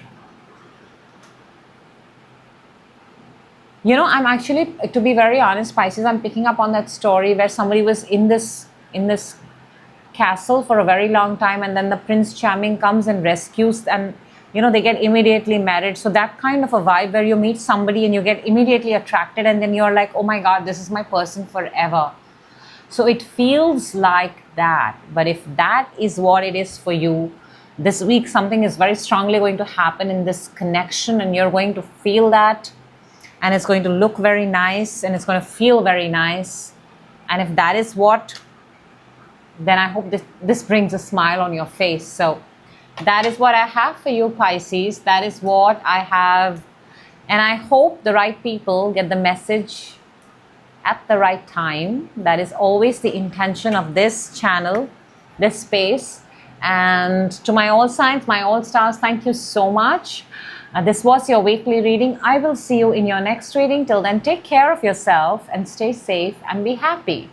You know, I'm actually, to be very honest, Pisces, I'm picking up on that story where somebody was in this castle for a very long time, and then the Prince Charming comes and rescues, and you know, they get immediately married. So that kind of a vibe where you meet somebody and you get immediately attracted, and then you're like, oh my God, this is my person forever. So it feels like that. But if that is what it is for you, this week something is very strongly going to happen in this connection, and you're going to feel that, and it's going to look very nice, and it's going to feel very nice. And if that is what, then I hope this brings a smile on your face. So that is what I have for you, Pisces. That is what I have. And I hope the right people get the message at the right time. That is always the intention of this channel, this space. And to my all signs, my all stars, thank you so much. This was your weekly reading. I will see you in your next reading. Till then, take care of yourself and stay safe and be happy.